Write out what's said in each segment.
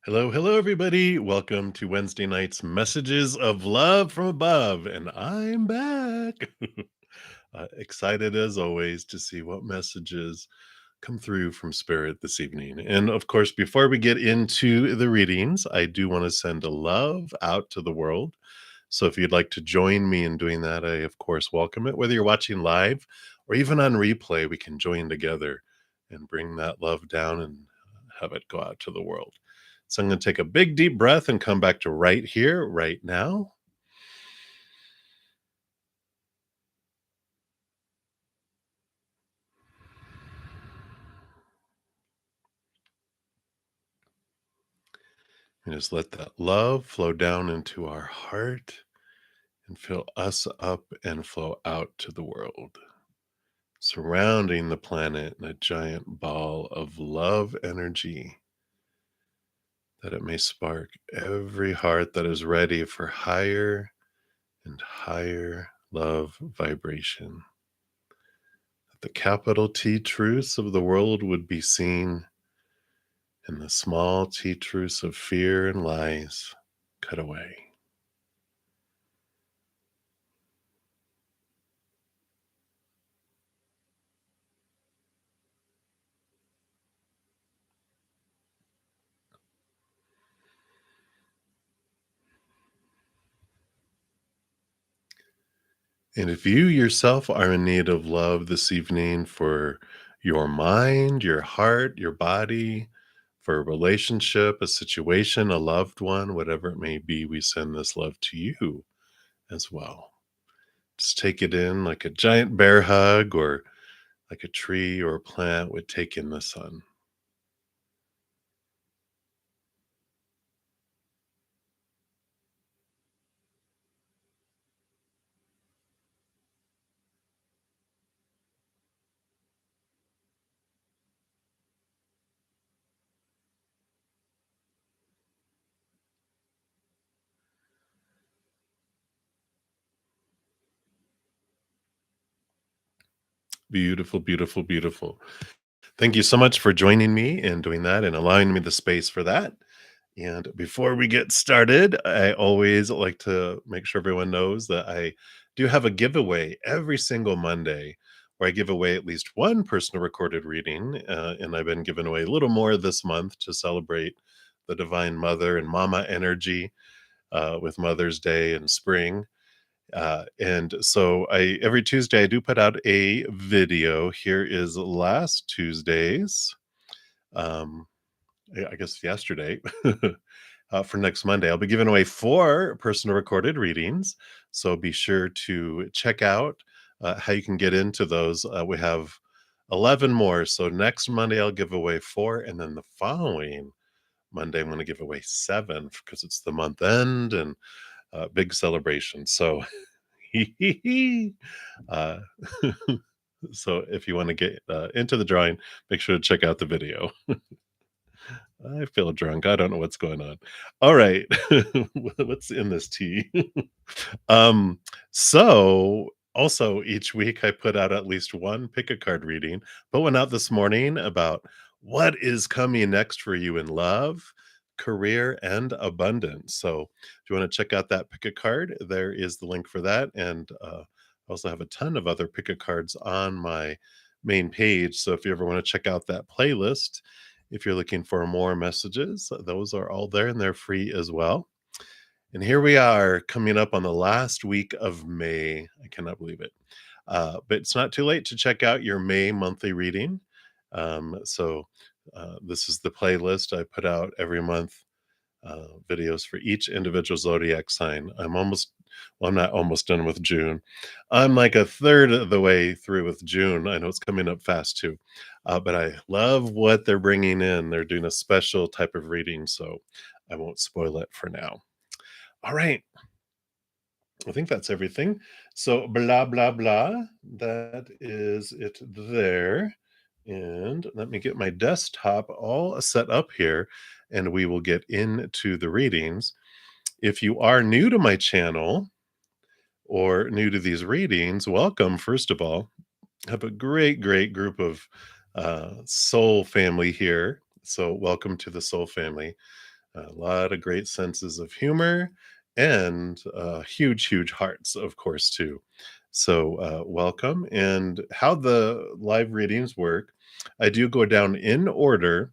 Hello, hello, everybody. Welcome to Wednesday night's Messages of Love from Above. And I'm back. Excited as always to see what messages come through from Spirit this evening. And of course, before we get into the readings, I do want to send a love out to the world. So if you'd like to join me in doing that, I, of course, welcome it. Whether you're watching live or even on replay, we can join together and bring that love down and have it go out to the world. So I'm going to take a big, deep breath and come back to right here, right now. And just let that love flow down into our heart and fill us up and flow out to the world, surrounding the planet in a giant ball of love energy, that it may spark every heart that is ready for higher and higher love vibration. That the capital T truths of the world would be seen, and the small T truths of fear and lies cut away. And if you yourself are in need of love this evening for your mind, your heart, your body, for a relationship, a situation, a loved one, whatever it may be, we send this love to you as well. Just take it in like a giant bear hug, or like a tree or a plant would take in the sun. Beautiful, beautiful, beautiful. Thank you so much for joining me and doing that and allowing me the space for that. And before we get started, I always like to make sure everyone knows that I do have a giveaway every single Monday where I give away at least one personal recorded reading. And I've been giving away a little more this month to celebrate the Divine Mother and Mama energy with Mother's Day and spring. And so I every Tuesday I do put out a video. Here is last Tuesday's. Um, I guess yesterday. For next Monday, I'll be giving away 4 personal recorded readings. So be sure to check out how you can get into those. We have 11 more. So next Monday, I'll give away 4. And then the following Monday, I'm going to give away 7 because it's the month end and big celebration. So, uh, so if you want to get into the drawing, make sure to check out the video. I feel drunk. I don't know what's going on. All right. What's in this tea? um, so also each week I put out at least one pick a card reading. Put one out this morning about what is coming next for you in love, career, and abundance. So if you want to check out that pick a card, there is the link for that. And I also have a ton of other pick a cards on my main page. So if you ever want to check out that playlist, if you're looking for more messages, those are all there and they're free as well. And here we are coming up on the last week of May. I cannot believe it. But it's not too late to check out your May monthly reading. This is the playlist I put out every month, videos for each individual zodiac sign. I'm not almost done with June. I'm like a third of the way through with June. I know it's coming up fast too, but I love what they're bringing in. They're doing a special type of reading, so I won't spoil it for now. All right. I think that's everything. So blah blah blah. That is it there. And let me get my desktop all set up here and we will get into the readings. If you are new to my channel or new to these readings, welcome first of all. I have a great group of soul family here. So welcome to the soul family. A lot of great senses of humor and huge, huge hearts, of course, too. So, welcome. And how the live readings work, I do go down in order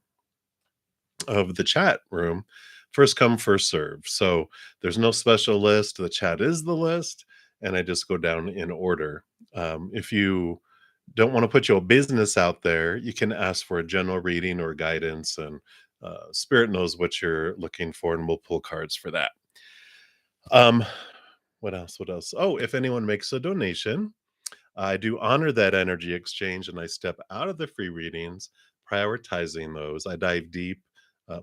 of the chat room, first come, first serve. So, there's no special list. The chat is the list, and I just go down in order. If you don't want to put your business out there, you can ask for a general reading or guidance, and Spirit knows what you're looking for, and we'll pull cards for that. Um, what else? What else? Oh, if anyone makes a donation, I do honor that energy exchange, and I step out of the free readings, prioritizing those. I dive deep,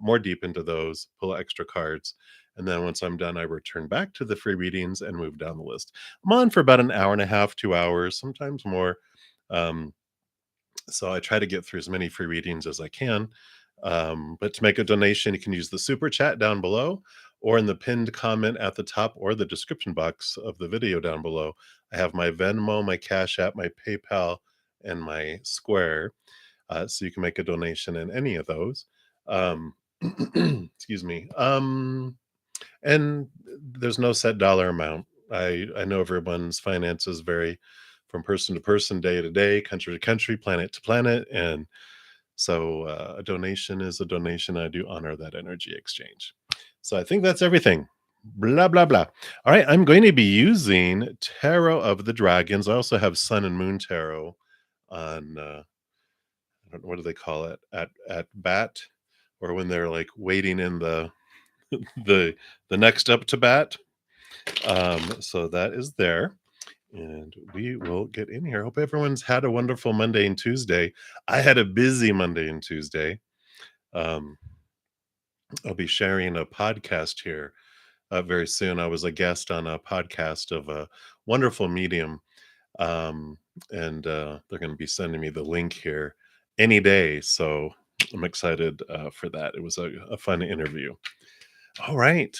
more deep into those, pull extra cards. And then once I'm done, I return back to the free readings and move down the list. I'm on for about an hour and a half, 2 hours, sometimes more. Um, so I try to get through as many free readings as I can. But to make a donation, you can use the super chat down below or in the pinned comment at the top or the description box of the video down below. I have my Venmo, my Cash App, my PayPal, and my Square. So you can make a donation in any of those. Um, excuse me. And there's no set dollar amount. I know everyone's finances vary from person to person, day to day, country to country, planet to planet, and so a donation is a donation. I do honor that energy exchange. So I think that's everything. Blah blah blah. All right, I'm going to be using Tarot of the Dragons. I also have Sun and Moon Tarot on. I don't know, what do they call it, at bat, or when they're like waiting in the the the next up to bat. So that is there. And we will get in here. Hope everyone's had a wonderful Monday and Tuesday. I had a busy Monday and Tuesday. Um, I'll be sharing a podcast here very soon. I was a guest on a podcast of a wonderful medium, um, and they're going to be sending me the link here any day. So I'm excited for that. It was a fun interview. All right.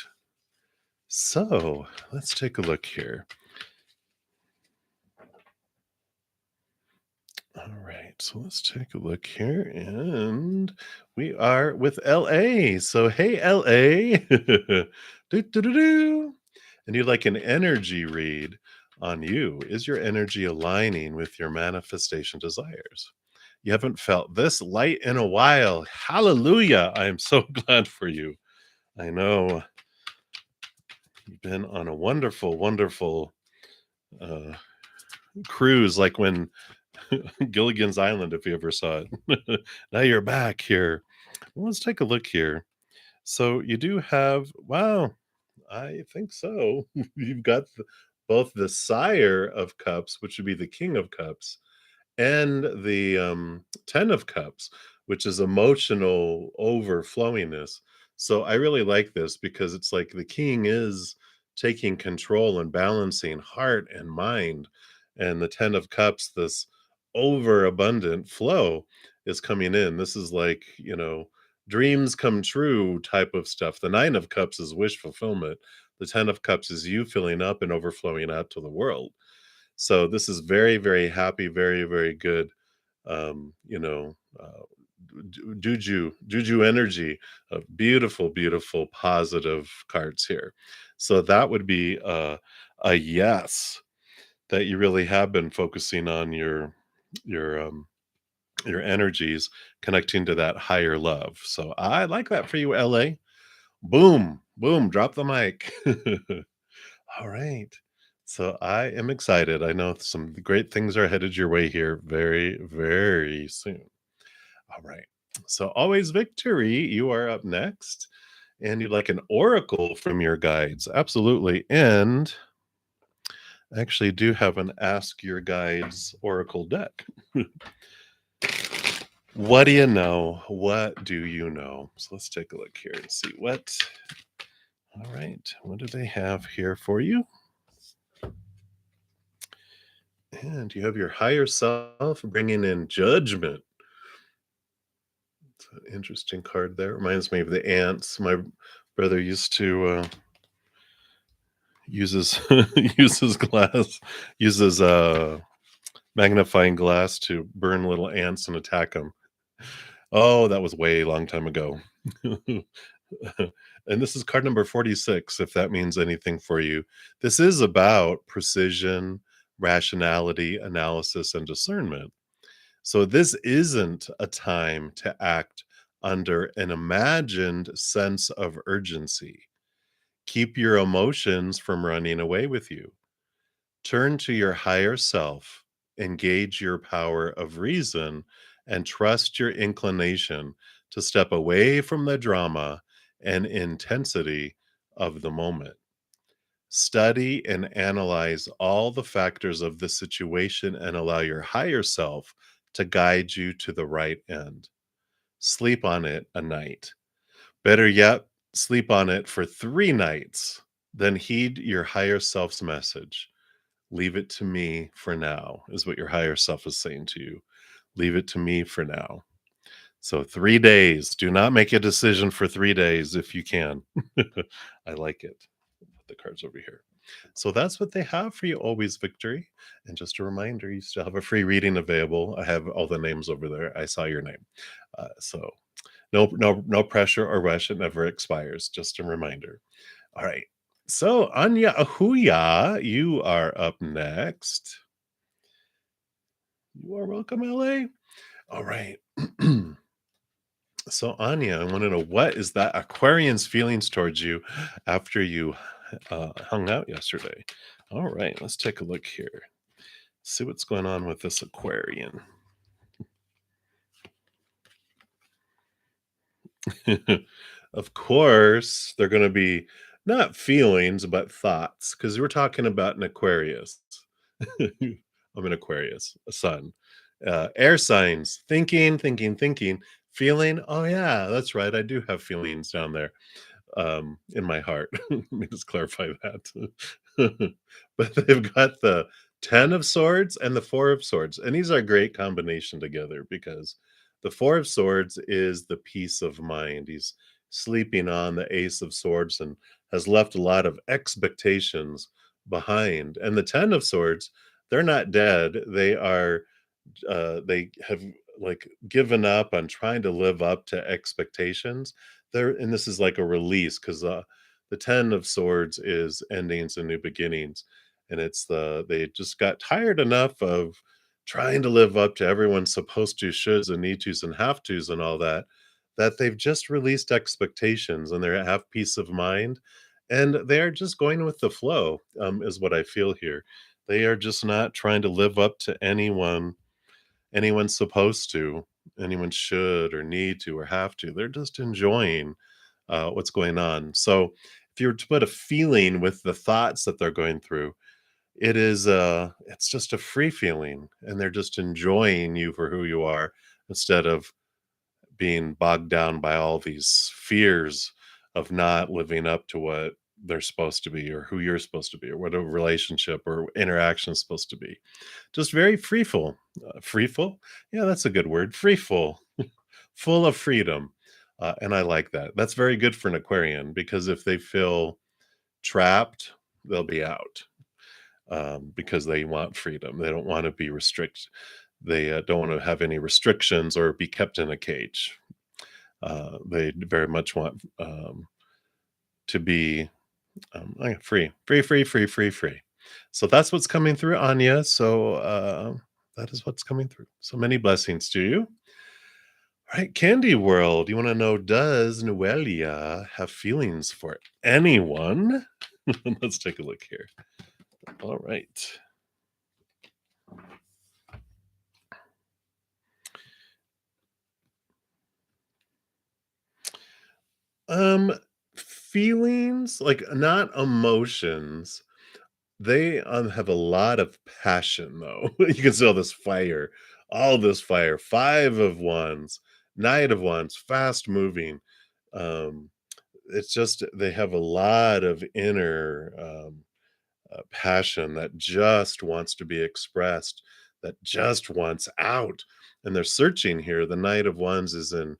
So let's take a look here. All right, so let's take a look here, and we are with LA. So, hey, LA. Do, do, do, do. And you'd like an energy read on you. Is your energy aligning with your manifestation desires? You haven't felt this light in a while. Hallelujah. I am so glad for you. I know you've been on a wonderful, wonderful uh, cruise, like when Gilligan's Island, if you ever saw it. Now you're back here. Well, let's take a look here. So you do have, wow, I think so. You've got both the Sire of Cups, which would be the King of Cups, and the 10 of Cups, which is emotional overflowingness. So I really like this because it's like the king is taking control and balancing heart and mind, and the 10 of Cups, this overabundant flow, is coming in. This is like, dreams come true type of stuff. The 9 of Cups is wish fulfillment. The 10 of Cups is you filling up and overflowing out to the world. So this is very, very happy, very, very good. Um, you know, uh, juju energy of beautiful, beautiful, positive cards here. So that would be a yes, that you really have been focusing on your your energies, connecting to that higher love. So I like that for you, LA. Boom, boom, drop the mic. All right. So I am excited. I know some great things are headed your way here very, very soon. All right. So always victory. You are up next. And you'd like an oracle from your guides. Absolutely. And I actually do have an Ask Your Guides oracle deck. What do you know? What do you know? So let's take a look here and see what. All right. What do they have here for you? And you have your higher self bringing in judgment. It's an interesting card there. Reminds me of the ants. My brother used to uses uses glass, uses magnifying glass to burn little ants and attack them. Oh, that was way long time ago. And this is card number 46, if that means anything for you. This is about precision, rationality, analysis, and discernment. So, this isn't a time to act under an imagined sense of urgency. Keep your emotions from running away with you. Turn to your higher self, engage your power of reason, and trust your inclination to step away from the drama and intensity of the moment. Study and analyze all the factors of the situation and allow your higher self to guide you to the right end. Sleep on it a night. Better yet, sleep on it for 3 nights. Then heed your higher self's message. Leave it to me for now, is what your higher self is saying to you. Leave it to me for now. So 3 days. Do not make a decision for 3 days if you can. I like it. Put the cards over here. So that's what they have for you, always victory. And just a reminder, you still have a free reading available. I have all the names over there. I saw your name. So no pressure or rush. It never expires. Just a reminder. All right. So Anya Ahuya, you are up next. You are welcome, LA. All right. So Anya, I want to know, what is that Aquarian's feelings towards you after you hung out yesterday? All right, let's take a look here. See what's going on with this Aquarian. Of course, they're going to be not feelings, but thoughts, because we're talking about an Aquarius. I'm an Aquarius, a sun. Air signs, thinking, feeling. Oh, yeah, that's right. I do have feelings down there in my heart. Let me just clarify that. But they've got the 10 of swords and the 4 of swords. And these are a great combination together because the 4 of swords is the peace of mind. He's sleeping on the ace of swords and has left a lot of expectations behind. And the 10 of swords, they're not dead. They have like given up on trying to live up to expectations there, and this is like a release because the 10 of swords is endings and new beginnings, and it's they just got tired enough of trying to live up to everyone's supposed to, shoulds, and need tos and have tos and all that, that they've just released expectations and they have peace of mind, and they're just going with the flow, is what I feel here. They are just not trying to live up to anyone's supposed to, anyone should or need to or have to. They're just enjoying what's going on. So if you were to put a feeling with the thoughts that they're going through, it's just a free feeling, and they're just enjoying you for who you are instead of being bogged down by all these fears of not living up to what they're supposed to be or who you're supposed to be or what a relationship or interaction is supposed to be. Just very freeful. Freeful? Yeah, that's a good word. Freeful. Full of freedom. And I like that. That's very good for an Aquarian because if they feel trapped, they'll be out because they want freedom. They don't want to be restricted. They don't want to have any restrictions or be kept in a cage. They very much want to be free. So that's what's coming through, Anya. So that is what's coming through. So many blessings to you. All right, Candy World. You want to know, does Noelia have feelings for anyone? Let's take a look here. All right. Feelings, like not emotions. They have a lot of passion, though. You can see all this fire. 5 of Wands, Knight of Wands, fast moving. Um, it's just they have a lot of inner passion that just wants to be expressed, that just wants out. And they're searching here. The Knight of Wands is in,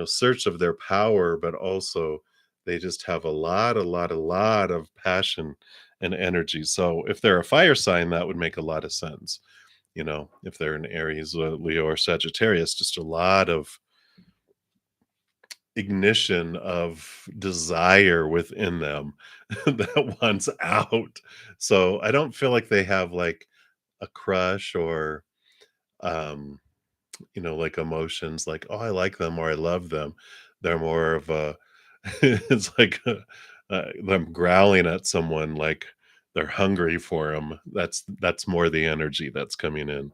search of their power, but also they just have a lot of passion and energy. So if they're a fire sign, that would make a lot of sense. If they're in Aries, Leo, or Sagittarius, just a lot of ignition of desire within them that wants out. So I don't feel like they have like a crush or um like emotions like, oh, I like them or I love them. They're more of a it's like them growling at someone like they're hungry for them. That's more the energy that's coming in.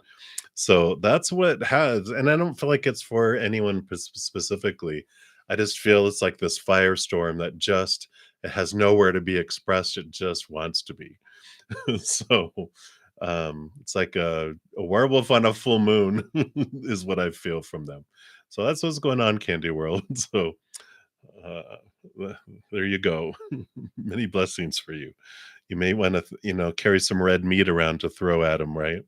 So that's what it has, and I don't feel like it's for anyone specifically. I just feel it's like this firestorm that just it has nowhere to be expressed. It just wants to be. So it's like a werewolf on a full moon is what I feel from them. So that's what's going on, Candy World. So uh, th- there you go. Many blessings for you. You may want to, carry some red meat around to throw at them, right?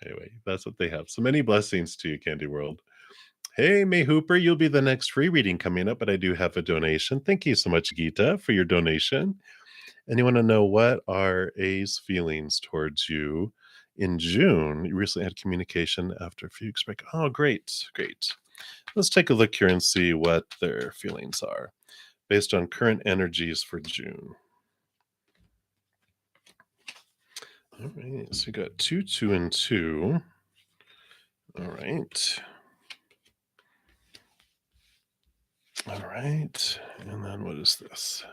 Anyway, that's what they have. So many blessings to you, Candy World. Hey, May Hooper, you'll be the next free reading coming up, but I do have a donation. Thank you so much, Geeta, for your donation. And you want to know what are A's feelings towards you in June? You recently had communication after a few weeks break. Oh, great, great. Let's take a look here and see what their feelings are based on current energies for June. All right, so you got 2, 2, and 2. All right. All right. And then what is this?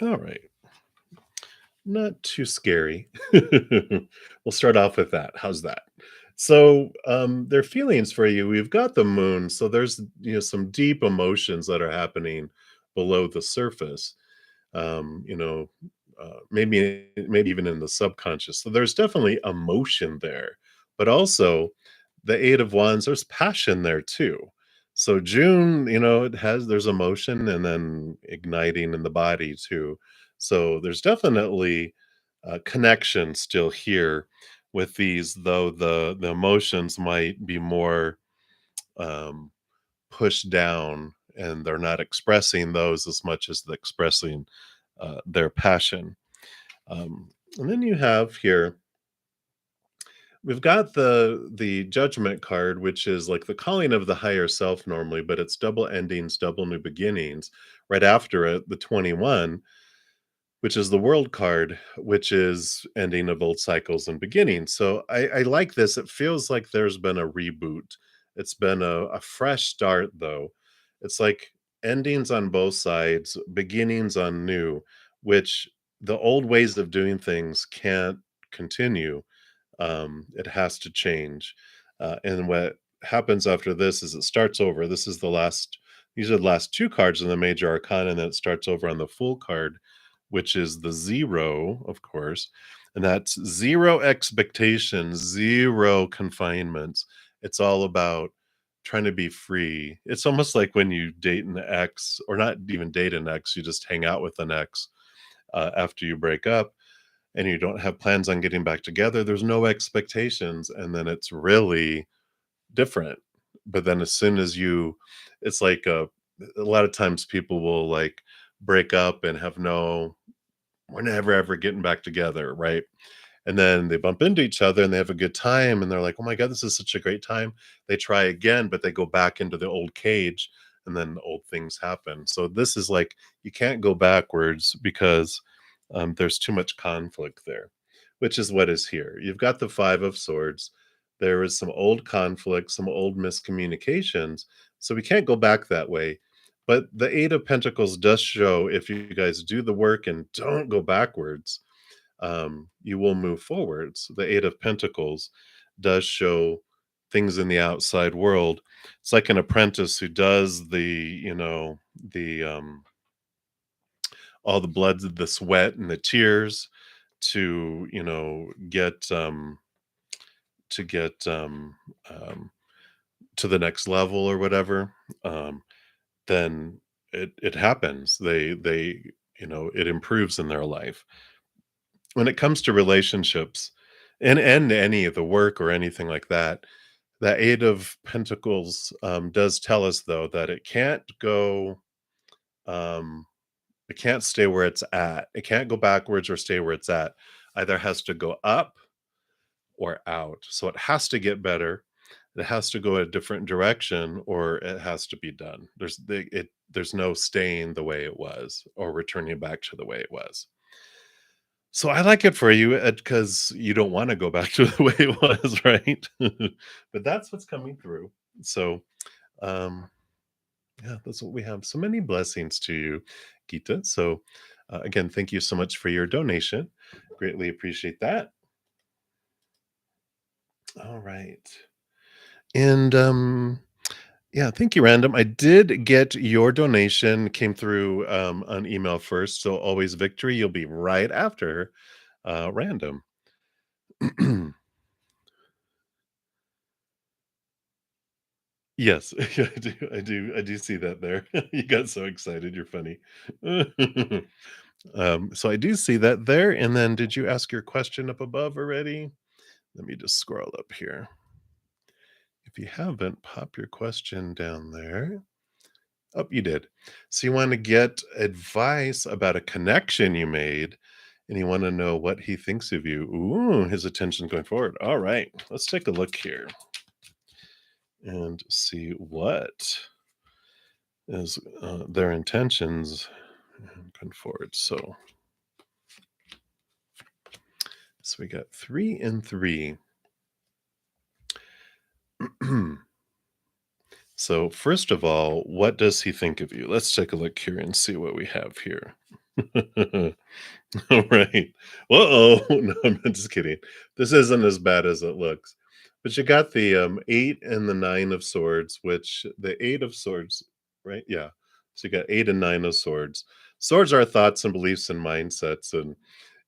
All right. Not too scary. We'll start off with that. How's that? So, their feelings for you, we've got the moon, so there's, some deep emotions that are happening below the surface. Um, you know, maybe even in the subconscious. So there's definitely emotion there, but also the Eight of Wands, there's passion there too. So June, there's emotion and then igniting in the body too. So there's definitely a connection still here with these, though the emotions might be more um, pushed down, and they're not expressing those as much as the expressing their passion. And then you have here, we've got the judgment card, which is like the calling of the higher self normally, but it's double endings, double new beginnings. Right after it, the 21, which is the world card, which is ending of old cycles and beginnings. So I like this. It feels like there's been a reboot. It's been a fresh start, though. It's like endings on both sides, beginnings on new, which the old ways of doing things can't continue. It has to change. And what happens after this is it starts over. This is the last, these are the last two cards in the major arcana, and then it starts over on the full card, which is the zero, of course. And that's zero expectations, zero confinements. It's all about trying to be free. It's almost like when you date an ex, or not even date an ex, you just hang out with an ex after you break up and you don't have plans on getting back together. There's no expectations. And then it's really different. But then as soon as it's like a lot of times people will like break up and have no, we're never ever getting back together, right? And then they bump into each other and they have a good time and they're like, oh my God, this is such a great time. They try again, but they go back into the old cage and then old things happen. So this is like, you can't go backwards because there's too much conflict there, which is what is here. You've got the Five of Swords. There is some old conflict, some old miscommunications. So we can't go back that way. But the Eight of Pentacles does show if you guys do the work and don't go backwards, you will move forwards. The Eight of Pentacles does show things in the outside world. It's like an apprentice who does the all the blood, the sweat, and the tears to get to the next level or whatever. Um, then it happens. It improves in their life. When it comes to relationships and any of the work or anything like that, the Eight of Pentacles does tell us though that um, it can't stay where it's at. It can't go backwards or stay where it's at. Either has to go up or out. So it has to get better. It has to go a different direction or it has to be done. There's no staying the way it was or returning back to the way it was. So I like it for you because you don't want to go back to the way it was, right? But that's what's coming through. So um yeah, that's what we have. So many blessings to you, Gita. So again, thank you so much for your donation. Greatly appreciate that. All right. And yeah, thank you, Random. I did get your donation, came through on email first. So always victory. You'll be right after Random. Yes, yeah, I do see that there. You got so excited. You're funny. So I do see that there. And then did you ask your question up above already? Let me just scroll up here. If you haven't, pop your question down there. Oh, you did. So you want to get advice about a connection you made, and you want to know what he thinks of you. Ooh, his attention going forward. All right, let's take a look here and see what is their intentions going forward. So we got 3 and 3. So first of all, what does he think of you? Let's take a look here and see what we have here. All right. Uh-oh. No, I'm just kidding. This isn't as bad as it looks. But you got the 8 and the 9 of swords, which the 8 of swords, right? Yeah. So you got 8 and 9 of swords. Swords are thoughts and beliefs and mindsets. And,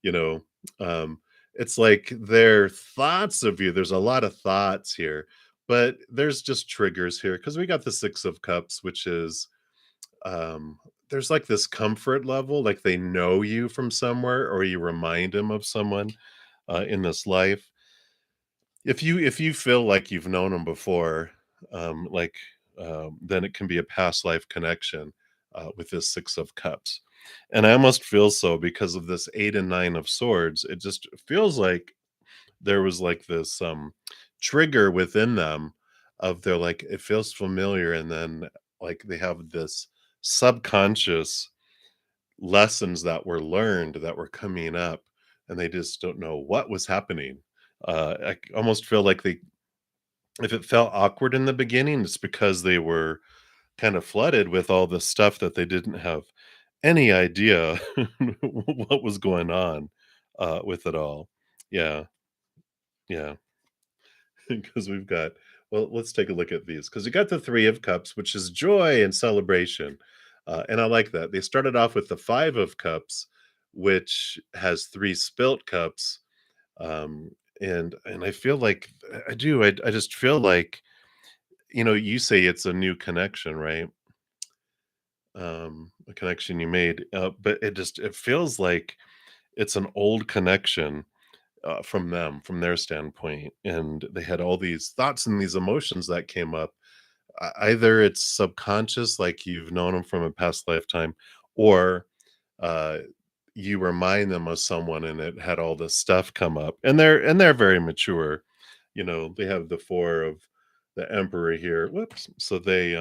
you know, um, it's like their thoughts of you. There's a lot of thoughts here, but there's just triggers here because we got the 6 of cups, which is um there's like this comfort level, like they know you from somewhere or you remind them of someone in this life. If you feel like you've known them before, like then it can be a past life connection with this 6 of cups. And I almost feel so because of this 8 and 9 of swords. It just feels like there was like this trigger within them of their, like, it feels familiar, and then like they have this subconscious lessons that were learned that were coming up, and they just don't know what was happening. Almost feel like they, if it felt awkward in the beginning, it's because they were kind of flooded with all this stuff that they didn't have any idea what was going on with it all. Yeah, yeah. Because we've got, well, let's take a look at these because we got the 3 of cups, which is joy and celebration. And I like that. They started off with the 5 of cups, which has 3 spilt cups. Um, and I feel like I just feel like, you say it's a new connection, right? A connection you made, but it feels like it's an old connection from them, from their standpoint, and they had all these thoughts and these emotions that came up. Either it's subconscious, like you've known them from a past lifetime, or uh, you remind them of someone, and it had all this stuff come up. And they're very mature. They have the 4 of the Emperor here. Whoops. So they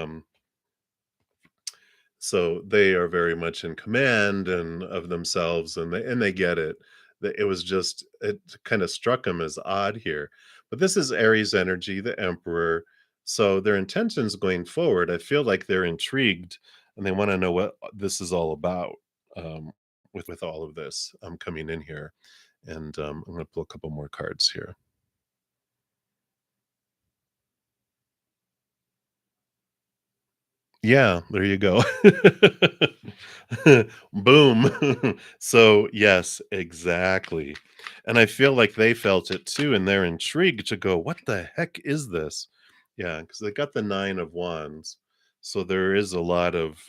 are very much in command and of themselves, and they get it. That it was just, it kind of struck them as odd here. But this is Aries energy, the Emperor. So their intentions going forward, I feel like they're intrigued and they want to know what this is all about, with all of this coming in here. And I'm going to pull a couple more cards here. Yeah, there you go. Boom. So, yes, exactly. And I feel like they felt it too, and they're intrigued to go, "What the heck is this?" Yeah, because they got the 9 of wands. So there is a lot of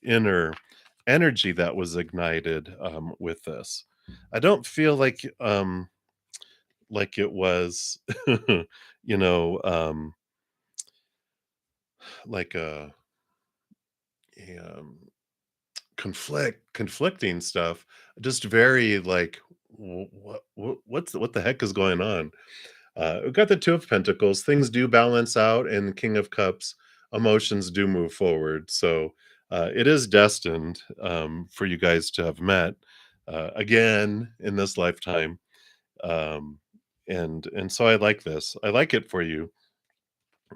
inner energy that was ignited with this. I don't feel like it was, you know, like a conflicting stuff, just very like, what the heck is going on? We've got the Two of Pentacles. Things do balance out, and King of Cups, emotions do move forward. So it is destined for you guys to have met again in this lifetime. Um, and so I like this. I like it for you.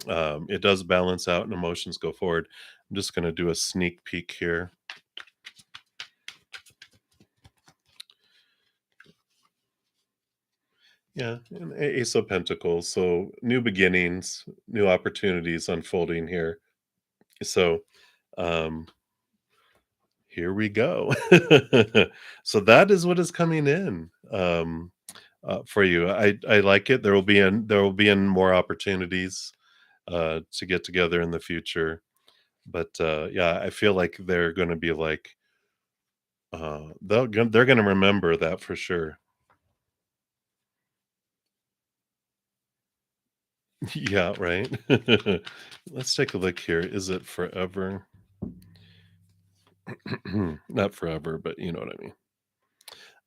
It does balance out, and emotions go forward. I'm just going to do a sneak peek here. Yeah, and Ace of Pentacles. So new beginnings, new opportunities unfolding here. So um here we go. So that is what is coming in for you. I like it. There will be in more opportunities to get together in the future. But yeah, I feel like they're going to be like they're going to remember that for sure. Yeah, right. Let's take a look here. Is it forever? Not forever, but you know what I mean.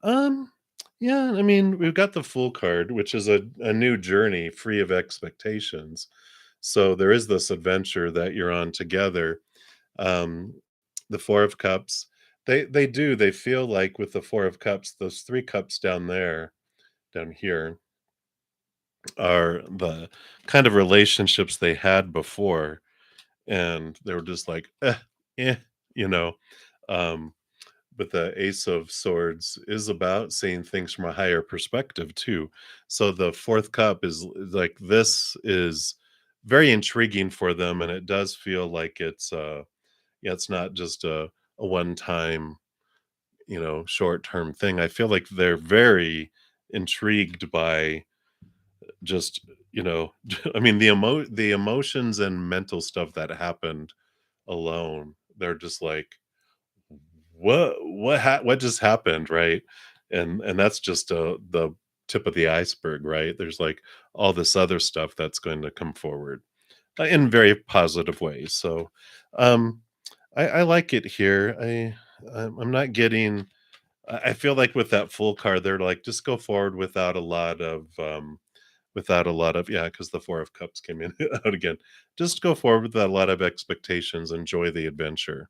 Um, yeah, I mean, we've got the Fool card, which is a new journey free of expectations. So there is this adventure that you're on together. Um, the Four of Cups, they feel like with the Four of Cups, those three cups down there, down here, are the kind of relationships they had before, and they were just like, you know. Um, but the Ace of Swords is about seeing things from a higher perspective too. So the fourth cup is like this is very intriguing for them, and it does feel like it's yeah, it's not just a one time, short term thing. I feel like they're very intrigued by just, I mean the emotions and mental stuff that happened alone. They're just like, what just happened, right? And that's just the tip of the iceberg, right? There's like all this other stuff that's going to come forward in very positive ways. So um I like it here. I'm not getting. I feel like with that full card, they're like, just go forward without a lot of, yeah, because the Four of Cups came in out again. Just go forward without a lot of expectations. Enjoy the adventure.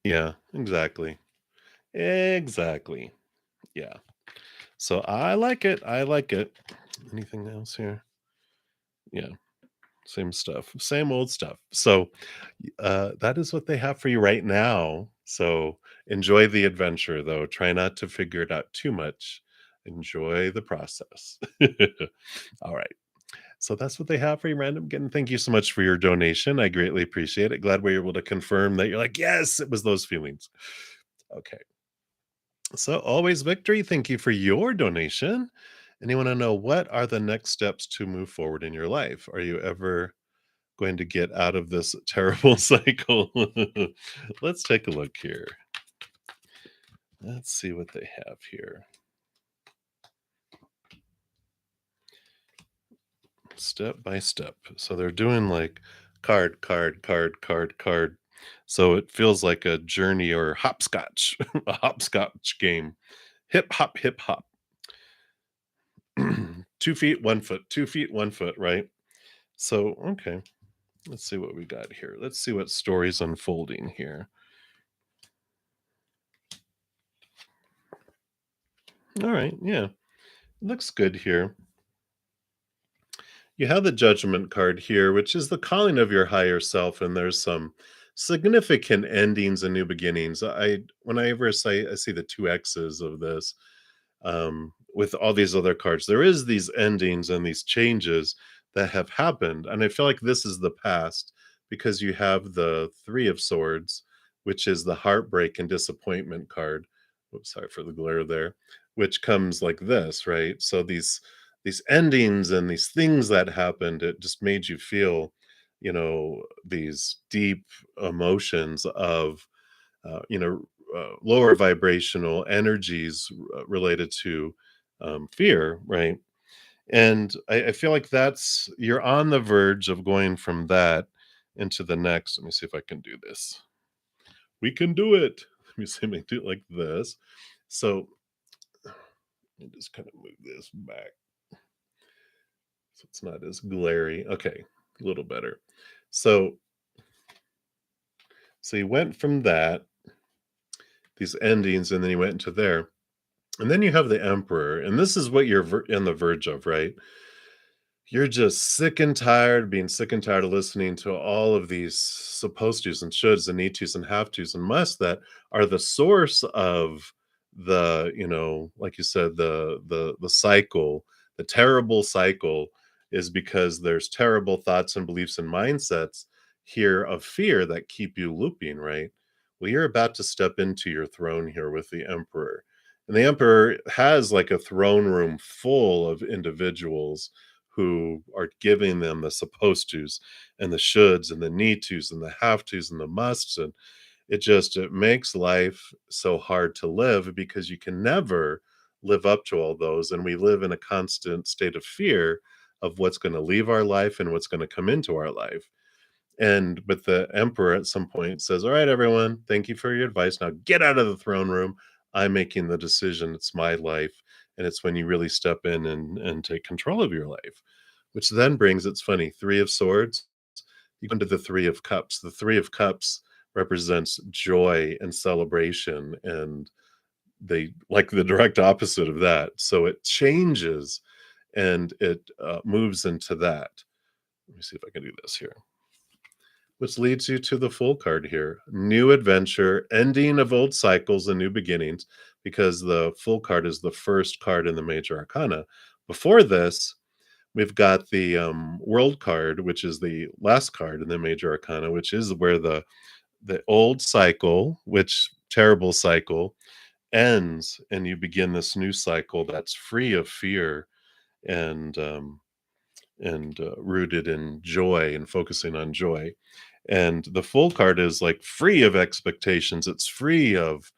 Yeah, exactly. Exactly. Yeah. So I like it. I like it. Anything else here? Yeah, same stuff. Same old stuff. So that is what they have for you right now. So enjoy the adventure though. Try not to figure it out too much. Enjoy the process. All right. So that's what they have for you, random. Again, thank you so much for your donation. I greatly appreciate it. Glad we are able to confirm that you're like, yes, it was those feelings. Okay. So, always victory. Thank you for your donation. And you want to know, what are the next steps to move forward in your life? Are you ever going to get out of this terrible cycle? Let's take a look here. Let's see what they have here. Step by step. So they're doing like card, card, card, card, card. So it feels like a journey or hopscotch, a hopscotch game. Hip hop, hip hop. 2 feet, 1 foot, 2 feet, 1 foot, right? So, okay, let's see what we got here. Let's see what story's unfolding here. All right, yeah, looks good here. You have the Judgment card here, which is the calling of your higher self, and there's some significant endings and new beginnings. Whenever I see the two X's of this, with all these other cards, there is these endings and these changes that have happened, and I feel like this is the past because you have the Three of Swords, which is the heartbreak and disappointment card. Whoops, sorry for the glare there. Which comes like this, right? So these endings and these things that happened, it just made you feel, these deep emotions of lower vibrational energies related to fear, right? And I feel like you're on the verge of going from that into the next. Let me see if I can do this. We can do it. Let me see if I can do it like this. So me just kind of move this back so it's not as glary. Okay, a little better. So, so you went from that, these endings, and then you went into there. And then you have the Emperor, and this is what you're in the verge of, right? You're just sick and tired, being sick and tired of listening to all of these supposed tos and shoulds and need tos and have tos and musts that are the source of the, like you said, the cycle, the terrible cycle is because there's terrible thoughts and beliefs and mindsets here of fear that keep you looping, right? Well, you're about to step into your throne here with the Emperor. And the Emperor has like a throne room full of individuals who are giving them the supposed tos and the shoulds and the need tos and the have tos and the musts, and it makes life so hard to live because you can never live up to all those, and we live in a constant state of fear of what's going to leave our life and what's going to come into our life. And but the Emperor at some point says, all right, everyone, thank you for your advice, now get out of the throne room. I'm making the decision, it's my life. And it's when you really step in and take control of your life, which then brings, it's funny, Three of Swords, you go into the Three of Cups. The Three of Cups represents joy and celebration, and they like the direct opposite of that. So it changes and it moves into that. Let me see if I can do this here, which leads you to the Fool card here. New adventure, ending of old cycles and new beginnings, because the Fool card is the first card in the major arcana. Before this, we've got the World card, which is the last card in the major arcana, which is where the old cycle, which terrible cycle, ends, and you begin this new cycle that's free of fear and rooted in joy and focusing on joy. And the Full card is like free of expectations. It's free of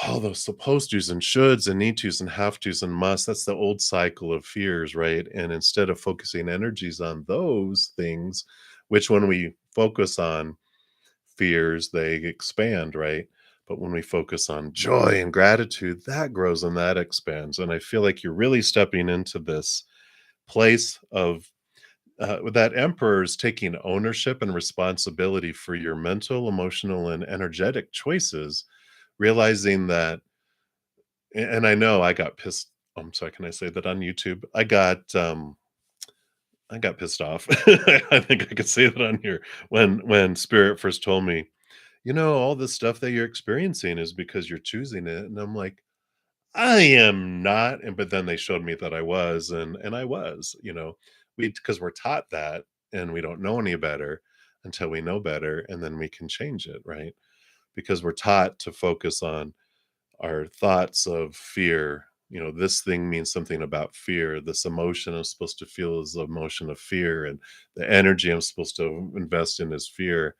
all those supposed tos and shoulds and need tos and have tos and must. That's the old cycle of fears, right? And instead of focusing energies on those things, which when we focus on fears, they expand, right? But when we focus on joy and gratitude, that grows and that expands. And I feel like you're really stepping into this place of that Emperor is taking ownership and responsibility for your mental, emotional, and energetic choices, realizing that, and I know I got pissed. I'm sorry, can I say that on YouTube? I got pissed off. I think I could say that on here when Spirit first told me, all this stuff that you're experiencing is because you're choosing it. And I'm like, I am not. And but then they showed me that I was, and I was, we because we're taught that and we don't know any better until we know better, and then we can change it, right? Because we're taught to focus on our thoughts of fear. This thing means something about fear. This emotion I'm supposed to feel is the emotion of fear, and the energy I'm supposed to invest in is fear.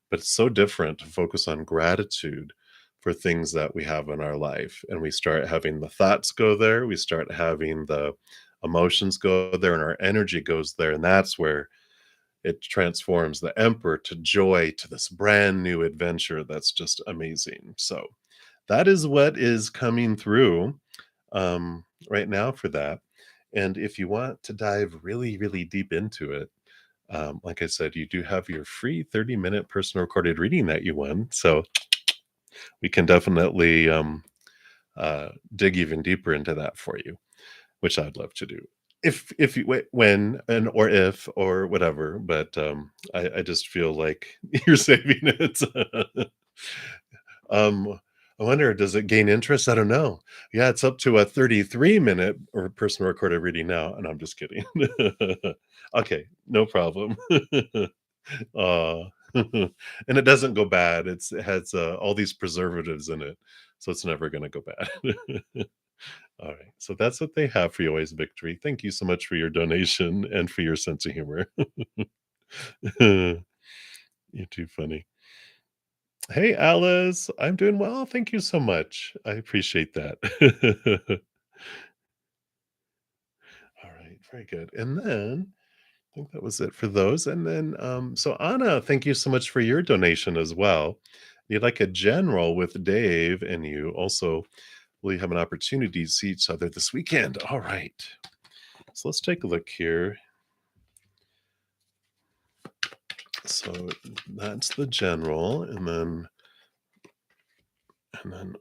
But it's so different to focus on gratitude for things that we have in our life. And we start having the thoughts go there, we start having the emotions go there, and our energy goes there. And that's where it transforms the Emperor to joy, to this brand new adventure that's just amazing. So that is what is coming through right now for that. And if you want to dive really, really deep into it, like I said, you do have your free 30-minute personal recorded reading that you won. So we can definitely dig even deeper into that for you, which I'd love to do. If you when and or if or whatever, but I just feel like you're saving it. um, I wonder, does it gain interest? I don't know. Yeah, it's up to a 33-minute or personal recorded reading now, and I'm just kidding. Okay, no problem. Uh, and it doesn't go bad. It has all these preservatives in it, so it's never going to go bad. All right, so that's what they have for you, always victory. Thank you so much for your donation and for your sense of humor. You're too funny. Hey, Alice, I'm doing well. Thank you so much. I appreciate that. All right, very good. And then I think that was it for those. And then, so Anna, thank you so much for your donation as well. You'd like a general with Dave, and you also will you have an opportunity to see each other this weekend? All right. So let's take a look here. So that's the general, and then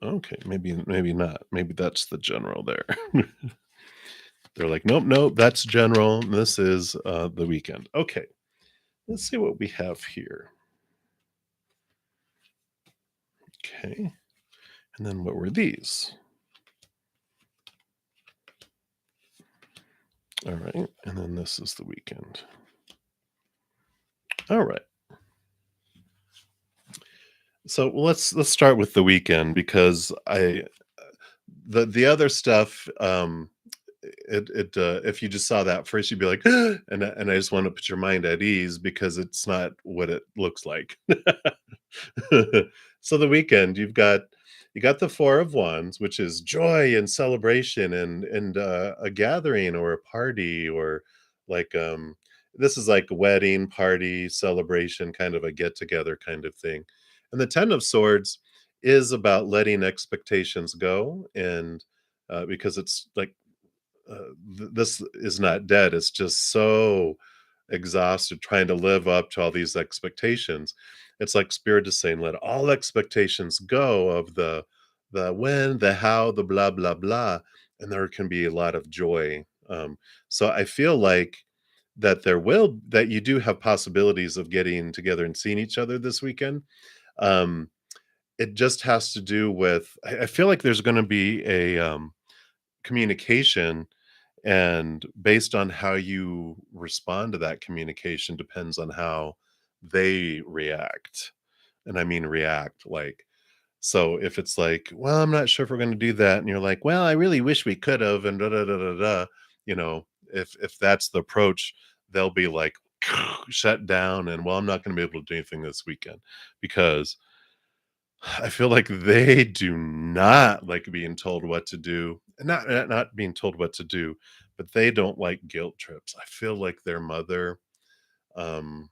okay, maybe not. Maybe that's the general there. They're like, nope, nope, that's general. This is the weekend. Okay, let's see what we have here. Okay, and then what were these? All right, and then this is the weekend. All right. So let's start with the weekend because I the other stuff if you just saw that first you'd be like and I just want to put your mind at ease because it's not what it looks like. So the weekend you got the four of wands, which is joy and celebration and a gathering or a party or like this is like a wedding party celebration, kind of a get together kind of thing. And the ten of swords is about letting expectations go and because it's like this is not dead. It's just so exhausted trying to live up to all these expectations. It's like spirit is saying, let all expectations go of the when, the how, the blah blah blah, and there can be a lot of joy. So I feel like that you do have possibilities of getting together and seeing each other this weekend. Um, it just has to do with I feel like there's going to be a communication, and based on how you respond to that communication depends on how they react. And I mean react like, so if it's like, well, I'm not sure if we're going to do that, and you're like, well, I really wish we could have, and da da da da da, you know, if that's the approach, they'll be like shut down, and well, I'm not going to be able to do anything this weekend because I feel like they do not like being told what to do. Not being told what to do, but they don't like guilt trips. I feel like their mother, um,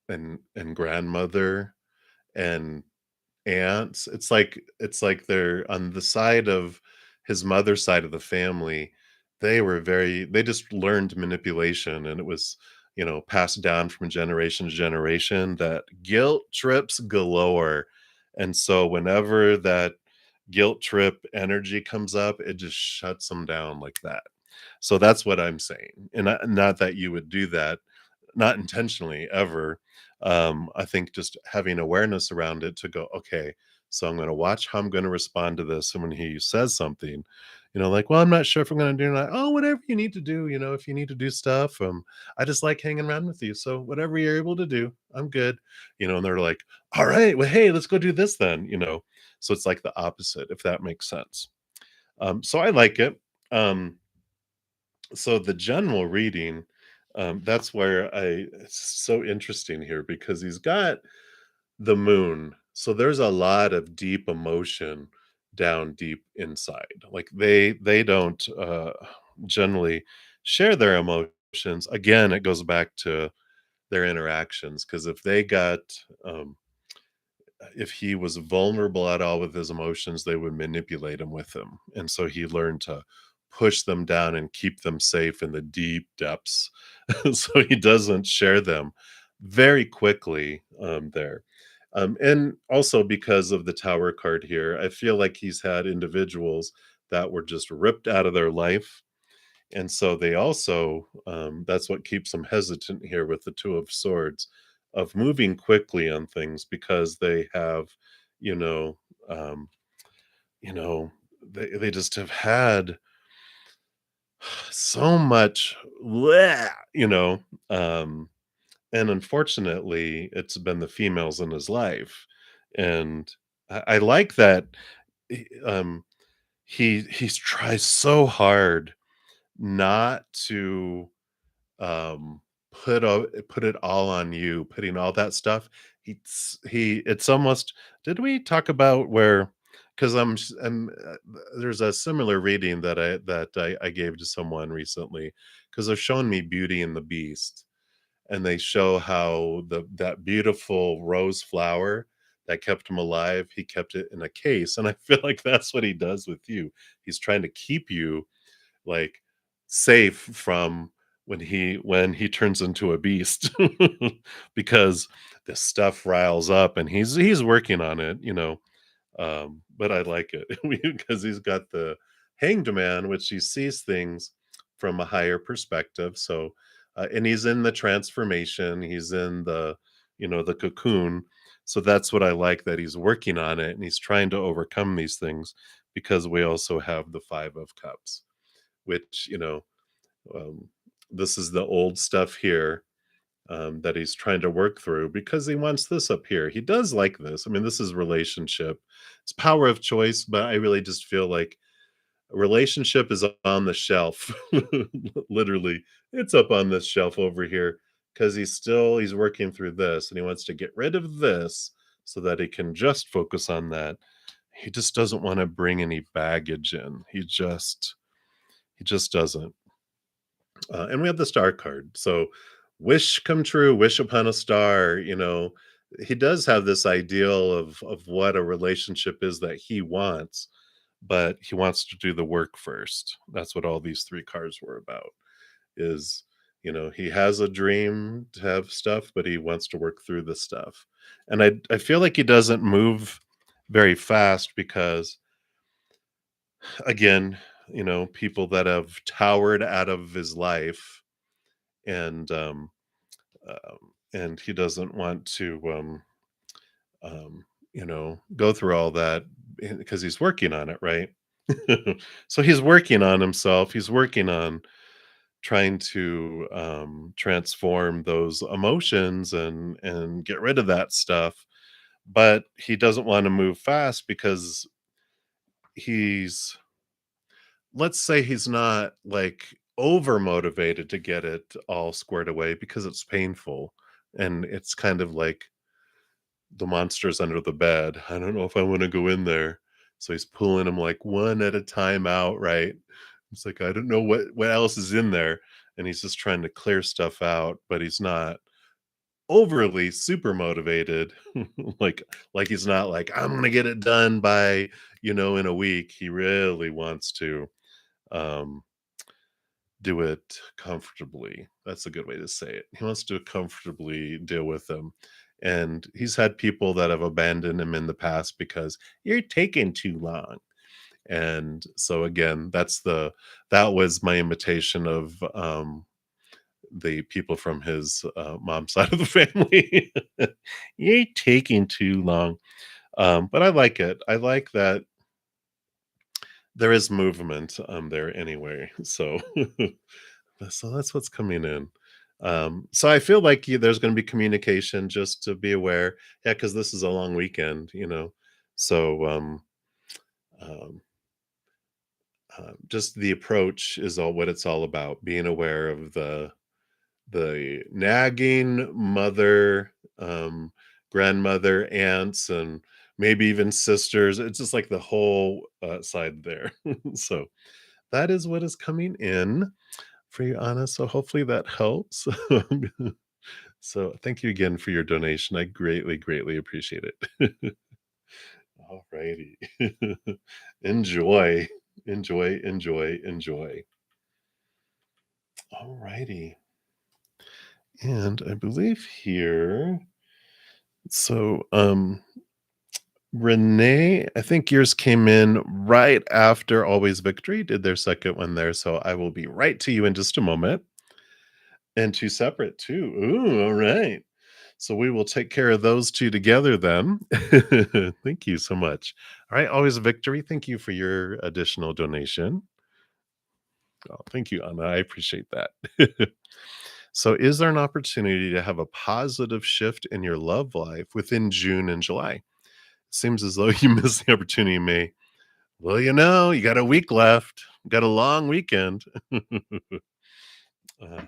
and grandmother and aunts, it's like they're on the side of his mother's side of the family. They just learned manipulation, and it was, passed down from generation to generation, that guilt trips galore. And so whenever that guilt trip energy comes up, it just shuts them down like that. So that's what I'm saying. And not that you would do that, not intentionally ever. I think just having awareness around it to go, okay, so I'm going to watch how I'm going to respond to this. And when he says something, like, well, I'm not sure if I'm going to do that. Oh, whatever you need to do, if you need to do stuff, I just like hanging around with you. So whatever you're able to do, I'm good. And they're like, all right, well, hey, let's go do this then. So it's like the opposite, if that makes sense. So I like it. So the general reading, that's where it's so interesting here because he's got the moon. So there's a lot of deep emotion down deep inside. Like they don't generally share their emotions. Again, it goes back to their interactions because um if he was vulnerable at all with his emotions, they would manipulate him with them. And so he learned to push them down and keep them safe in the deep depths. So he doesn't share them very quickly there. And also because of the tower card here, I feel like he's had individuals that were just ripped out of their life, and so they also, that's what keeps them hesitant here with the two of swords, of moving quickly on things because they have, you know, um, you know, they just have had so much, bleh, um, and unfortunately, it's been the females in his life, and I like that. He, he tries so hard not to put it all on you, putting all that stuff. It's almost, did we talk about where, because there's a similar reading that I gave to someone recently, because they're showing me Beauty and the Beast, and they show how that beautiful rose flower that kept him alive, he kept it in a case, and I feel like that's what he does with you. He's trying to keep you, like, safe from when he turns into a beast, because this stuff riles up, and he's working on it, but I like it because he's got the Hanged Man, which he sees things from a higher perspective. So, and he's in the transformation, he's in the cocoon. So that's what I like, that he's working on it and he's trying to overcome these things, because we also have the Five of Cups, which, um, this is the old stuff here, that he's trying to work through, because he wants this up here. He does like this. I mean, this is relationship. It's power of choice, but I really just feel like a relationship is on the shelf. Literally, it's up on this shelf over here, because he's working through this and he wants to get rid of this so that he can just focus on that. He just doesn't want to bring any baggage in. He just doesn't. And we have the star card. So, wish come true, wish upon a star. He does have this ideal of what a relationship is that he wants, but he wants to do the work first. That's what all these three cards were about. Is he has a dream to have stuff, but he wants to work through the stuff. And I feel like he doesn't move very fast, because again, people that have towered out of his life, and and he doesn't want to go through all that, because he's working on it, right? So he's working on himself, he's working on trying to transform those emotions and get rid of that stuff, but he doesn't want to move fast, because he's let's say he's not like over motivated to get it all squared away, because it's painful, and it's kind of like the monsters under the bed. I don't know if I want to go in there. So he's pulling them like one at a time out, right? It's like, I don't know what else is in there. And he's just trying to clear stuff out, but he's not overly super motivated. like like he's not like, I'm gonna get it done by, in a week. He really wants to um do it comfortably. That's a good way to say it. He wants to comfortably deal with them. And he's had people that have abandoned him in the past because you're taking too long. And so again, that was my imitation of the people from his mom's side of the family. You're taking too long. But I like it. I like that there is movement there anyway. So so that's what's coming in. So I feel like there's going to be communication, just to be aware. Yeah, because this is a long weekend. So um, just the approach is all what it's all about. Being aware of the nagging mother, grandmother, aunts, and maybe even sisters. It's just like the whole side there. So that is what is coming in for you, Anna. So hopefully that helps. So thank you again for your donation. I greatly, greatly appreciate it. All righty. Enjoy, enjoy, enjoy, enjoy. All righty. And I believe here, so Renee, I think yours came in right after Always Victory did their second one there. So I will be right to you in just a moment. And two separate too. Ooh, all right. So we will take care of those two together then. Thank you so much. All right, Always Victory. Thank you for your additional donation. Oh, thank you, Anna. I appreciate that. So, is there an opportunity to have a positive shift in your love life within June and July? Seems as though you missed the opportunity in May. Well, you got a week left. Got a long weekend. uh,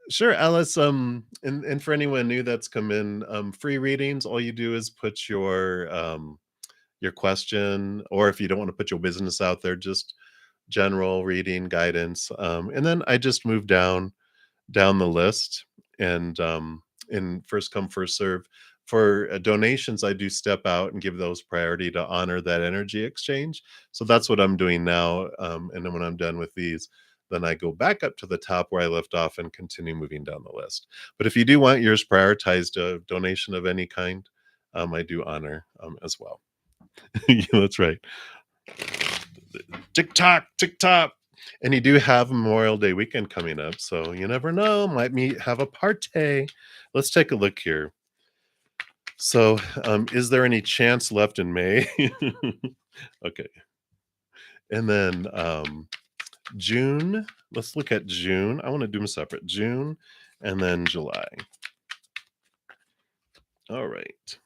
Sure, Alice. And for anyone new that's come in, free readings. All you do is put your question, or if you don't want to put your business out there, just general reading guidance. And then I just move down the list, and in first come first serve. For donations, I do step out and give those priority to honor that energy exchange. So that's what I'm doing now. And then when I'm done with these, then I go back up to the top where I left off and continue moving down the list. But if you do want yours prioritized, a donation of any kind, I do honor as well. Yeah, that's right. TikTok, TikTok. And you do have Memorial Day weekend coming up, so you never know. Might me have a party. Let's take a look here. So, is there any chance left in May? Okay. And then June. Let's look at June. I want to do them separate. June and then July. All right.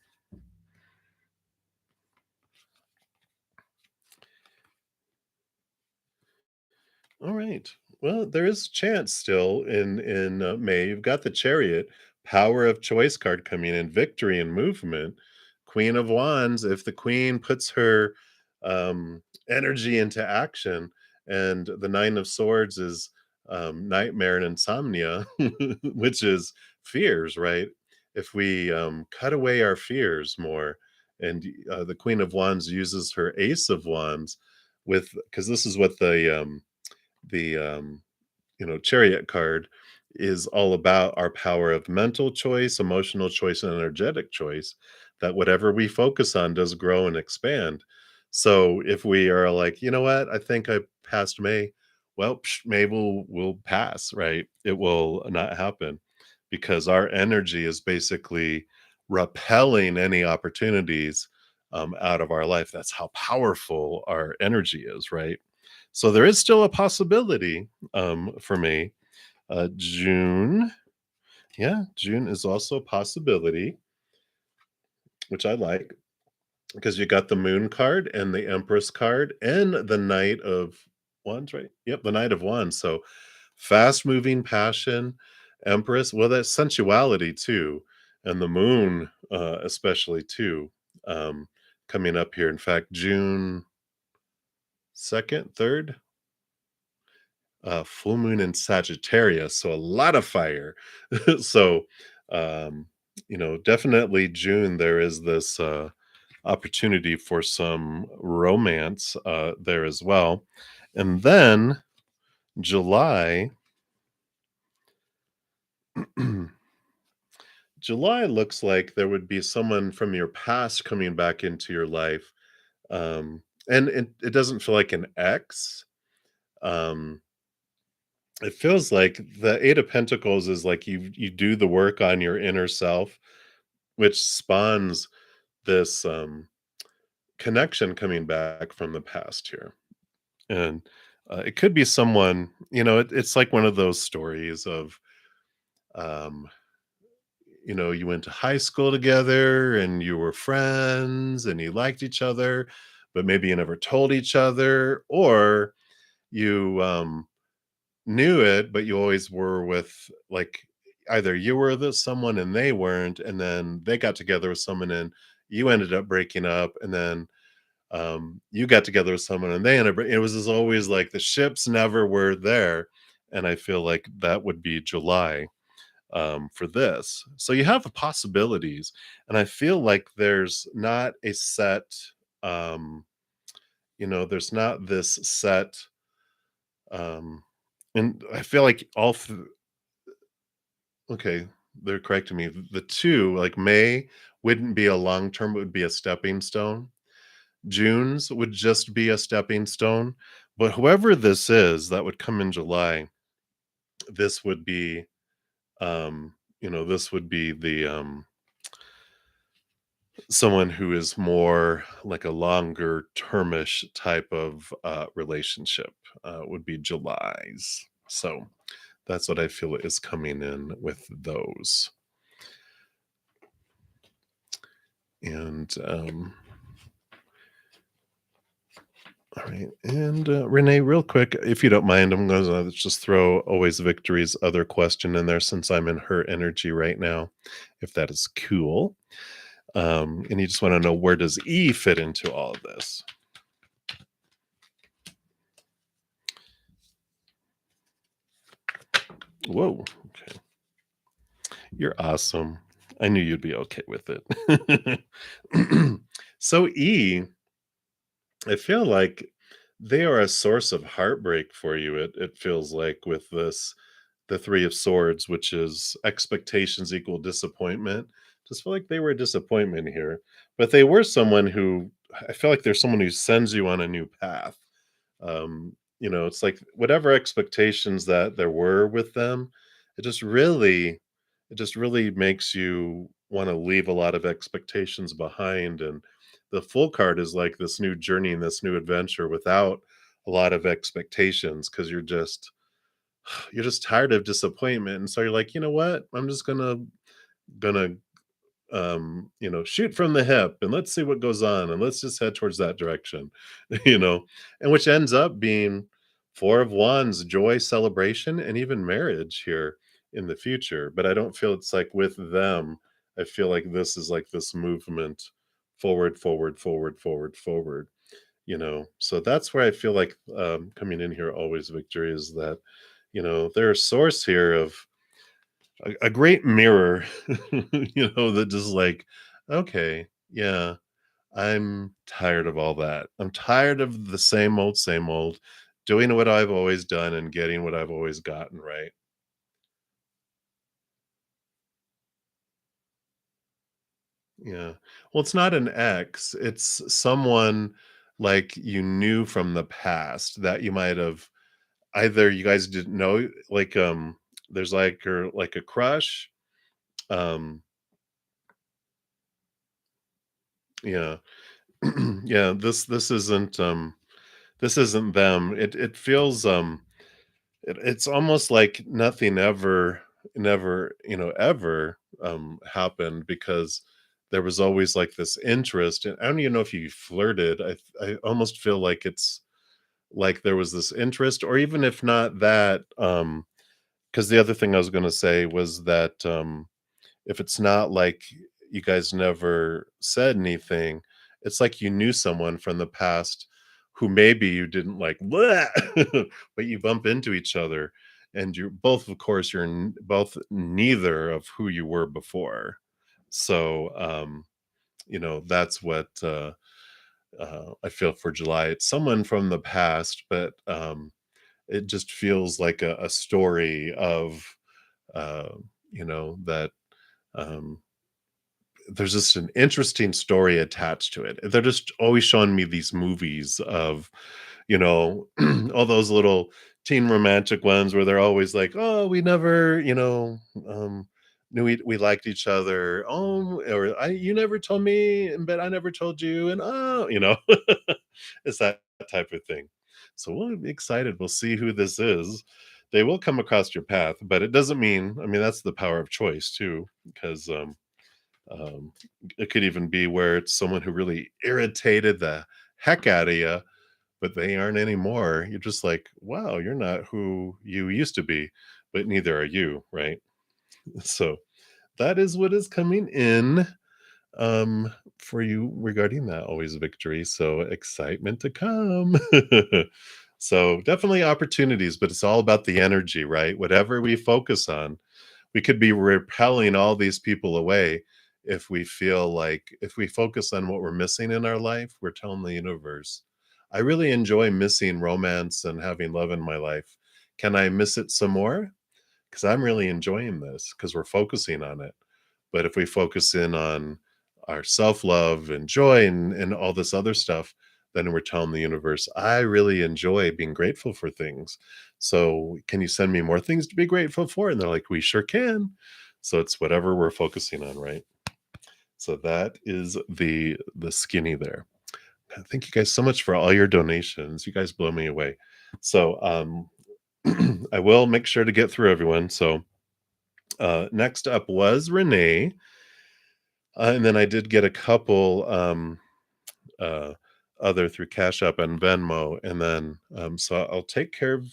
All right. Well, there is a chance still in May. You've got the Chariot, Power of Choice card coming in, Victory and Movement, Queen of Wands. If the Queen puts her energy into action, and the Nine of Swords is nightmare and insomnia, which is fears, right? If we cut away our fears more, and the Queen of Wands uses her Ace of Wands with, because this is what the Chariot card is all about, our power of mental choice, emotional choice, and energetic choice, that whatever we focus on does grow and expand. So if we are like, you know what, I think I passed May, well, May will pass, right? It will not happen because our energy is basically repelling any opportunities out of our life. That's how powerful our energy is, right? So there is still a possibility for me. June, yeah, June is also a possibility, which I like because you got the Moon card and the Empress card and the Knight of Wands, right? Yep, the Knight of Wands. So fast moving passion, Empress. Well, that's sensuality too, and the Moon, especially too, coming up here. In fact, June 2nd, 3rd, full moon in Sagittarius, so a lot of fire. So, um, definitely June, there is this opportunity for some romance there as well. And then July, July looks like there would be someone from your past coming back into your life. And it doesn't feel like an ex. Um, It feels like the Eight of Pentacles is like you do the work on your inner self, which spawns this connection coming back from the past here. And it could be someone, it's like one of those stories of, um, you went to high school together and you were friends and you liked each other, but maybe you never told each other, or you knew it, but you always were with, like, either you were the someone and they weren't, and then they got together with someone and you ended up breaking up, and then you got together with someone and they ended up, it was just always like the ships never were there. And I feel like that would be July for this. So you have the possibilities, and I feel like there's not a set, um, there's not this set, um, and I feel like okay, they're correcting me. The 2, like May wouldn't be a long term, it would be a stepping stone. June's would just be a stepping stone. But whoever this is that would come in July, this would be this would be the someone who is more like a longer termish type of relationship, would be July's. So that's what I feel is coming in with those. And all right. And Renee, real quick, if you don't mind, I'm going to just throw Always Victory's other question in there since I'm in her energy right now, if that is cool. And you just want to know, where does E fit into all of this? Whoa. Okay. You're awesome. I knew you'd be okay with it. So I feel like they are a source of heartbreak for you. It feels like with this the 3 of Swords, which is expectations equal disappointment. Just feel like they were a disappointment here, but they were someone who I feel like there's someone who sends you on a new path. It's like whatever expectations that there were with them, it just really it just really makes you want to leave a lot of expectations behind. And the full card is like this new journey and this new adventure without a lot of expectations because you're just tired of disappointment. And so you're like, you know what? I'm just gonna shoot from the hip and let's see what goes on and let's just head towards that direction, you know, and which ends up being 4 of Wands, joy, celebration, and even marriage here in the future. But I don't feel it's like with them. I feel like this is like this movement forward, forward, forward, forward, forward, So that's where I feel like coming in here always victory is that, they're a source here of a great mirror, that just like, okay, yeah, I'm tired of all that. I'm tired of the same old, doing what I've always done and getting what I've always gotten, right? Yeah. Well, it's not an ex, it's someone like you knew from the past that you might have either you guys didn't know, like, there's like a crush. Um, yeah. Yeah, this isn't them. It feels it's almost like nothing ever never, ever happened because there was always like this interest. And I don't even know if you flirted. I almost feel like it's like there was this interest, or even if not that, because the other thing I was gonna say was that if it's not like you guys never said anything, it's like you knew someone from the past who maybe you didn't like, "Bleh," but you bump into each other, and you're both, of course, both neither of who you were before. So, that's what I feel for July. It's someone from the past, but it just feels like a story of, uh, that. Um, there's just an interesting story attached to it. They're just always showing me these movies of, all those little teen romantic ones where they're always like, "Oh, we never, knew we liked each other. Oh, or I you never told me, but I never told you." And it's that type of thing. So we'll be excited. We'll see who this is. They will come across your path, but it doesn't mean. I mean, that's the power of choice too, because um, it could even be where it's someone who really irritated the heck out of you, but they aren't anymore. You're just like, wow, you're not who you used to be, but neither are you, right? So that is what is coming in for you regarding that always victory. So excitement to come. So definitely opportunities, but it's all about the energy, right? Whatever we focus on, we could be repelling all these people away if we focus on what we're missing in our life, we're telling the universe, I really enjoy missing romance and having love in my life. Can I miss it some more? Because I'm really enjoying this because we're focusing on it. But if we focus in on our self-love and joy and all this other stuff, then we're telling the universe, I really enjoy being grateful for things. So can you send me more things to be grateful for? And they're like, we sure can. So it's whatever we're focusing on, right? So that is the skinny there. Thank you guys so much for all your donations. You guys blow me away. So I will make sure to get through everyone. So next up was Renee. And then I did get a couple uh, other through Cash App and Venmo. And then so I'll take care of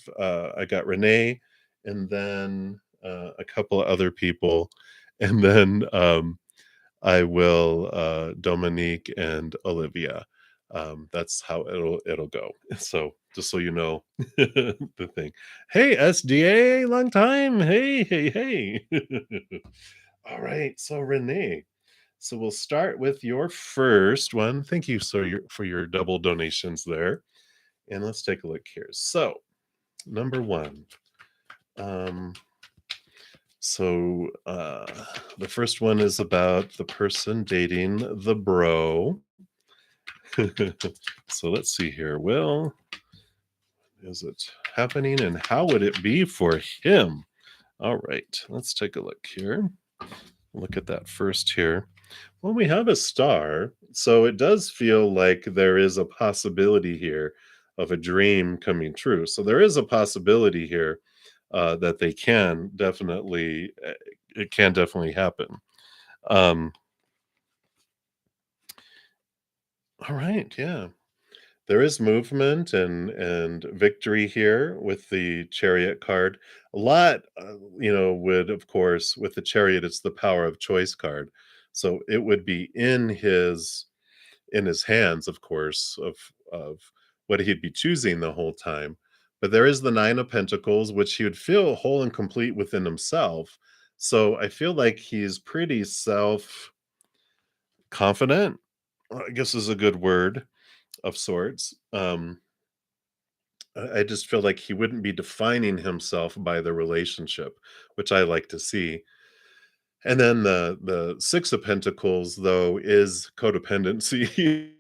I got Renee and then a couple of other people. And then I will Dominique and Olivia. That's how it'll go. So just so you know the thing. Hey SDA, long time. Hey, hey, hey. All right. So Renee, so we'll start with your first one. Thank you for your double donations there. And let's take a look here. So number one. Um, the first one is about the person dating the bro. So let's see here. Well, is it happening and how would it be for him? All right, let's take a look here. Look at that first here. Well, we have a star, so it does feel like there is a possibility here of a dream coming true. So there is a possibility here that they can definitely, it can definitely happen. Um, all right, yeah. There is movement and victory here with the Chariot card. A lot, would of course with the Chariot, it's the power of choice card. So it would be in his hands, of course, of what he'd be choosing the whole time. But there is the Nine of Pentacles, which he would feel whole and complete within himself. So I feel like he's pretty self confident, I guess is a good word of sorts. I just feel like he wouldn't be defining himself by the relationship, which I like to see. And then the Six of Pentacles, though, is codependency.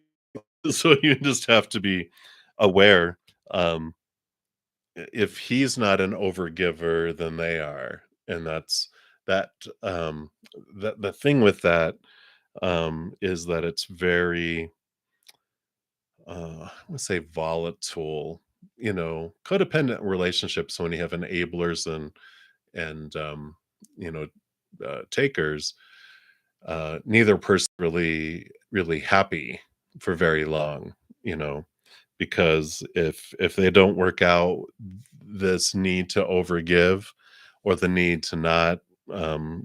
So you just have to be aware. Um, if he's not an overgiver, then they are, and that's that. The thing with that is that it's very I would say volatile. Codependent relationships when you have enablers and you know takers, neither person really happy for very long, you know, because if they don't work out this need to overgive or the need to not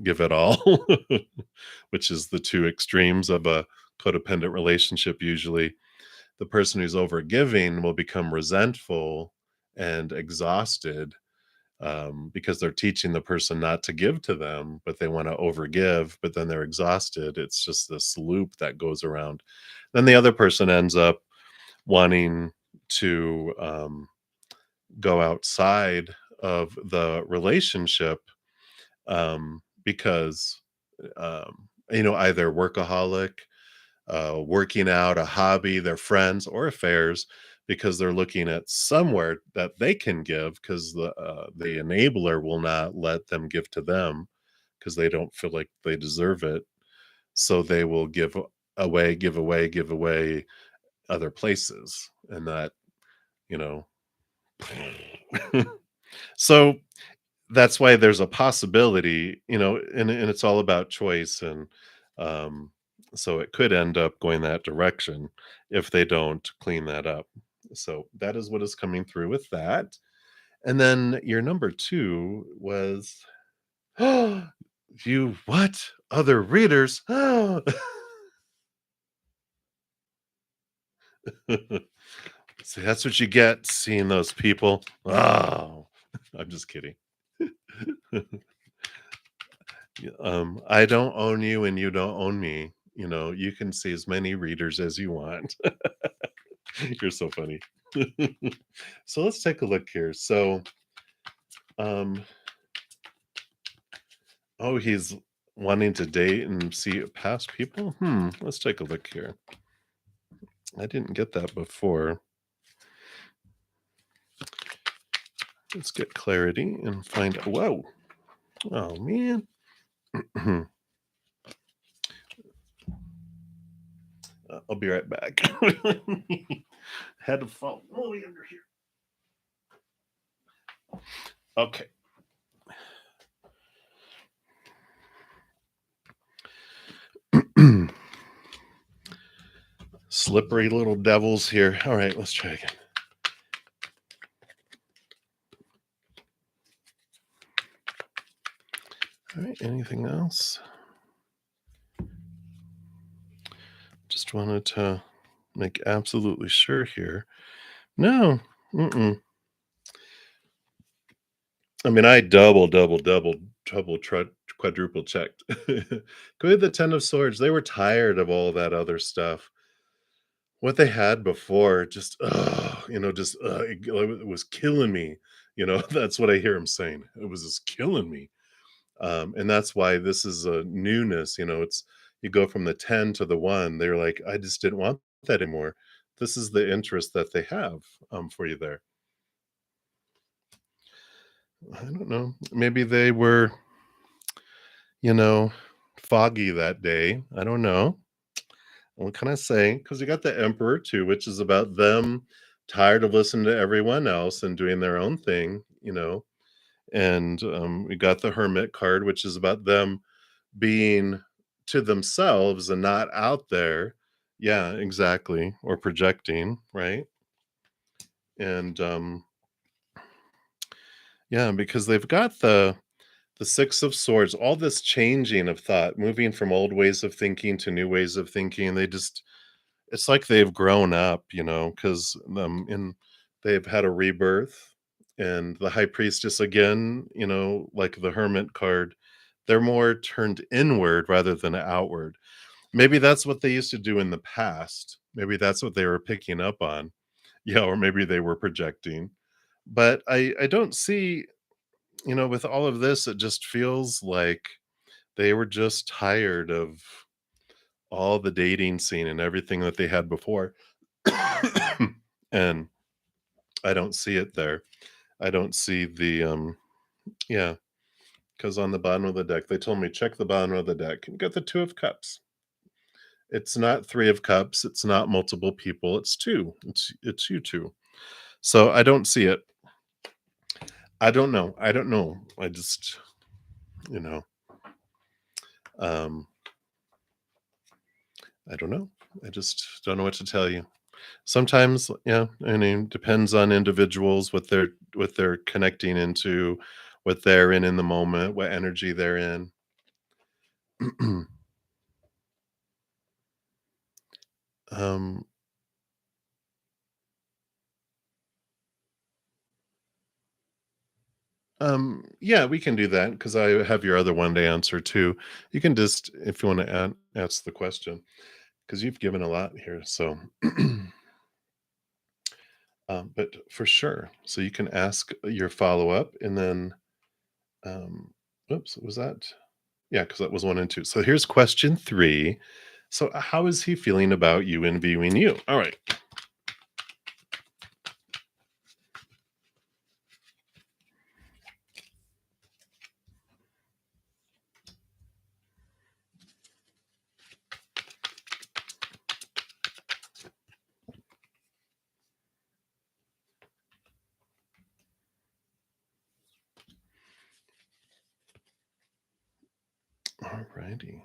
give at all, which is the two extremes of a codependent relationship usually, the person who's overgiving will become resentful and exhausted because they're teaching the person not to give to them, but they want to overgive, but then they're exhausted. It's just this loop that goes around. Then the other person ends up wanting to go outside of the relationship because, either workaholic, working out, a hobby, their friends, or affairs, because they're looking at somewhere that they can give because the enabler will not let them give to them because they don't feel like they deserve it. So they will give away other places, and that you know. So that's why there's a possibility, and it's all about choice, and um, so it could end up going that direction if they don't clean that up. So that is what is coming through with that. And then your number two was, you what? Other readers? See, that's what you get seeing those people. Oh, I'm just kidding. I don't own you and you don't own me. You can see as many readers as you want. You're so funny. So let's take a look here. So, um, oh, he's wanting to date and see past people. Let's take a look here. I didn't get that before. Let's get clarity and find out. Whoa. Oh, man. I'll be right back. Had to fall all the way under here. Okay. Slippery little devils here. All right, let's try again. All right, anything else? Just wanted to make absolutely sure here. No. Mm-mm. I mean, I double, quadruple checked. Go ahead, the 10 of swords. They were tired of all that other stuff. What they had before just, just, it was killing me, that's what I hear him saying. It was just killing me. And that's why this is a newness, it's you go from the 10 to the 1. They're like, "I just didn't want that anymore." This is the interest that they have, for you there. I don't know. Maybe they were, you know, foggy that day. I don't know. What can I say? Because you got the Emperor too, which is about them tired of listening to everyone else and doing their own thing. And we got the Hermit card, which is about them being to themselves and not out there. Yeah, exactly. Or projecting, right? And yeah, because they've got the 6 of swords, all this changing of thought, moving from old ways of thinking to new ways of thinking. It's like they've grown up, because in they've had a rebirth, and the high priestess again, like the hermit card, they're more turned inward rather than outward. Maybe that's what they used to do in the past. Maybe that's what they were picking up on. Yeah, or maybe they were projecting. But I don't see, with all of this, it just feels like they were just tired of all the dating scene and everything that they had before. And I don't see it there. I don't see yeah, because on the bottom of the deck, they told me check the bottom of the deck and get the 2 of cups. It's not 3 of cups. It's not multiple people. It's two. It's you two. So I don't see it. I don't know. I don't know. I just, you know, um, I don't know. I just don't know what to tell you. Sometimes, yeah, I mean, depends on individuals, what they're connecting into, what they're in the moment, what energy they're in. um, yeah, we can do that because I have your other one to answer too. You can just, if you want to ask the question, because you've given a lot here. So, but for sure, so you can ask your follow up, and then, um, oops, was that? Yeah, because that was 1 and 2. So here's question 3. So how is he feeling about you and viewing you? All right. All righty.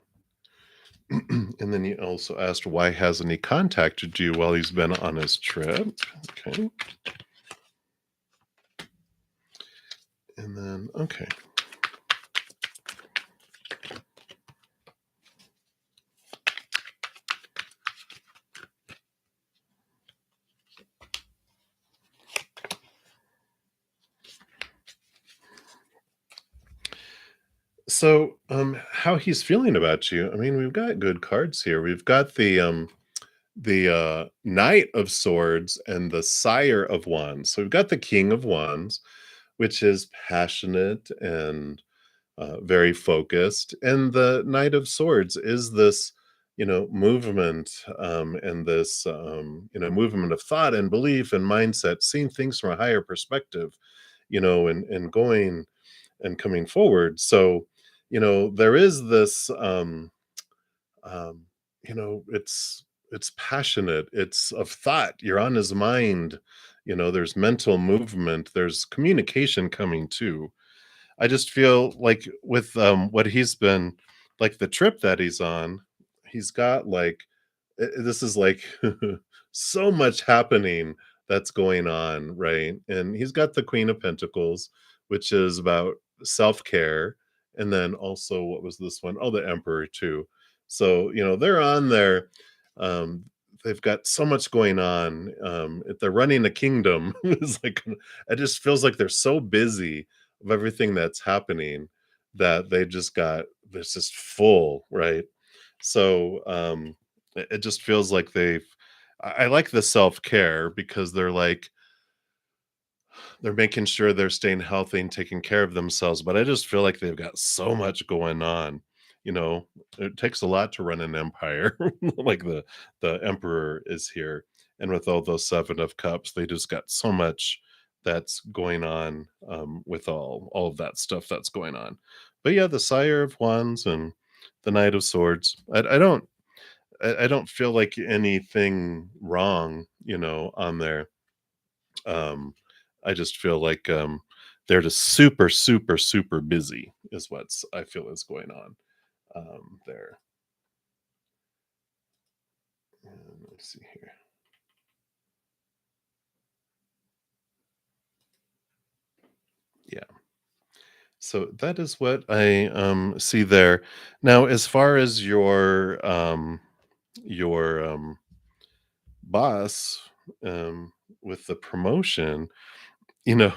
And then you also asked why hasn't he contacted you while he's been on his trip? Okay. And then okay. So, how he's feeling about you? I mean, we've got good cards here. We've got the Knight of Swords and the Sire of Wands. So we've got the King of Wands, which is passionate and very focused. And the Knight of Swords is this, movement, and this, movement of thought and belief and mindset, seeing things from a higher perspective, and going and coming forward. So, there is this, um, it's passionate, it's of thought. You're on his mind. There's mental movement. There's communication coming too. I just feel like with, what he's been like the trip that he's on, he's got like this is like so much happening that's going on, right? And he's got the Queen of Pentacles, which is about self-care, and then also what was this one? Oh, the Emperor too. So, they're on there. Um, they've got so much going on. They're running a kingdom. It's like it just feels like they're so busy of everything that's happening that they just got this just full, right? So it just feels like I like the self-care because they're making sure they're staying healthy and taking care of themselves, but I just feel like they've got so much going on. You know, it takes a lot to run an empire. Like the emperor is here, and with all those 7 of cups, they just got so much that's going on with all of that stuff that's going on. But yeah, the sire of wands and the knight of swords. I don't feel like anything wrong, on there. um, I just feel like, they're just super, super, super busy is what's I feel is going on, there. Let's see here. Yeah. So that is what I, see there. Now, as far as your boss, with the promotion, you know,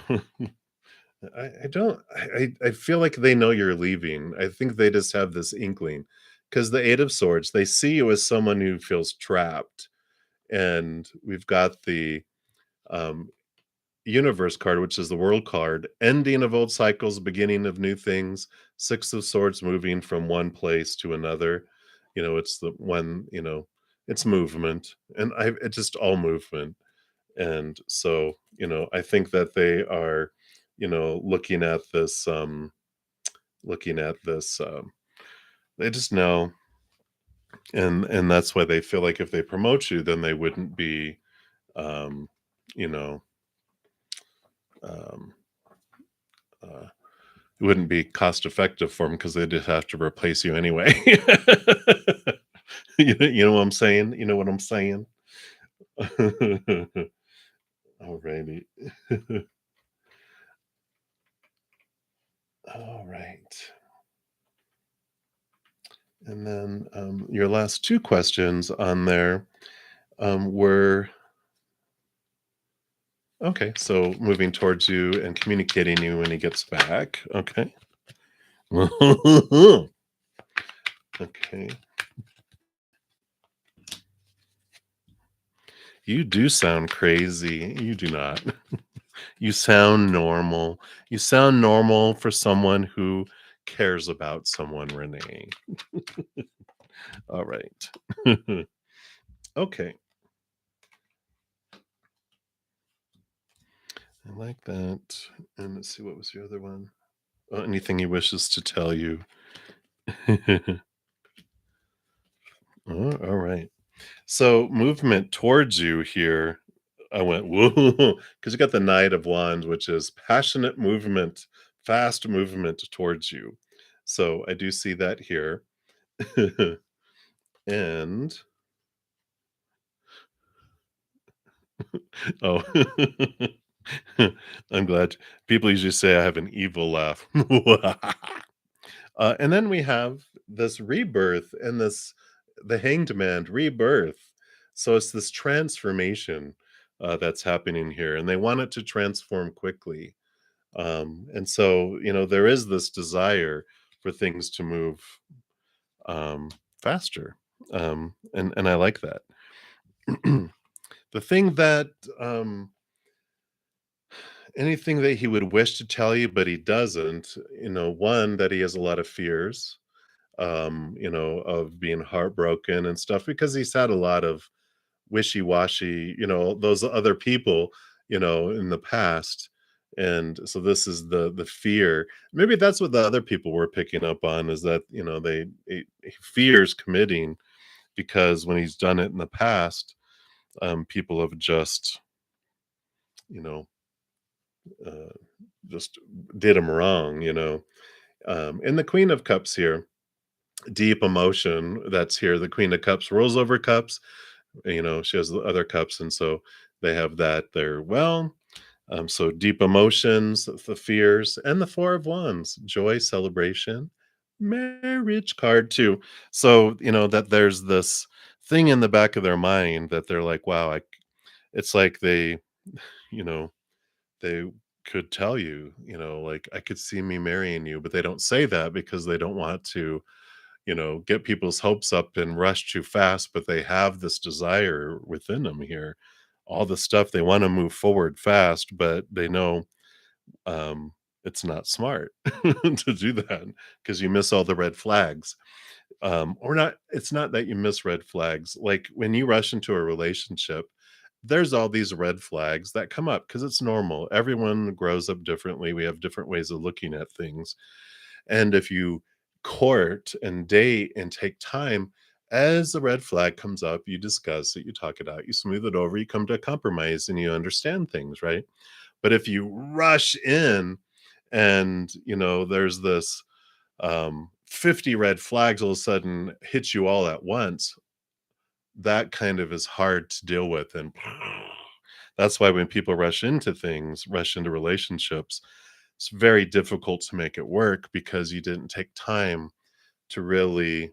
I don't I feel like they know you're leaving. I think they just have this inkling, because the 8 of swords, they see you as someone who feels trapped, and we've got the, um, universe card, which is the world card, ending of old cycles, beginning of new things, 6 of swords moving from one place to another. It's the one, it's movement, and it's just all movement. And so, I think that they are, looking at this, they just know, and that's why they feel like if they promote you, then they wouldn't be, um, you know, um, uh, it wouldn't be cost effective for them because they just have to replace you anyway. You know what I'm saying? You know what I'm saying? Alrighty. All right. And then your last two questions on there were okay. So moving towards you and communicating you when he gets back. Okay. Okay. You do sound crazy. You do not. You sound normal. You sound normal for someone who cares about someone, Renee. All right. Okay. I like that. And let's see, what was the other one? Anything he wishes to tell you. Oh, all right. So movement towards you here. I went, whoa, because you got the Knight of Wands, which is passionate movement, fast movement towards you. So I do see that here. And oh, I'm glad people usually say I have an evil laugh. And then we have this rebirth and the Hanged Man rebirth. So it's this transformation that's happening here, and they want it to transform quickly. And so, there is this desire for things to move faster. And I like that. The thing that anything that he would wish to tell you, but he doesn't, one, that he has a lot of fears, of being heartbroken and stuff, because he's had a lot of wishy-washy, those other people, in the past. And so this is the fear. Maybe that's what the other people were picking up on, is that, he fears committing, because when he's done it in the past, people have you know, uh, just did him wrong, and the Queen of Cups here, deep emotion that's here. The Queen of Cups rolls over cups. She has the other cups, and so they have that there. Well, so deep emotions, the fears, and the Four of Wands, joy, celebration, marriage card too. So that there's this thing in the back of their mind that they're like, wow, it's like you know, they could tell you, like, I could see me marrying you, but they don't say that because they don't want to, get people's hopes up and rush too fast, but they have this desire within them here. All the stuff they want to move forward fast, but they know um it's not smart to do that because you miss all the red flags. Or not, it's not that you miss red flags. Like when you rush into a relationship, there's all these red flags that come up because it's normal. Everyone grows up differently. We have different ways of looking at things. And if you court and date and take time, as the red flag comes up, you discuss it, you talk it out, you smooth it over, you come to a compromise and you understand things, right? But if you rush in and, there's this 50 red flags all of a sudden hit you all at once, that kind of is hard to deal with. And that's why when people rush into relationships, it's very difficult to make it work because you didn't take time to really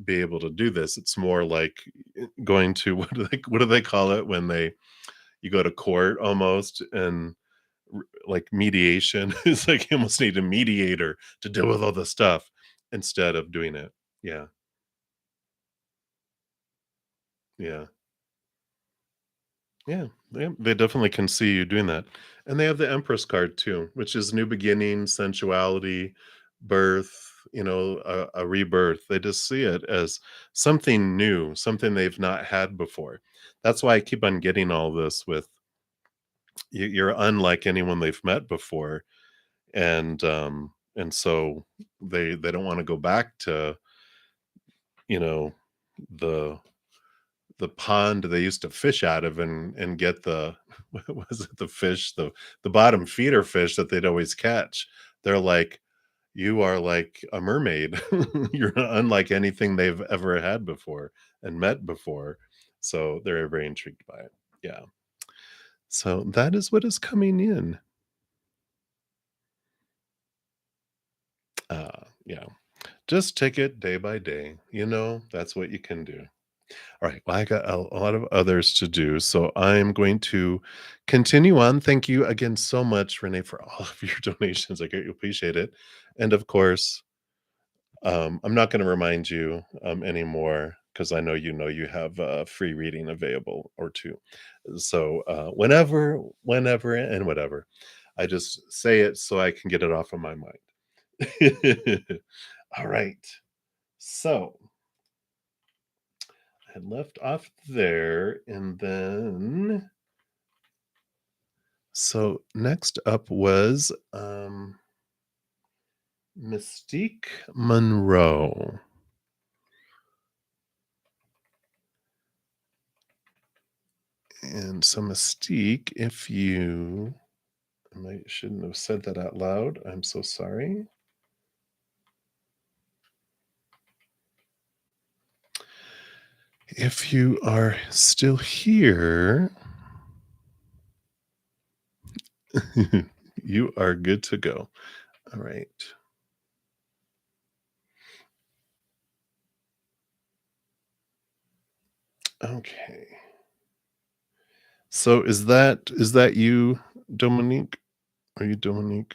be able to do this. It's more like going to what do they call it when you go to court almost, and like mediation. It's like you almost need a mediator to deal with all the stuff instead of doing it. Yeah. Yeah. Yeah, they definitely can see you doing that. And they have the Empress card too, which is new beginning, sensuality, birth, a rebirth. They just see it as something new, something they've not had before. That's why I keep on getting all this with you're unlike anyone they've met before. And so they don't want to go back to, you know, the the pond they used to fish out of and get the what was it, the fish, the bottom feeder fish that they'd always catch. They're like, you are like a mermaid. You're unlike anything they've ever had before and met before. So they're very intrigued by it. Yeah. So that is what is coming in. Yeah. Just take it day by day. That's what you can do. All right. Well, I got a lot of others to do, so I'm going to continue on. Thank you again so much, Renee, for all of your donations. I greatly appreciate it. And of course, I'm not going to remind you anymore because I know you have free reading available or two. So whenever, and whatever, I just say it so I can get it off of my mind. All right. So I had left off there, and then so next up was Mystique Monroe. And so Mystique, I shouldn't have said that out loud. I'm so sorry. If you are still here, you are good to go. All right. Okay. So is that you, Dominique? Are you Dominique?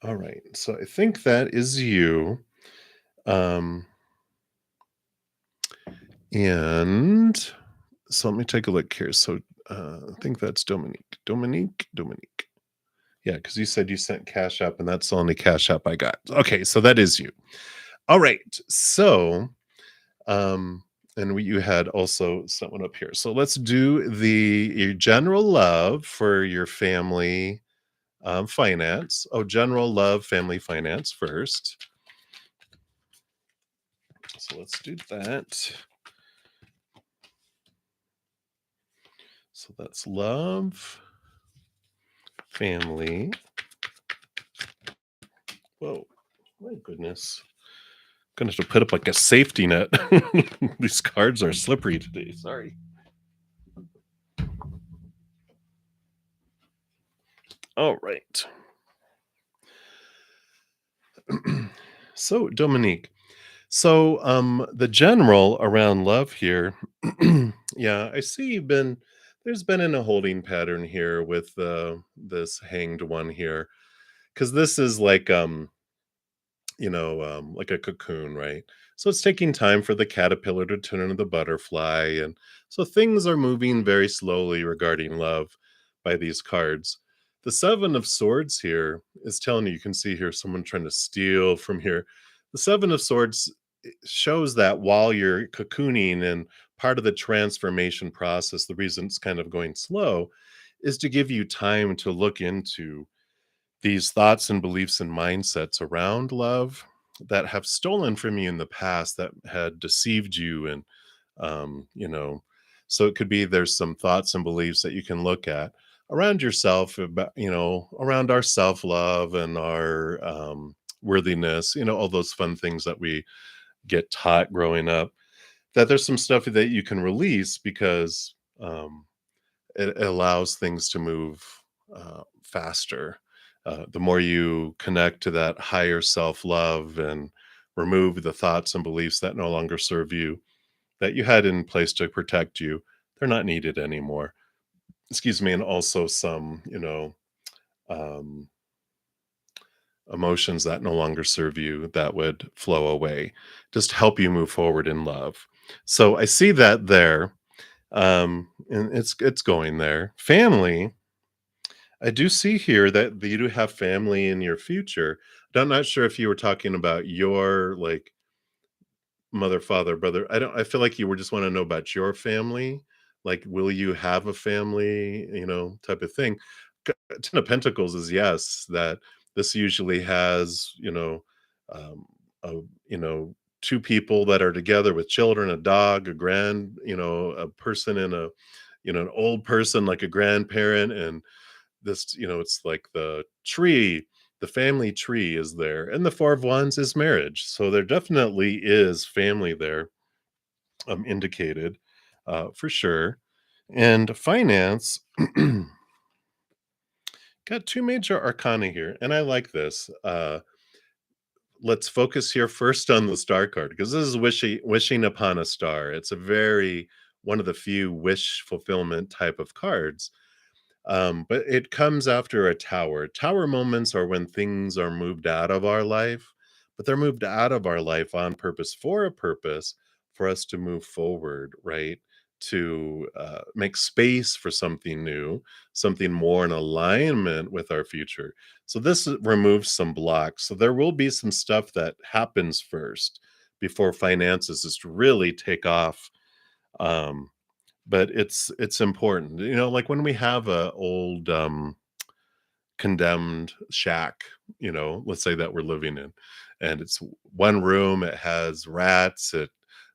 All right. So I think that is you. Um and so let me take a look here. So I think that's Dominique. Dominique. Yeah, because you said you sent Cash App, and that's the only Cash App I got. Okay, so that is you. All right. So you had also someone up here. So let's do your general love for your family finance. Oh, general love, family finance first. So let's do that. So that's love, family. Whoa, my goodness. Gonna have to put up like a safety net. These cards are slippery today. Sorry. All right. So, Dominique, the general around love here, yeah, I see there's been in a holding pattern here with this hanged one here, because this is like a cocoon, right? So it's taking time for the caterpillar to turn into the butterfly. And so things are moving very slowly regarding love by these cards. The Seven of Swords here is telling you, you can see here someone trying to steal from here. The Seven of Swords shows that while you're cocooning and part of the transformation process, the reason it's kind of going slow is to give you time to look into these thoughts and beliefs and mindsets around love that have stolen from you in the past, that had deceived you. And so it could be there's some thoughts and beliefs that you can look at around yourself, about around our self-love and our worthiness, all those fun things that we get taught growing up, that there's some stuff that you can release because it allows things to move faster. The more you connect to that higher self love and remove the thoughts and beliefs that no longer serve you, that you had in place to protect you, they're not needed anymore. Excuse me. And also some, um, emotions that no longer serve you that would flow away, just help you move forward in love. So I see that there. And it's going there. Family, I do see here that you do have family in your future. I'm not sure if you were talking about your like mother, father, brother. I feel like you were just want to know about your family. Like, will you have a family, type of thing. Ten of Pentacles is yes, that this usually has, um, a, two people that are together with children, a dog, a person and an old person like a grandparent. And this, it's like the family tree is there, and the Four of Wands is marriage, so there definitely is family there, indicated, for sure. And finance, got two major arcana here, and I like this. Let's focus here first on the star card, because this is wishing upon a star. It's a very one of the few wish fulfillment type of cards. But it comes after a tower. Tower moments are when things are moved out of our life, but they're moved out of our life on purpose, for a purpose, for us to move forward, right? To make space for something new, something more in alignment with our future. So this removes some blocks. So there will be some stuff that happens first before finances just really take off. Um, but it's important, like when we have a old condemned shack, let's say that we're living in, and it's one room, it has rats,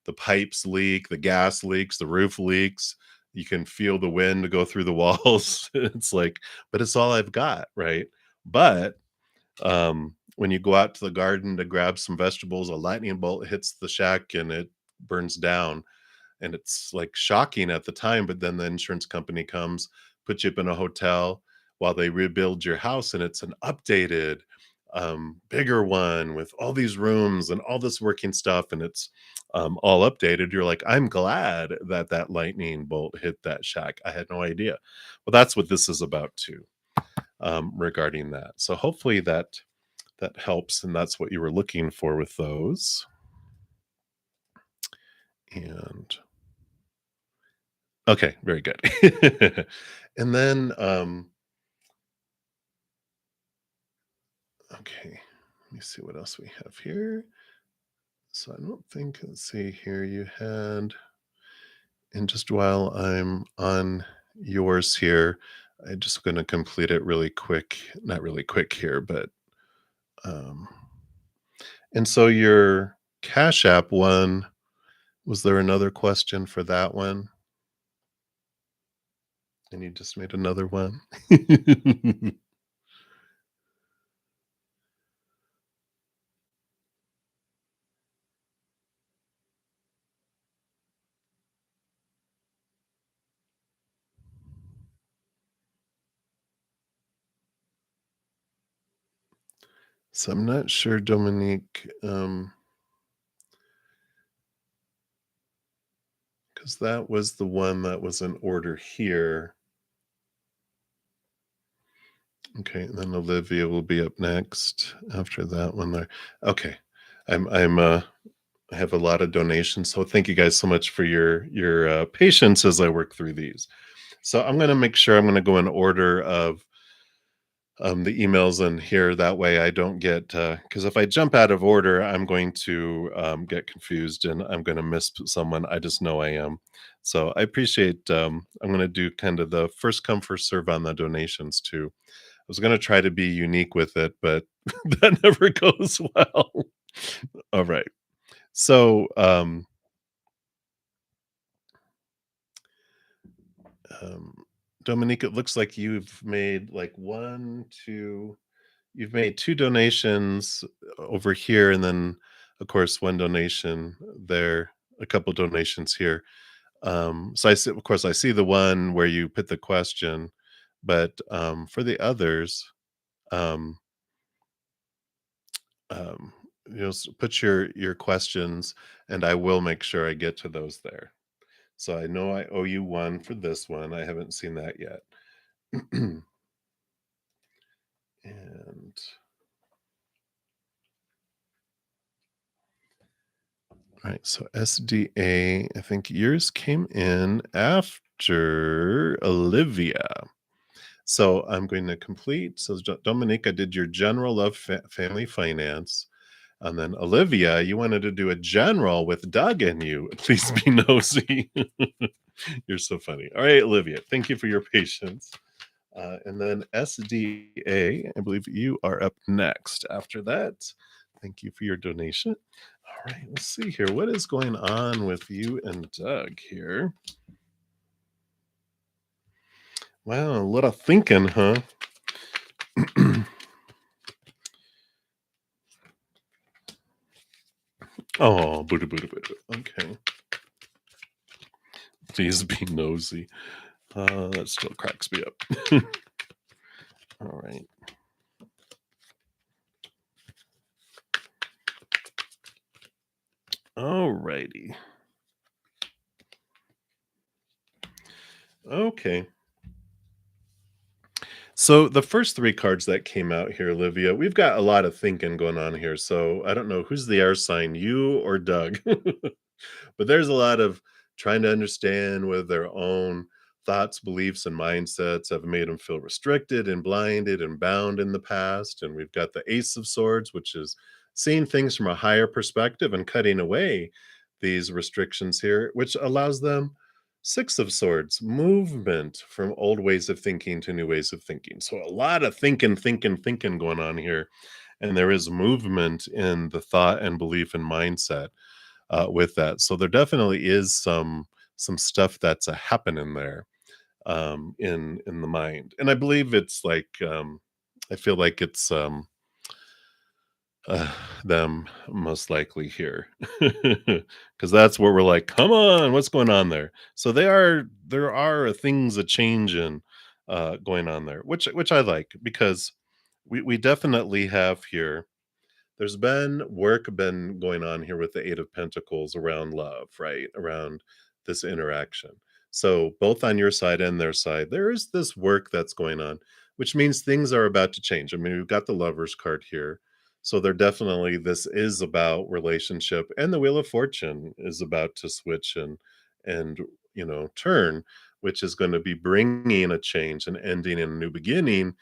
the pipes leak, the gas leaks, the roof leaks, you can feel the wind go through the walls. It's like, but it's all I've got, right? But when you go out to the garden to grab some vegetables, a lightning bolt hits the shack and it burns down, and it's like shocking at the time, but then the insurance company comes, puts you up in a hotel while they rebuild your house, and it's an updated, bigger one with all these rooms and all this working stuff, and it's all updated. You're like, I'm glad that that lightning bolt hit that shack. I had no idea. Well, that's what this is about too, regarding that. So hopefully that helps, and that's what you were looking for with those. And okay, very good. And then, okay, let me see what else we have here. So I don't think, let's see here, you had, and just while I'm on yours here, I'm just going to complete it really quick. Not really quick here, but, um, and so your Cash App one, was there another question for that one? And you just made another one? So I'm not sure, Dominique, because that was the one that was in order here. Okay, and then Olivia will be up next after that one there. Okay. I'm I have a lot of donations, so thank you guys so much for your patience as I work through these. So I'm gonna make sure I'm gonna go in order of the emails in here. That way I don't get because if I jump out of order, I'm going to get confused and I'm going to miss someone. I just know I am. So I appreciate. I'm going to do kind of the first come first serve on the donations too. I was going to try to be unique with it, but that never goes well. All right. So um, Dominique, it looks like you've made like one, two. You've made 2 donations over here, and then, of course, 1 donation there, a couple donations here. So I see of course, I see the one where you put the question, but, for the others, um, um, put your questions, and I will make sure I get to those there. So I know I owe you 1 for this one, I haven't seen that yet. And right, so SDA, I think yours came in after Olivia. So I'm going to complete. So Dominique, I did your general of family finance. And then Olivia, you wanted to do a general with Doug and you. Please be nosy. You're so funny. All right, Olivia, thank you for your patience. And then SDA, I believe you are up next after that. Thank you for your donation. All right, let's see here. What is going on with you and Doug here? Wow, a lot of thinking, huh? Oh, boo boo boo. Okay, please be nosy. That still cracks me up. All right. All righty. Okay. So the first three cards that came out here, Olivia, we've got a lot of thinking going on here. So I don't know who's the air sign, you or Doug. But there's a lot of trying to understand whether their own thoughts, beliefs, and mindsets have made them feel restricted and blinded and bound in the past. And we've got the Ace of Swords, which is seeing things from a higher perspective and cutting away these restrictions here, which allows them Six of Swords, movement from old ways of thinking to new ways of thinking. So a lot of thinking going on here. And there is movement in the thought and belief and mindset with that. So there definitely is some stuff that's a happening there in the mind, and I believe it's like I feel like it's uh, them most likely here because that's where we're like, come on, what's going on there? So there are things a change in going on there, which I like because we definitely have here there's been going on here with the 8 of Pentacles around love, right? Around this interaction. So both on your side and their side, there is this work that's going on, which means things are about to change. I mean, we've got the Lovers card here. So there definitely this is about relationship, and the Wheel of Fortune is about to switch and turn, which is going to be bringing a change and ending in a new beginning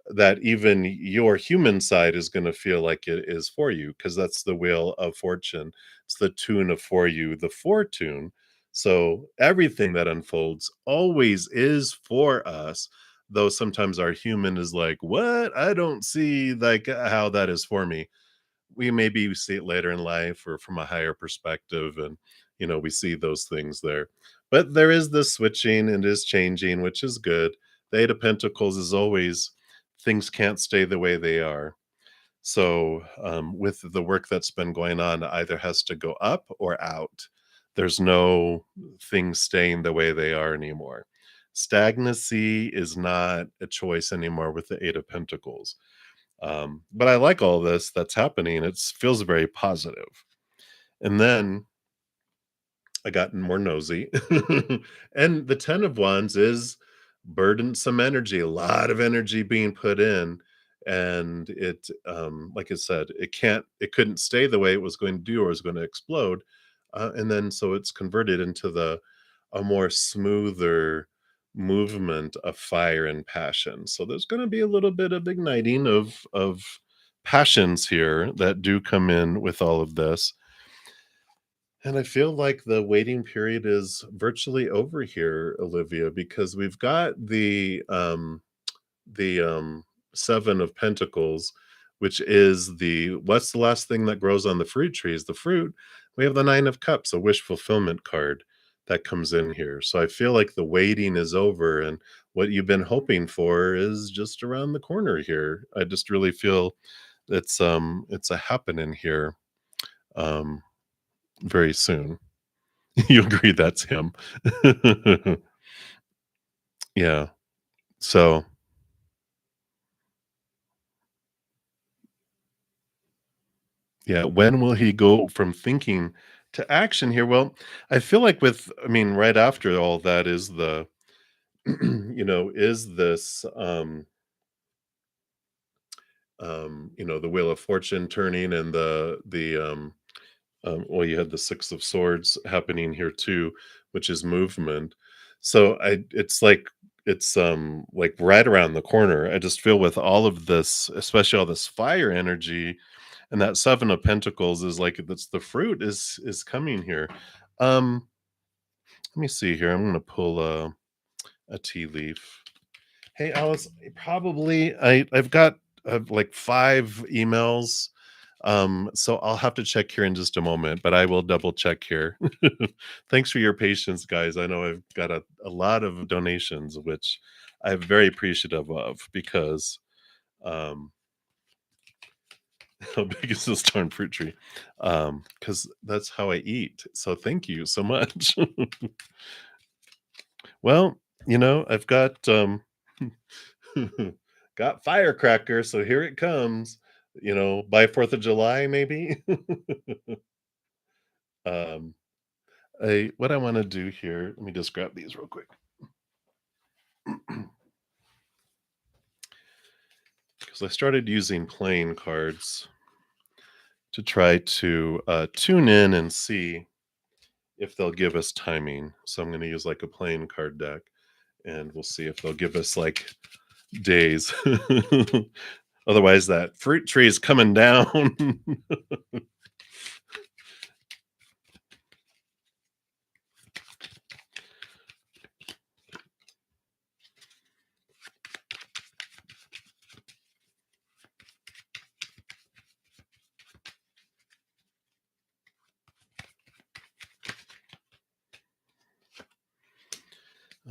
that even your human side is going to feel like it is for you because that's the wheel of fortune. It's the tune of for you, the fortune. So everything that unfolds always is for us, though sometimes our human is like, what? I don't see like how that is for me. We maybe see it later in life or from a higher perspective, and we see those things there. But there is this switching and is changing, which is good. The 8 of Pentacles is always things can't stay the way they are. So with the work that's been going on, it either has to go up or out. There's no things staying the way they are anymore. Stagnancy is not a choice anymore with the 8 of Pentacles. But I like all this that's happening. It feels very positive. And then I gotten more nosy. And the 10 of Wands is burdensome energy, a lot of energy being put in. And it, like I said, it couldn't stay the way it was going to do or it was going to explode. And then so it's converted into a more smoother movement of fire and passion. So there's going to be a little bit of igniting of passions here that do come in with all of this, and I feel like the waiting period is virtually over here, Olivia, because we've got the 7 of Pentacles, which is the what's the last thing that grows on the fruit trees? The fruit. We have the 9 of Cups, a wish fulfillment card that comes in here. So I feel like the waiting is over and what you've been hoping for is just around the corner here. I just really feel it's a happening here um very soon. You agree that's him. Yeah. So, yeah, when will he go from thinking to action here? Well, I feel like I mean, right after all that is the, is this, the Wheel of Fortune turning and well, you had the 6 of Swords happening here too, which is movement. So it's like right around the corner. I just feel with all of this, especially all this fire energy, and that 7 of Pentacles is like that's the fruit is coming here. Um, Let me see here. I'm gonna pull a tea leaf. Hey, Alice, probably I've got like 5 emails. So I'll have to check here in just a moment, but I will double check here. Thanks for your patience, guys. I know I've got a lot of donations, which I'm very appreciative of because um how big is this darn fruit tree? Because that's how I eat. So thank you so much. Well, I've got got firecracker, so here it comes. By 4th of July, maybe. um, what I want to do here, let me just grab these real quick. Because I started using playing cards to try to tune in and see if they'll give us timing. So I'm going to use like a playing card deck and we'll see if they'll give us like days. Otherwise, that fruit tree is coming down.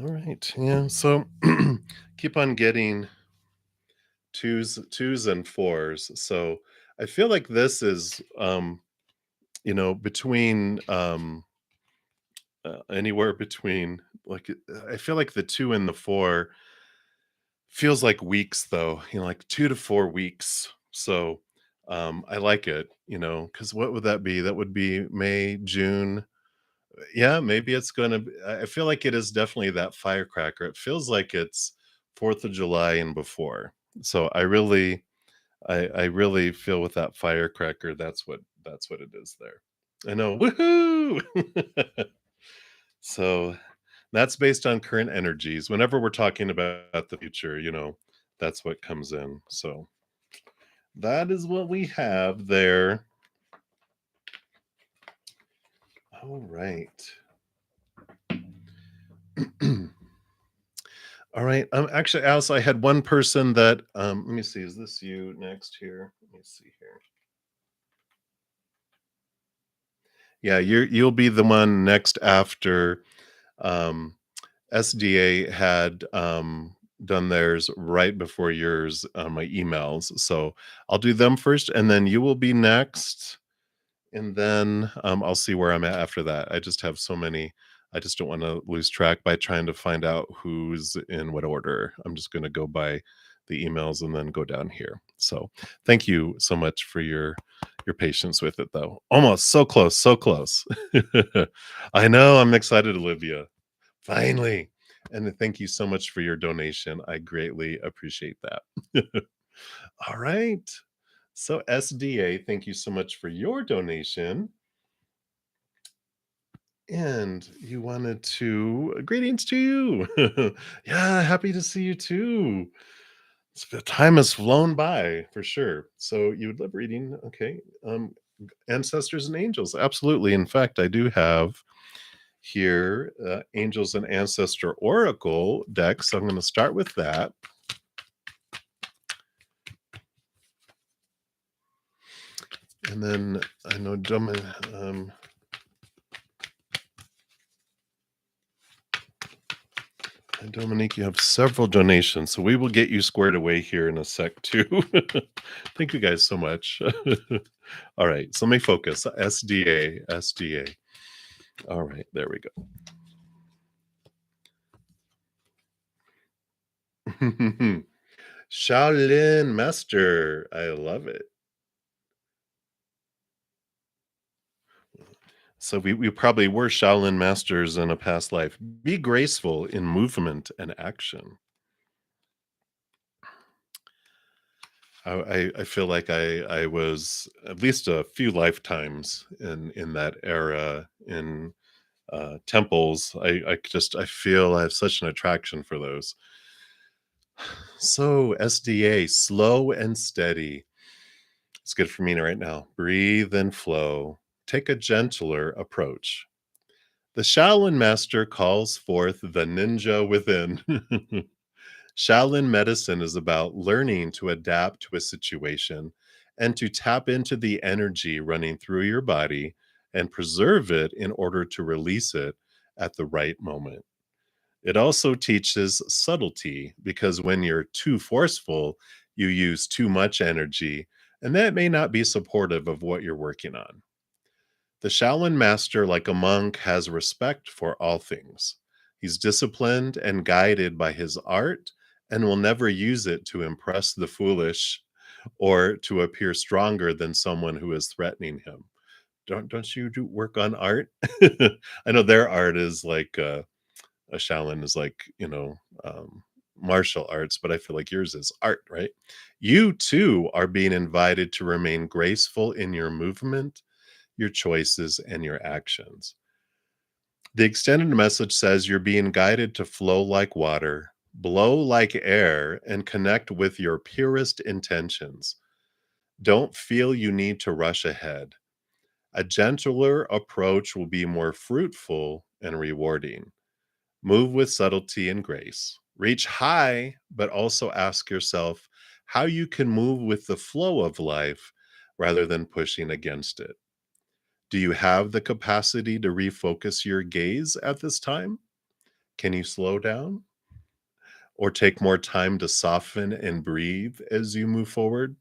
All right. Yeah. So keep on getting twos and fours. So I feel like this is between anywhere between like I feel like the 2 and the 4 feels like weeks though, like 2 to 4 weeks. So I like it, cuz what would that be? That would be May, June. Yeah, maybe it's gonna be I feel like it is definitely that firecracker. It feels like it's 4th of July and before. So I really feel with that firecracker, that's what it is there. I know, woohoo! So, that's based on current energies. Whenever we're talking about the future, that's what comes in. So, that is what we have there. All right. All right. Actually, Alice, I had one person that let me see, is this you next here? Let me see here. Yeah, you'll be the one next after um SDA had done theirs right before yours on my emails. So I'll do them first and then you will be next. And then I'll see where I'm at after that. I just have so many. I just don't want to lose track by trying to find out who's in what order. I'm just going to go by the emails and then go down here. So thank you so much for your patience with it though. Almost so close, so close. I know, I'm excited, Olivia. Finally. And thank you so much for your donation. I greatly appreciate that. All right. So SDA, thank you so much for your donation. And you wanted to greetings to you. Yeah, happy to see you too. The time has flown by for sure. So you would love reading. Okay. Ancestors and angels. Absolutely. In fact, I do have here angels and ancestor oracle deck. So I'm going to start with that. And then I know and Dominique, you have several donations, so we will get you squared away here in a sec too. Thank you guys so much. All right, so let me focus. SDA, SDA. All right, there we go. Shaolin Master. I love it. So we probably were Shaolin Masters in a past life. Be graceful in movement and action. I feel like I was at least a few lifetimes in that era in temples. I feel I have such an attraction for those. So SDA, slow and steady. It's good for me right now. Breathe and flow. Take a gentler approach. The Shaolin master calls forth the ninja within. Shaolin medicine is about learning to adapt to a situation and to tap into the energy running through your body and preserve it in order to release it at the right moment. It also teaches subtlety because when you're too forceful, you use too much energy, and that may not be supportive of what you're working on. The Shaolin master, like a monk, has respect for all things. He's disciplined and guided by his art and will never use it to impress the foolish or to appear stronger than someone who is threatening him. Don't you do work on art? I know their art is like a Shaolin is like, martial arts, but I feel like yours is art, right? You too are being invited to remain graceful in your movement, your choices, and your actions. The extended message says you're being guided to flow like water, blow like air, and connect with your purest intentions. Don't feel you need to rush ahead. A gentler approach will be more fruitful and rewarding. Move with subtlety and grace. Reach high, but also ask yourself how you can move with the flow of life rather than pushing against it. Do you have the capacity to refocus your gaze at this time? Can you slow down or take more time to soften and breathe as you move forward?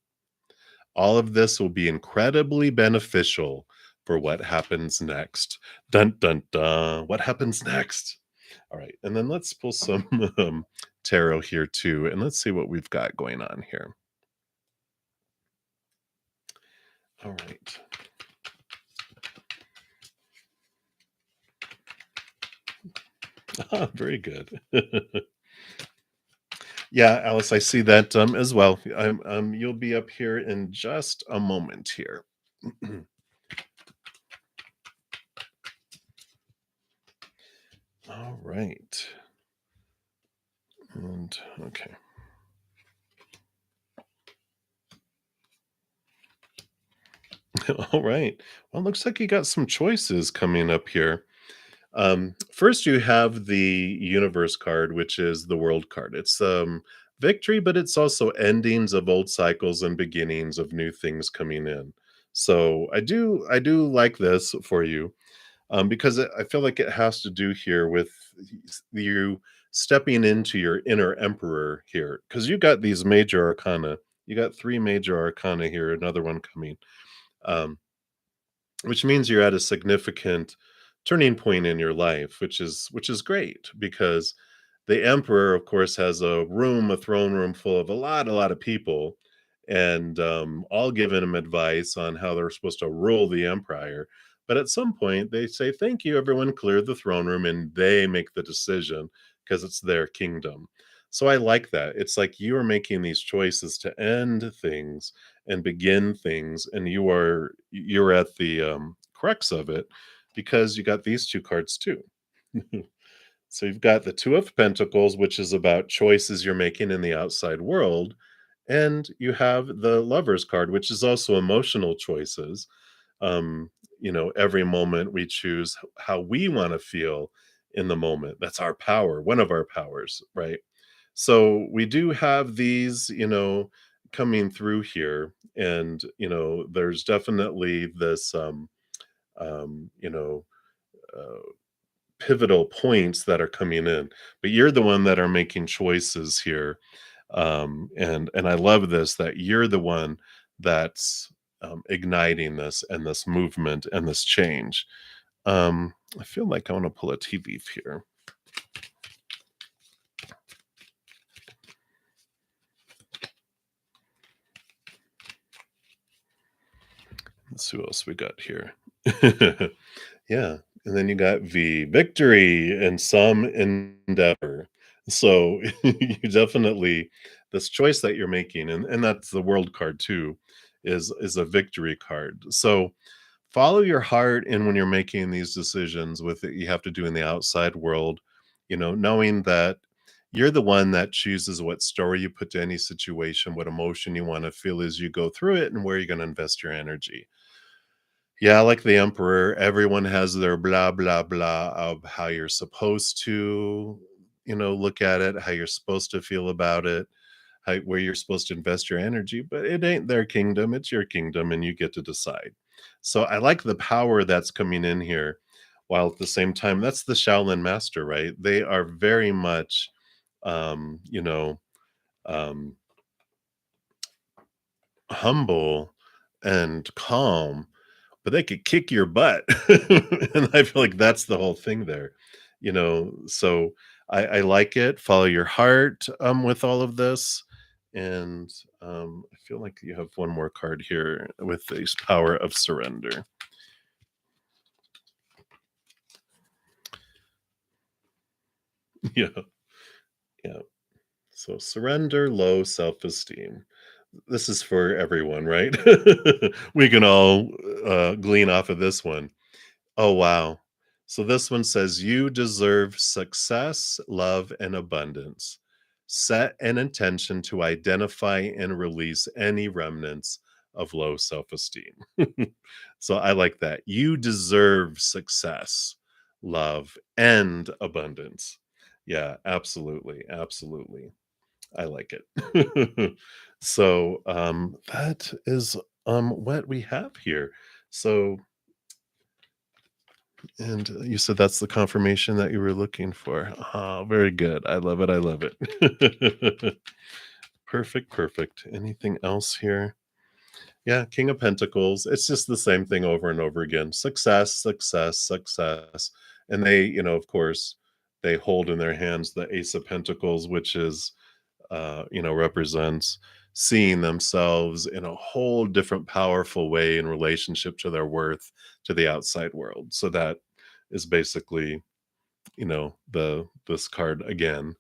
All of this will be incredibly beneficial for what happens next. Dun dun dun. What happens next? All right. And then let's pull some tarot here too. And let's see what we've got going on here. All right. Ah, very good. Yeah, Alice, I see that as well. You'll be up here in just a moment here. All right. And okay. All right. Well, looks like you got some choices coming up here. First, you have the universe card, which is the world card. It's victory, but it's also endings of old cycles and beginnings of new things coming in. So I do like this for you because I feel like it has to do here with you stepping into your inner emperor here because you got these major arcana. You got three major arcana here, another one coming. Um, which means you're at a significant turning point in your life, which is great because The emperor, of course, has a throne room full of a lot of people, and all giving him advice on how they're supposed to rule the empire. But at some point, they say, "Thank you, everyone, clear the throne room," and they make the decision because it's their kingdom. So I like that. It's like you are making these choices to end things and begin things, and you're at the crux of it because you got these two cards too. So you've got the Two of Pentacles, which is about choices you're making in the outside world. And you have the Lover's card, which is also emotional choices. Um, every moment we choose how we want to feel in the moment. That's our power, one of our powers, right? So we do have these, coming through here. And, there's definitely this, um, you know, uh, pivotal points that are coming in, but you're the one that are making choices here. And I love this, that you're the one that's igniting this and this movement and this change. I feel like I want to pull a tea leaf here. Let's see what else we got here. Yeah, and then you got V, victory and some endeavor. So you definitely, this choice that you're making, and that's the world card too, is a victory card. So follow your heart in when you're making these decisions with it you have to do in the outside world, knowing that you're the one that chooses what story you put to any situation, what emotion you want to feel as you go through it, and where you're going to invest your energy. Yeah, like the emperor, everyone has their blah blah blah of how you're supposed to, look at it, how you're supposed to feel about it, where you're supposed to invest your energy, but it ain't their kingdom, it's your kingdom, and you get to decide. So I like the power that's coming in here, while at the same time, that's the Shaolin master, right? They are very much, um, you know, um, humble and calm, but they could kick your butt. And I feel like that's the whole thing there, so I like it. Follow your heart with all of this. And I feel like you have one more card here with this power of surrender. Yeah, yeah. So surrender, low self-esteem. This is for everyone, right? We can all glean off of this one. Oh, wow. So this one says, "You deserve success, love, and abundance. Set an intention to identify and release any remnants of low self esteem." So I like that. You deserve success, love, and abundance. Yeah, absolutely. Absolutely. I like it. So that is what we have here. So, and you said that's the confirmation that you were looking for. Ah, very good. I love it. I love it. Perfect. Perfect. Anything else here? Yeah, King of Pentacles. It's just the same thing over and over again. Success, success, success. And they, of course, they hold in their hands the Ace of Pentacles, which is, represents seeing themselves in a whole different powerful way in relationship to their worth to the outside world. So that is basically, the this card again,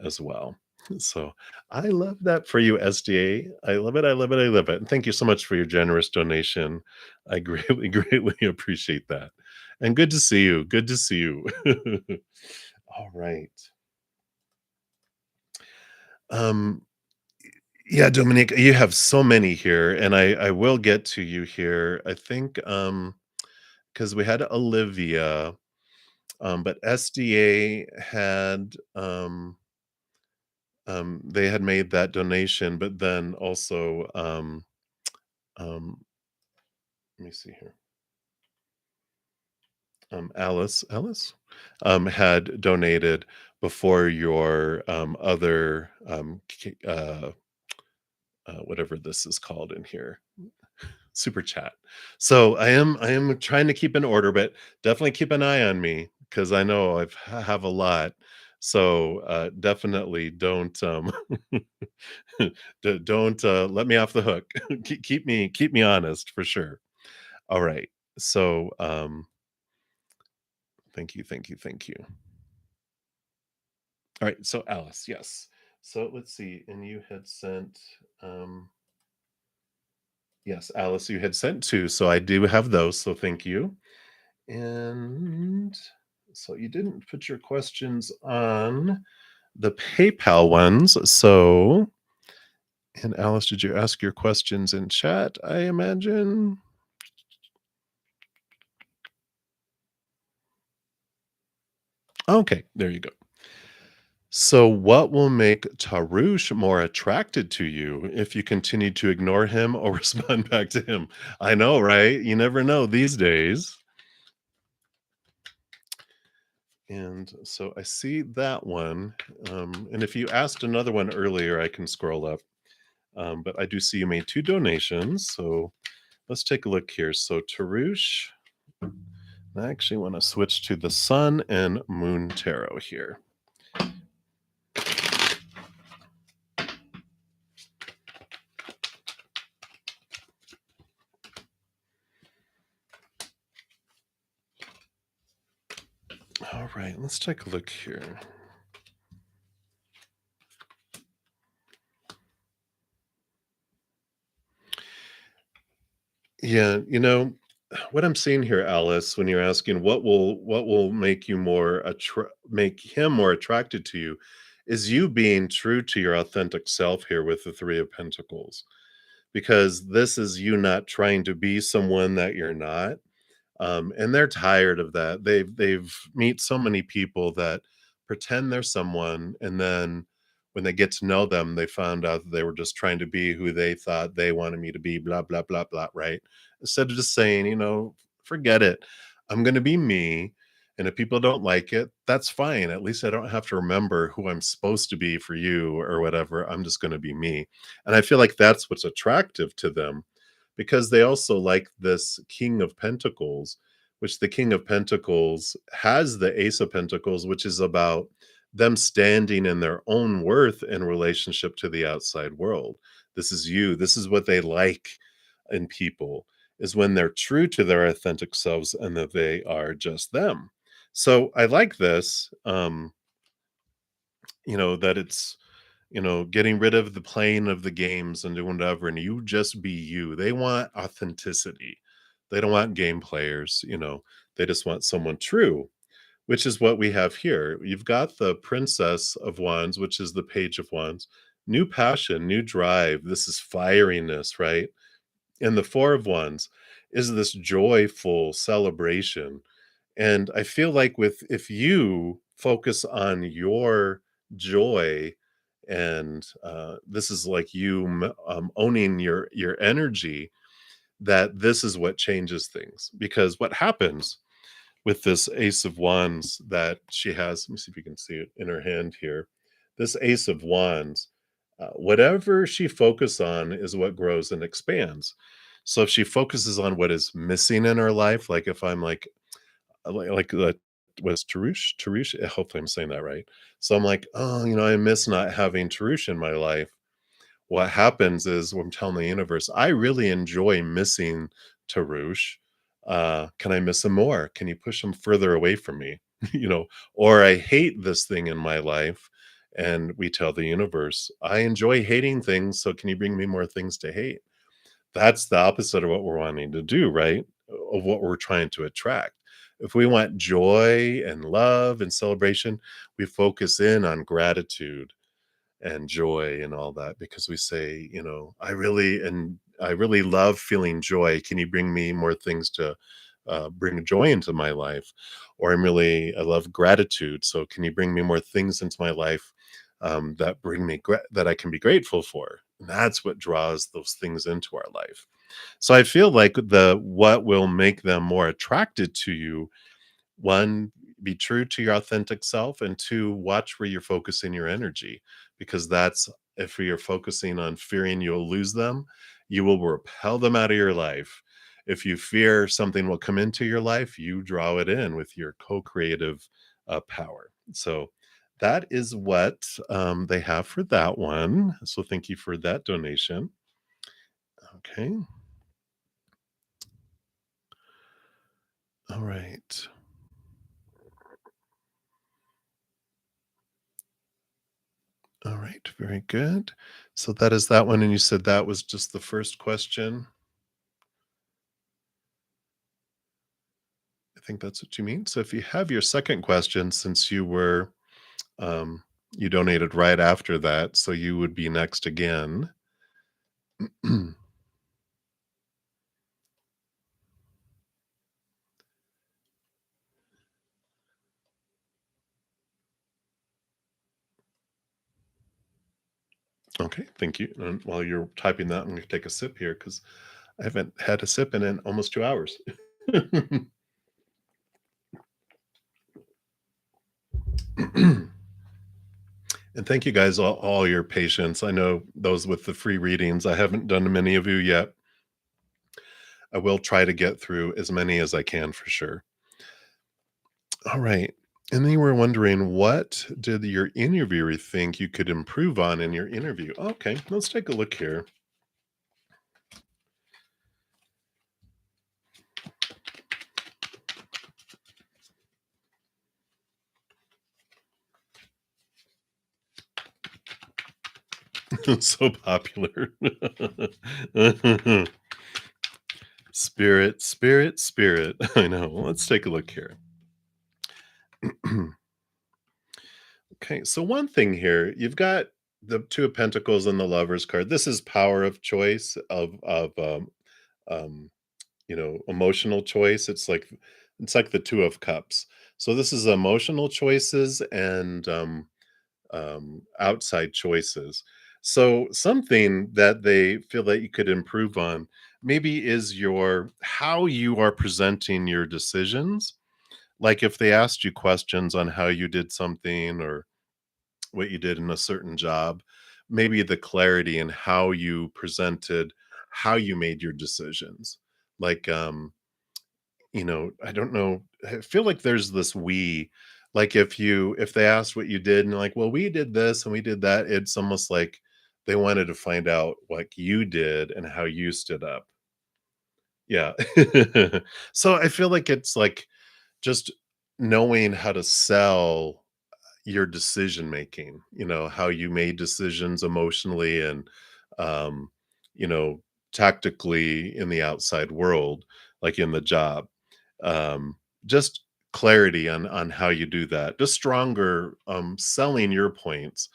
as well. So I love that for you, SDA. I love it. I love it. I love it. And thank you so much for your generous donation. I greatly, greatly appreciate that. And good to see you. Good to see you. All right. Um, yeah, Dominique, you have so many here, and I will get to you here. I think because we had Olivia, but SDA had they had made that donation, but then also um let me see here. Alice had donated before your other whatever this is called in here, super chat. So I am trying to keep an order, but definitely keep an eye on me because I know have a lot. So definitely don't don't let me off the hook. Keep me honest for sure. All right. So thank you, thank you, thank you. All right. So Alice, yes. So let's see. And you had sent yes, Alice, you had sent two. So I do have those. So thank you. And so you didn't put your questions on the PayPal ones. So, and Alice, did you ask your questions in chat? I imagine. Okay, there you go. So, what will make Tarush more attracted to you if you continue to ignore him or respond back to him? I know, right? You never know these days. And so I see that one. And if you asked another one earlier, I can scroll up. But I do see you made two donations. So let's take a look here. So, Tarush, I actually want to switch to the Sun and Moon Tarot here. All right, let's take a look here. Yeah, what I'm seeing here, Alice, when you're asking what will make you make him more attracted to you, is you being true to your authentic self here with the Three of Pentacles, because this is you not trying to be someone that you're not. And they're tired of that. They've meet so many people that pretend they're someone, and then when they get to know them, they found out that they were just trying to be who they thought they wanted me to be, blah blah blah blah, right? Instead of just saying, forget it. I'm going to be me, and if people don't like it, that's fine. At least I don't have to remember who I'm supposed to be for you or whatever. I'm just going to be me. And I feel like that's what's attractive to them, because they also like this King of Pentacles, which the King of Pentacles has the Ace of Pentacles, which is about them standing in their own worth in relationship to the outside world. This is you. This is what they like in people, is when they're true to their authentic selves and that they are just them. So I like this, that it's getting rid of the playing of the games and doing whatever, and you just be you. They want authenticity. They don't want game players. They just want someone true, which is what we have here. You've got the Princess of Wands, which is the Page of Wands. New passion, new drive. This is fieriness, right? And the Four of Wands is this joyful celebration. And I feel like with if you focus on your joy, and this is like you owning your energy, that this is what changes things. Because what happens with this Ace of Wands that she has, let me see if you can see it in her hand here. This Ace of Wands, whatever she focuses on is what grows and expands. So if she focuses on what is missing in her life, like if I'm like was Tarush, hopefully I'm saying that right. So I'm like, oh, I miss not having Tarush in my life. What happens is, I'm telling the universe, I really enjoy missing Tarush. Can I miss him more? Can you push him further away from me? you know, or I hate this thing in my life. And we tell the universe, I enjoy hating things. So can you bring me more things to hate? That's the opposite of what we're wanting to do, right? Of what we're trying to attract. If we want joy and love and celebration, we focus in on gratitude and joy and all that, because we say, I really love feeling joy. Can you bring me more things to bring joy into my life? Or I love gratitude. So can you bring me more things into my life that that I can be grateful for? And that's what draws those things into our life. So I feel like the what will make them more attracted to you, one, be true to your authentic self, and two, watch where you're focusing your energy, because that's, if you're focusing on fearing you'll lose them, you will repel them out of your life. If you fear something will come into your life, you draw it in with your co-creative power. So that is what, they have for that one. So thank you for that donation. Okay. All right. All right. Very good. So that is that one. And you said that was just the first question. I think that's what you mean. So if you have your second question, since um, you donated right after that, so you would be next again. Okay, thank you. And while you're typing that, I'm going to take a sip here because I haven't had a sip in almost 2 hours. And thank you guys all your patience. I know those with the free readings. I haven't done many of you yet. I will try to get through as many as I can for sure. All right. And then you were wondering, what did your interviewer think you could improve on in your interview? Okay, let's take a look here. So popular. Spirit, spirit, spirit. I know. Let's take a look here. Okay, so one thing here, you've got the Two of Pentacles and the Lovers card. This is power of choice um, emotional choice. It's like the Two of Cups. So this is emotional choices and outside choices. So something that they feel that you could improve on maybe is your how you are presenting your decisions. Like if they asked you questions on how you did something or what you did in a certain job, maybe the clarity in how you presented, how you made your decisions. Like, I don't know. I feel like there's this we, like if they asked what you did and you're like, well, we did this and we did that, it's almost like they wanted to find out what you did and how you stood up. Yeah. So I feel like it's like just knowing how to sell your decision making, how you made decisions emotionally and um, you know, tactically in the outside world, like in the job. Um, just clarity on how you do that. Just stronger selling your points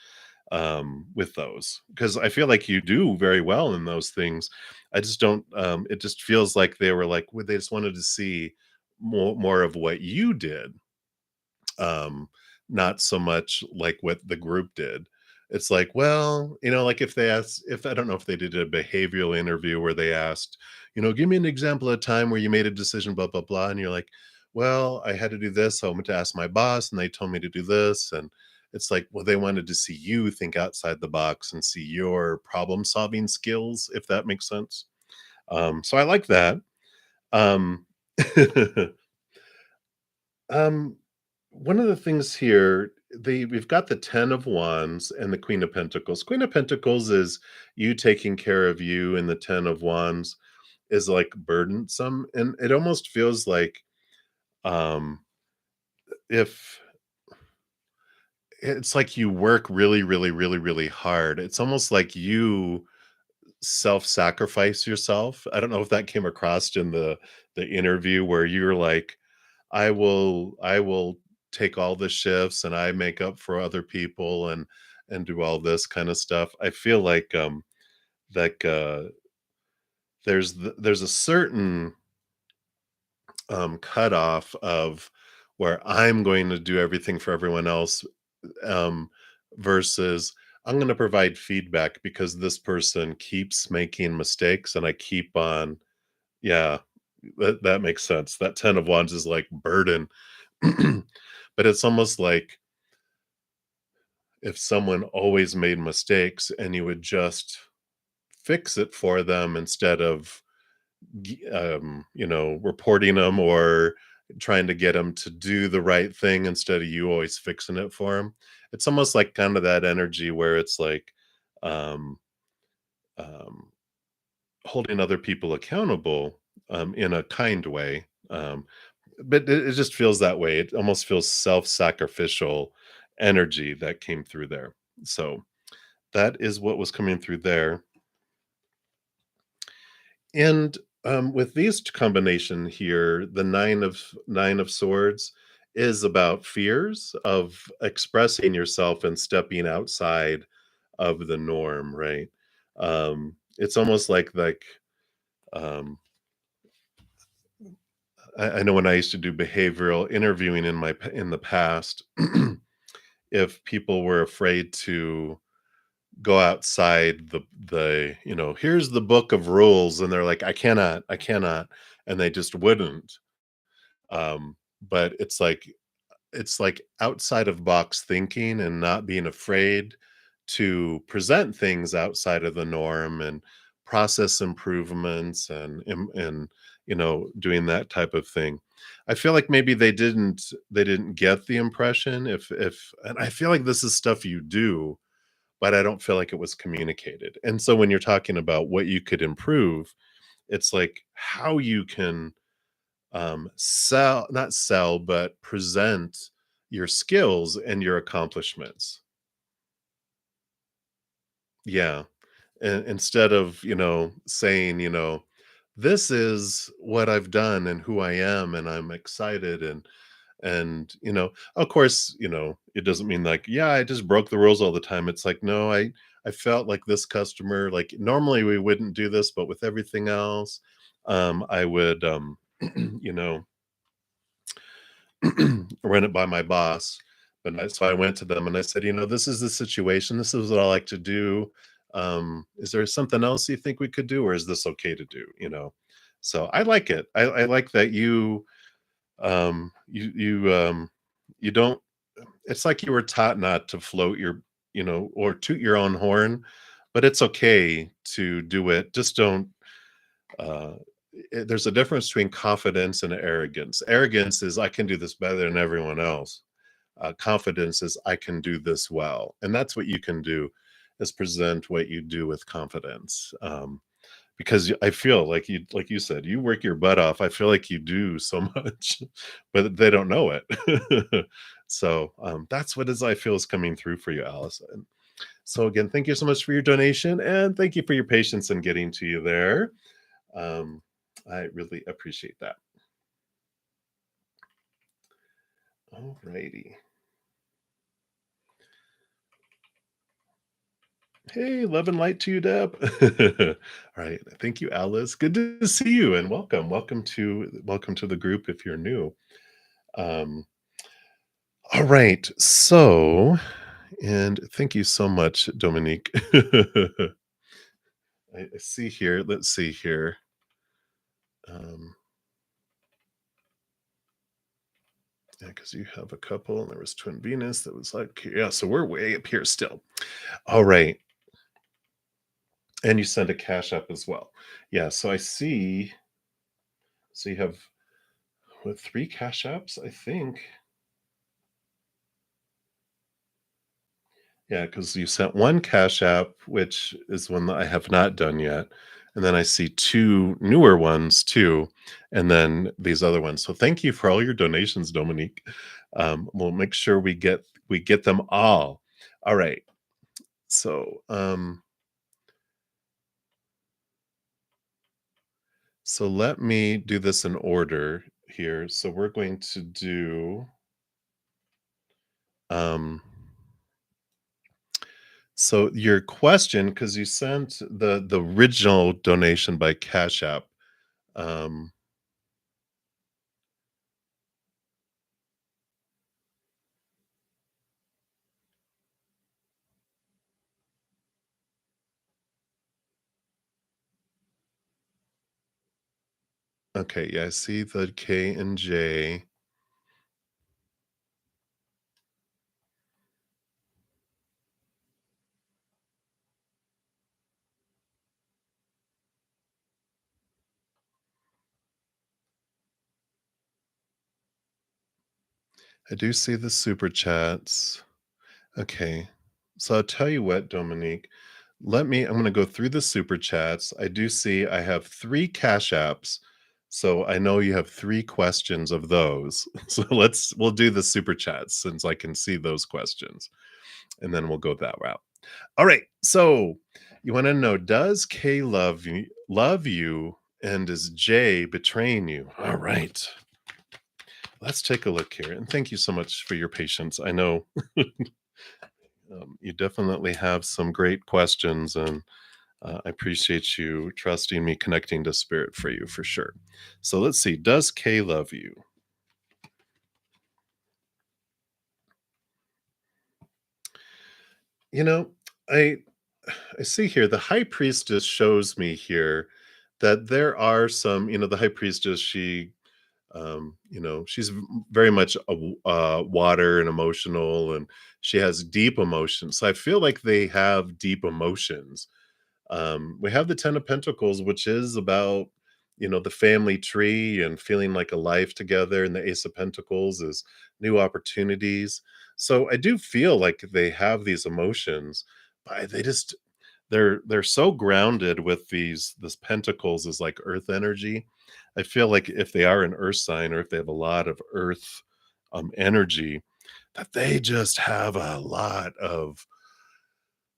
with those because I feel like you do very well in those things. I just don't. It just feels like they were like they just wanted to see more of what you did, um, not so much like what the group did. It's like, well, like if they asked, if I don't know if they did a behavioral interview where they asked, give me an example of a time where you made a decision, blah, blah, blah. And you're like, well, I had to do this. So I went to ask my boss and they told me to do this. And it's like, well, they wanted to see you think outside the box and see your problem solving skills, if that makes sense. So I like that. Um, Um, one of the things here, we've got the 10 of Wands and the Queen of Pentacles. Queen of Pentacles is you taking care of you, and the 10 of Wands is like burdensome. And it almost feels like um if it's like you work really, really, really, really hard. It's almost like you self-sacrifice yourself. I don't know if that came across in the interview where you're like, I will take all the shifts and I make up for other people and do all this kind of stuff. I feel like there's a certain cutoff of where I'm going to do everything for everyone else, um, versus I'm going to provide feedback because this person keeps making mistakes and I keep on. Yeah, that makes sense. That 10 of Wands is like burden. But it's almost like if someone always made mistakes and you would just fix it for them instead of reporting them or trying to get him to do the right thing instead of you always fixing it for him. It's almost like kind of that energy where it's like um, um, holding other people accountable in a kind way. But it just feels that way. It almost feels self-sacrificial energy that came through there. So that is what was coming through there. And with these combination here, the nine of swords is about fears of expressing yourself and stepping outside of the norm, right? It's almost like um, I know when I used to do behavioral interviewing in the past, if people were afraid to go outside here's the book of rules, and they're like, I cannot, and they just wouldn't. But it's like outside of box thinking and not being afraid to present things outside of the norm and process improvements and doing that type of thing. I feel like maybe they didn't get the impression, if and I feel like this is stuff you do, but I don't feel like it was communicated. And so when you're talking about what you could improve, it's like how you can sell, not sell, but present your skills and your accomplishments. Yeah. And instead of, saying, this is what I've done and who I am, and I'm excited, and of course, it doesn't mean like, yeah, I just broke the rules all the time. It's like, no, I felt like this customer, like normally we wouldn't do this, but with everything else, I would you know run it by my boss. But so I went to them and I said, this is the situation. This is what I like to do. Is there something else you think we could do, or is this okay to do? So I like it. I like that you don't. It's like you were taught not to float or toot your own horn, but it's okay to do it. Just don't. Uh, there's a difference between confidence and arrogance. Arrogance is I can do this better than everyone else. Confidence is I can do this well, and that's what you can do, is present what you do with confidence. Because I feel like you said, you work your butt off. I feel like you do so much, but they don't know it. So that's what is I feel is coming through for you, Allison. So again, thank you so much for your donation, and thank you for your patience in getting to you there. Um, I really appreciate that. All righty. Hey, love and light to you, Deb. All right. Thank you, Alice. Good to see you and welcome. Welcome to the group if you're new. Um, all right. So, and thank you so much, Dominique. I see here. Let's see here. Um, yeah, because you have a couple, and there was Twin Venus that was like, yeah, so we're way up here still. All right. And you send a cash up as well. Yeah, so I see. So you have what, three cash apps, I think. Yeah, because you sent one cash app, which is one that I have not done yet. And then I see two newer ones too, and then these other ones. So thank you for all your donations, Dominique. We'll make sure we get them all. All right. So let me do this in order here. So we're going to do um so your question, because you sent the original donation by Cash App. Um okay, yeah, I see the K and J. I do see the super chats. Okay. So I'll tell you what, Dominique. I'm going to go through the super chats. I do see I have three cash apps. So I know you have three questions of those. So we'll do the super chats since I can see those questions. And then we'll go that route. All right. So you want to know, does K love you and is J betraying you? All right. Let's take a look here. And thank you so much for your patience. I know you definitely have some great questions, and I appreciate you trusting me, connecting to spirit for you for sure. So let's see. Does K love you? You know, I I see here the high priestess shows me here that there are some, the high priestess, she's very much water and emotional, and she has deep emotions. So I feel like they have deep emotions. We have the Ten of Pentacles, which is about, the family tree and feeling like a life together. And the Ace of Pentacles is new opportunities. So I do feel like they have these emotions, but they're so grounded with this Pentacles is like earth energy. I feel like if they are an earth sign, or if they have a lot of earth energy, that they just have a lot of,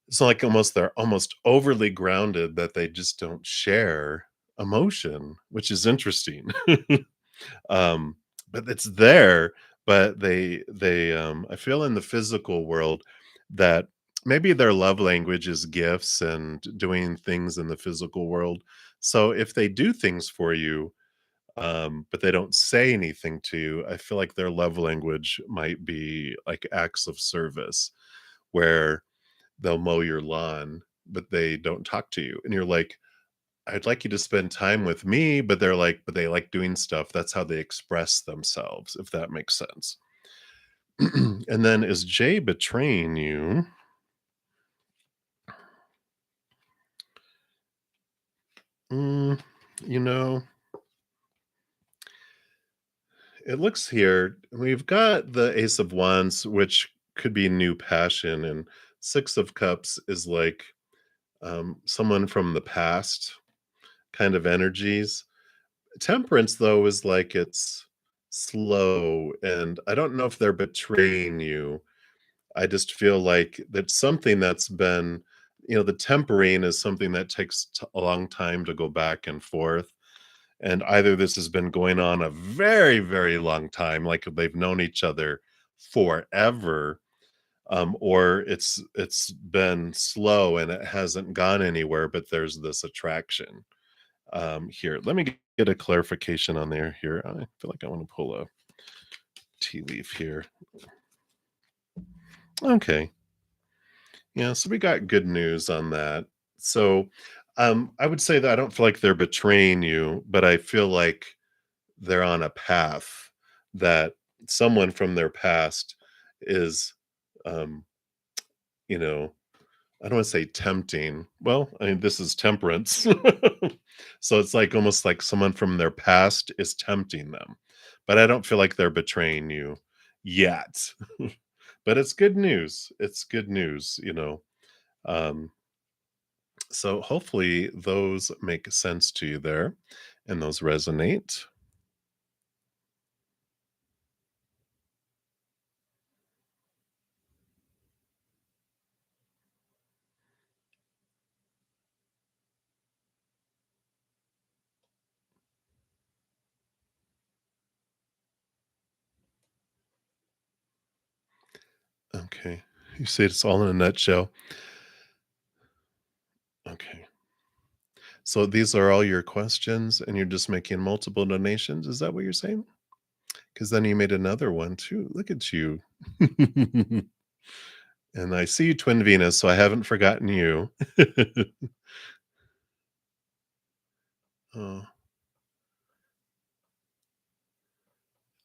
it's like they're almost overly grounded, that they just don't share emotion, which is interesting. Um, but it's there, but I feel in the physical world that maybe their love language is gifts and doing things in the physical world. So if they do things for you, but they don't say anything to you, I feel like their love language might be like acts of service, where they'll mow your lawn, but they don't talk to you. And you're like, I'd like you to spend time with me, but but they like doing stuff. That's how they express themselves, if that makes sense. And then is Jay betraying you? Mm, you know, it looks here, we've got the Ace of Wands, which could be new passion, and Six of Cups is like someone from the past kind of energies. Temperance, though, is like it's slow, and I don't know if they're betraying you. I just feel like that's something that's been, the tempering is something that takes a long time to go back and forth. And either this has been going on a very, very long time, like they've known each other forever, or it's been slow and it hasn't gone anywhere, but there's this attraction. Here, let me get a clarification on there here. I feel like I want to pull a tea leaf here. Okay. Yeah, so we got good news on that. So, I would say that I don't feel like they're betraying you, but I feel like they're on a path that someone from their past is, um, you know, I don't want to say tempting. Well, I mean, this is temperance. So it's like almost like someone from their past is tempting them. But I don't feel like they're betraying you yet. But it's good news. It's good news. Um, so hopefully those make sense to you there and those resonate. Okay. You say it's all in a nutshell. Okay. So these are all your questions and you're just making multiple donations. Is that what you're saying? Because then you made another one too. Look at you. And I see you, Twin Venus, so I haven't forgotten you. Oh,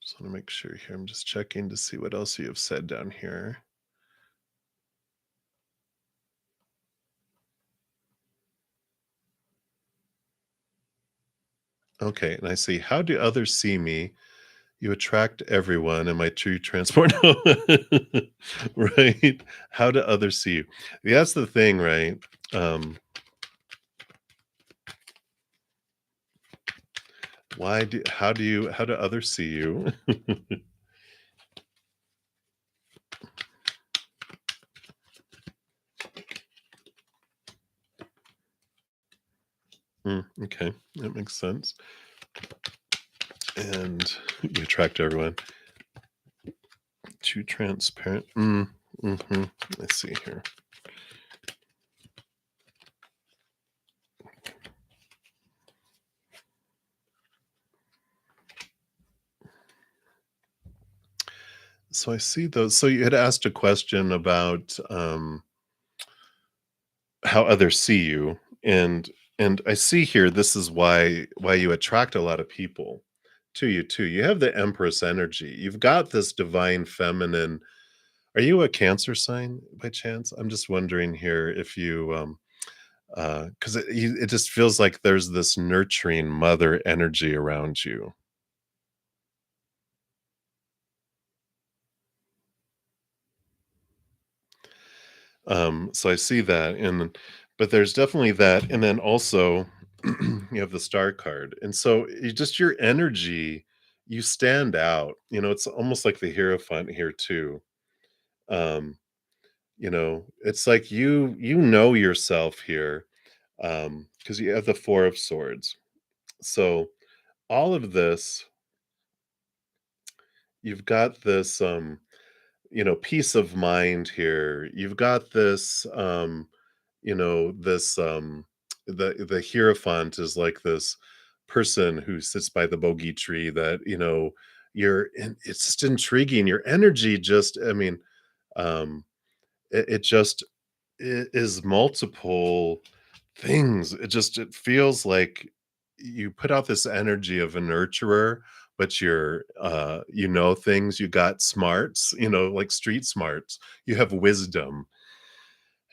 just want to make sure here. I'm just checking to see what else you have said down here. Okay, and I see, how do others see me? You attract everyone. Am I true transport? Right? How do others see you? Yeah, that's the thing, right? Um, how do others see you? Okay, that makes sense. And you attract everyone. Too transparent. Let's see here. So I see those. So you had asked a question about how others see you, and I see here this is why you attract a lot of people to you too. You have the Empress energy. You've got this divine feminine. Are you a Cancer sign by chance? I'm just wondering here if you because it just feels like there's this nurturing mother energy around you. So I see that, and but there's definitely that, and then also you have the star card, and so just your energy, you stand out. It's almost like the Hierophant here too. Um, it's like you know yourself here, because you have the Four of Swords. So all of this, you've got this. Peace of mind here. You've got this, this the Hierophant is like this person who sits by the bogey tree that, it's just intriguing. Your energy just, I mean, um, it just is multiple things. It feels like you put out this energy of a nurturer, but you know things, you got smarts, like street smarts. You have wisdom,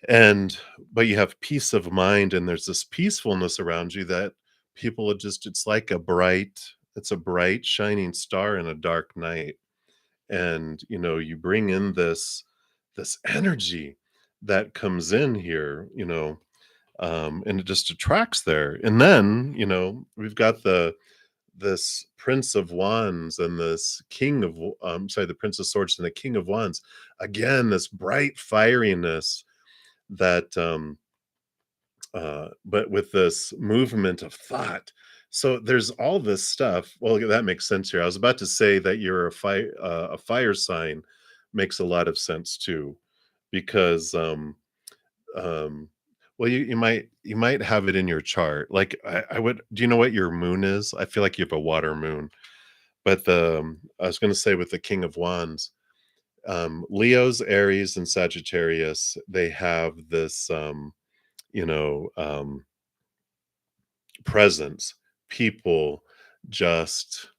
and but you have peace of mind, and there's this peacefulness around you that people are just it's a bright shining star in a dark night. And you bring in this energy that comes in here, and it just attracts there. And then, we've got this Prince of Wands and this sorry, the Prince of Swords and the King of Wands. Again, this bright fieriness that, but with this movement of thought. So there's all this stuff. Well, that makes sense here. I was about to say that you're a fire sign, makes a lot of sense too, because um, well, you might have it in your chart. Like I would. Do you know what your moon is? I feel like you have a water moon. But I was going to say with the King of Wands, Leo's, Aries, and Sagittarius, they have this, you know, um, presence. People just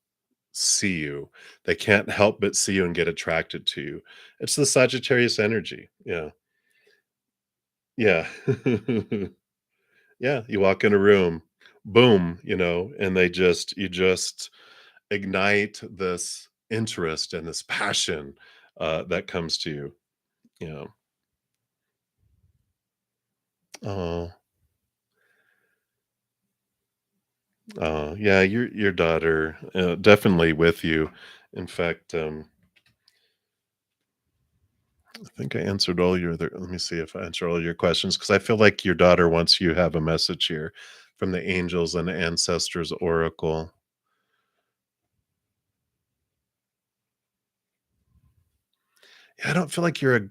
see you. They can't help but see you and get attracted to you. It's the Sagittarius energy. Yeah, yeah. Yeah, you walk in a room, boom, and you just ignite this interest and this passion, that comes to you, you know? Oh, oh, yeah, your daughter, definitely with you. In fact, I think I answered all your other let me see if I answered all your questions, because I feel like your daughter wants you have a message here from the angels and ancestors oracle. Yeah, I don't feel like you're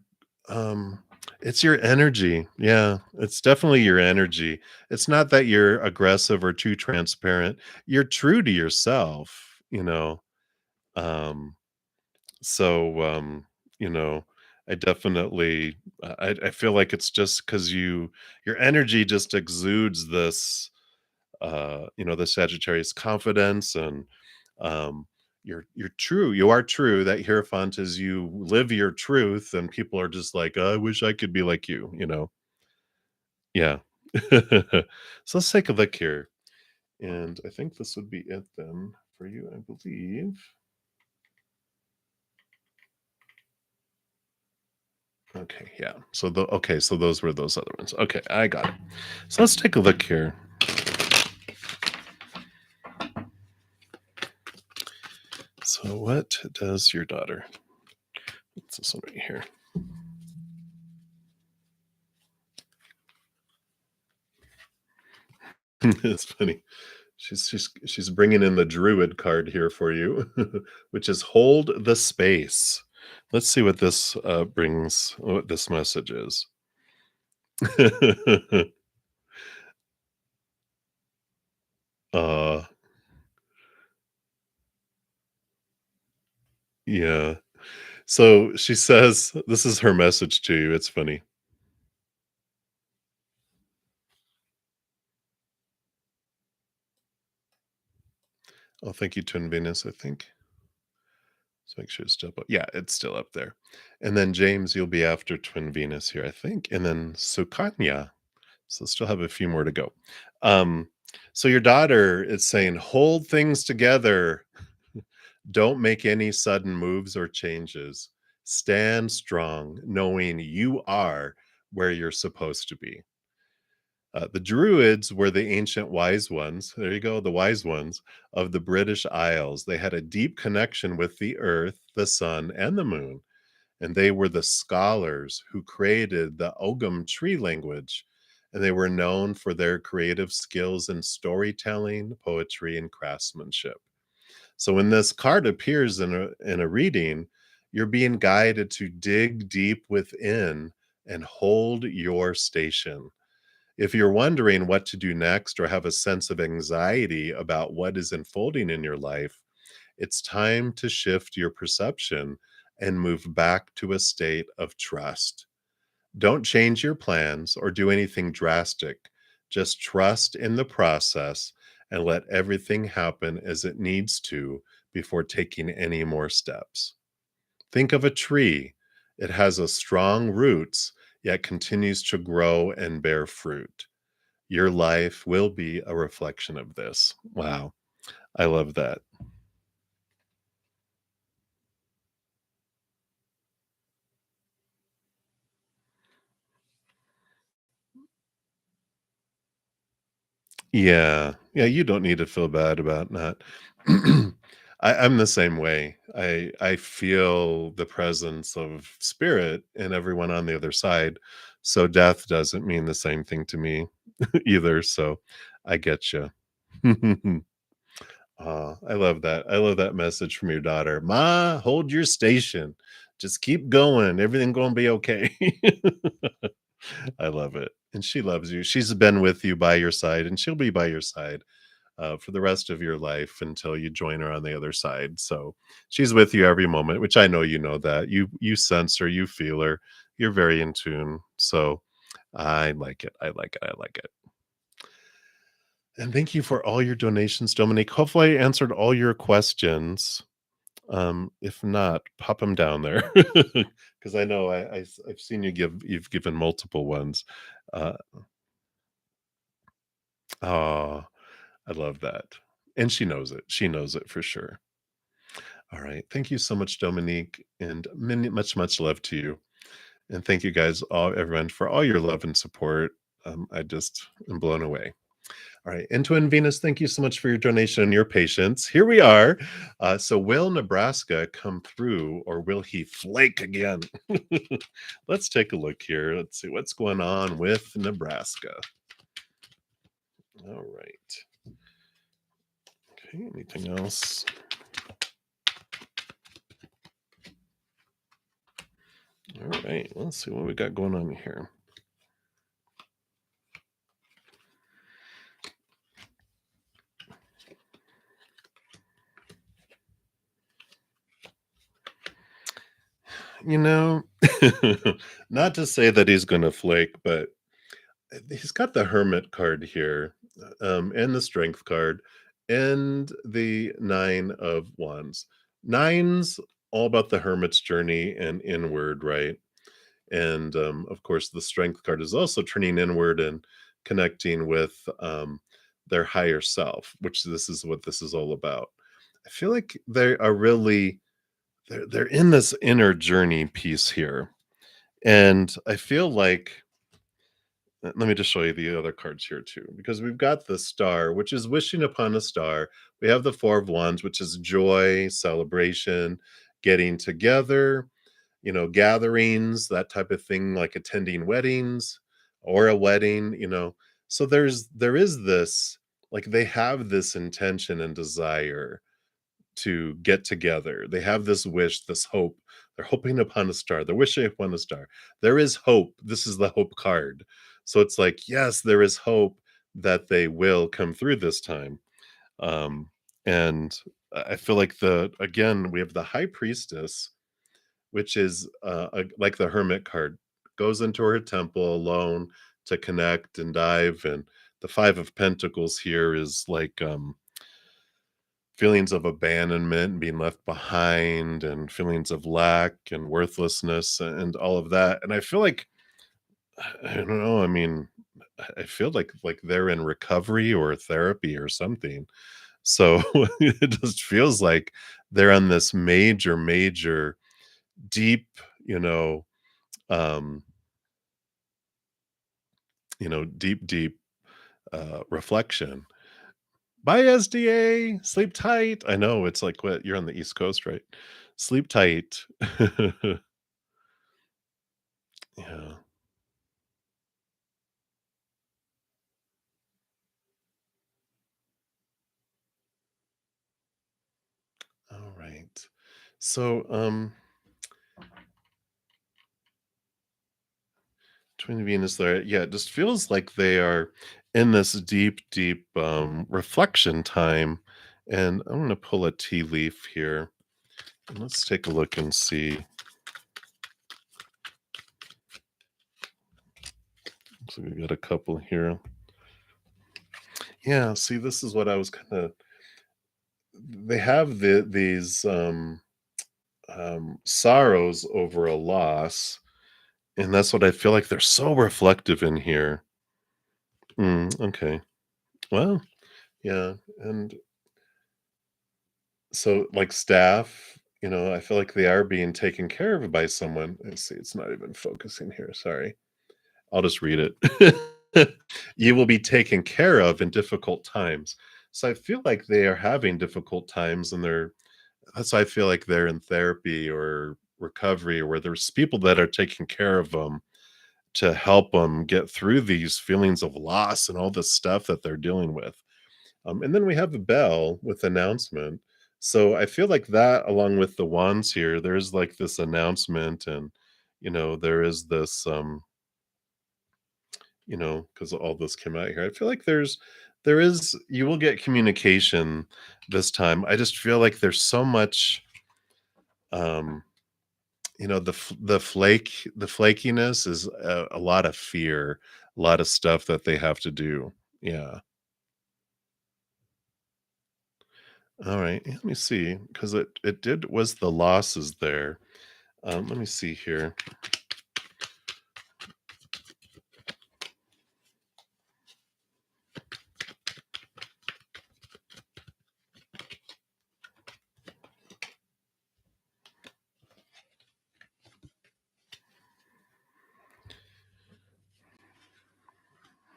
it's your energy. Yeah, it's definitely your energy. It's not that you're aggressive or too transparent. You're true to yourself, you know. Um so you know, I definitely I feel like it's just cuz your energy just exudes this the Sagittarius confidence, and um you are true. That Hierophant is you live your truth, and people are just like, "Oh, I wish I could be like you." Yeah. So let's take a look here. And I think this would be it then for you, I believe. Okay, yeah. So those were those other ones. Okay, I got it. So let's take a look here. So what does your daughter? What's this one right here? It's funny. She's bringing in the druid card here for you, which is hold the space. Let's see what this brings. What this message is. uh, yeah. So she says, this is her message to you. It's funny. Oh, thank you, Twin Venus, I think. So make sure it's still up. Yeah, it's still up there. And then James, you'll be after Twin Venus here, I think. And then Sukanya. So still have a few more to go. Um, so your daughter is saying, hold things together. Don't make any sudden moves or changes. Stand strong, knowing you are where you're supposed to be. The Druids were the ancient wise ones. There you go, the wise ones of the British Isles. They had a deep connection with the earth, the sun, and the moon. And they were the scholars who created the Ogham tree language. And they were known for their creative skills in storytelling, poetry, and craftsmanship. So when this card appears in a reading, you're being guided to dig deep within and hold your station. If you're wondering what to do next or have a sense of anxiety about what is unfolding in your life, it's time to shift your perception and move back to a state of trust. Don't change your plans or do anything drastic. Just trust in the process and let everything happen as it needs to before taking any more steps. Think of a tree. It has a strong roots, yet continues to grow and bear fruit. Your life will be a reflection of this. Wow. I love that. Yeah. Yeah, you don't need to feel bad about not. I'm the same way. I feel the presence of spirit in everyone on the other side. So death doesn't mean the same thing to me either. So I get you. I love that. I love that message from your daughter. Ma, hold your station. Just keep going. Everything gonna be okay. I love it. And she loves you. She's been with you by your side, and she'll be by your side for the rest of your life until you join her on the other side. So she's with you every moment, which I know you know that. You sense her, you feel her. You're very in tune. So I like it. I like it. I like it. And thank you for all your donations, Dominique. Hopefully I answered all your questions. If not, pop them down there because I know I've seen you've given multiple ones. Uh, oh, I love that, and she knows it. She knows it for sure. All right, thank you so much, Dominique, and much love to you. And thank you guys, everyone, for all your love and support. I just am blown away. All right. And Twin Venus, thank you so much for your donation and your patience. Here we are. So, will Nebraska come through or will he flake again? Let's take a look here. Let's see what's going on with Nebraska. All right. Okay. Anything else? All right. Let's see what we got going on here. You know, not to say that he's going to flake, but he's got the hermit card here, and the strength card, and the nine of wands. Nines all about the hermit's journey and inward, right? And of course, the strength card is also turning inward and connecting with their higher self, which this is what this is all about. I feel like they are really they're in this inner journey piece here, And I feel like let me just show you the other cards here too, because we've got the star, which is wishing upon a star. We have the four of wands, which is joy, celebration, getting together, gatherings, that type of thing, like attending weddings or a wedding, So there is this, like they have this intention and desire to get together. They have this wish, this hope. They're hoping upon a star. They're wishing upon a star. There is hope. This is the hope card. So it's like, yes, there is hope that they will come through this time. Um, and I feel like again, we have the high priestess, which is like the hermit card, goes into her temple alone to connect and dive. And the five of pentacles here is like, feelings of abandonment and being left behind and feelings of lack and worthlessness and all of that. And I feel like I don't know, I mean, I feel like they're in recovery or therapy or something. So it just feels like they're on this major, major, deep, you know, um, deep, deep reflection. Bye, SDA. Sleep tight. I know it's like what you're on the East Coast, right? Sleep tight. Yeah. All right. So, Twin Venus there, yeah, it just feels like they are in this deep, deep reflection time. And I'm going to pull a tea leaf here. And let's take a look and see. So we got a couple here. Yeah, see, this is what I was kind of. They have these sorrows over a loss, and that's what I feel like they're so reflective in here. Okay. Well, yeah, and so, like, staff, I feel like they are being taken care of by someone. Let's see, it's not even focusing here, sorry. I'll just read it. You will be taken care of in difficult times. So I feel like they are having difficult times, and that's why I feel like they're in therapy or recovery, or where there's people that are taking care of them to help them get through these feelings of loss and all this stuff that they're dealing with. And then we have a bell with announcement. So I feel like that, along with the wands here, there's like this announcement, and there is this, because all this came out here. I feel like you will get communication this time. I just feel like there's so much, um, the flakiness is a lot of fear, a lot of stuff that they have to do. Yeah. All right, let me see, because it did was the losses there. Let me see here.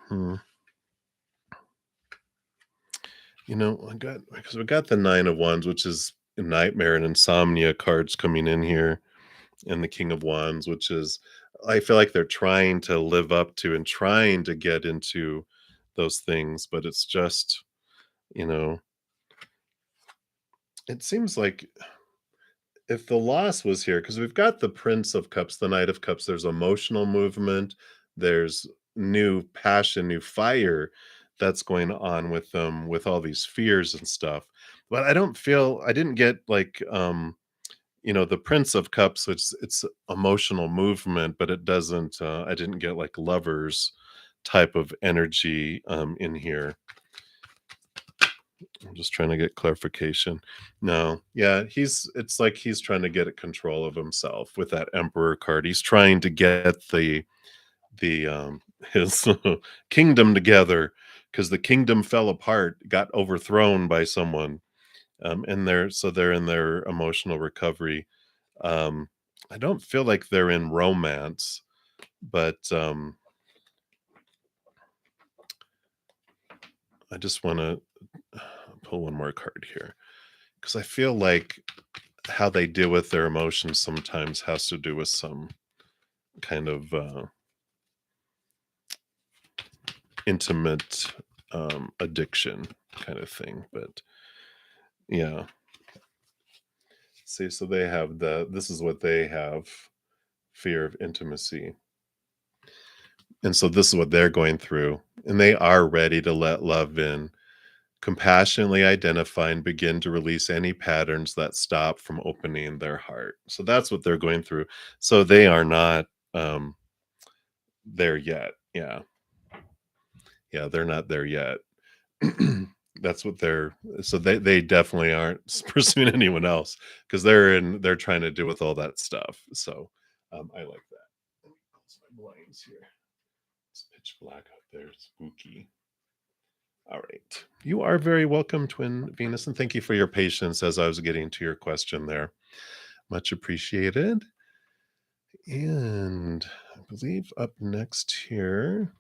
Hmm. I got because we got the Nine of Wands, which is a nightmare and insomnia cards coming in here, and the King of Wands, which is I feel like they're trying to live up to and trying to get into those things, but it's just, you know, it seems like if the loss was here, because we've got the Prince of Cups, the Knight of Cups, there's emotional movement, there's new passion, new fire that's going on with them, with all these fears and stuff. But I didn't get like, the Prince of Cups, which it's emotional movement, but it doesn't, I didn't get like lovers type of energy in here. I'm just trying to get clarification. No, yeah, it's like he's trying to get control of himself with that Emperor card. He's trying to get the his kingdom together, because the kingdom fell apart, got overthrown by someone. And they're in their emotional recovery. Um I don't feel like they're in romance, but I just want to pull one more card here because I feel like how they deal with their emotions sometimes has to do with some kind of intimate addiction kind of thing. But yeah, see, so they have this is what they have, fear of intimacy. And so this is what they're going through. And they are ready to let love in, compassionately identify and begin to release any patterns that stop from opening their heart. So that's what they're going through. So they are not um there yet. Yeah. Yeah, they're not there yet. That's what they're so they definitely aren't pursuing anyone else because they're trying to deal with all that stuff. So I like that. Let me close my blinds here. It's pitch black out there, spooky. All right. You are very welcome, Twin Venus, and thank you for your patience as I was getting to your question there. Much appreciated. And I believe up next here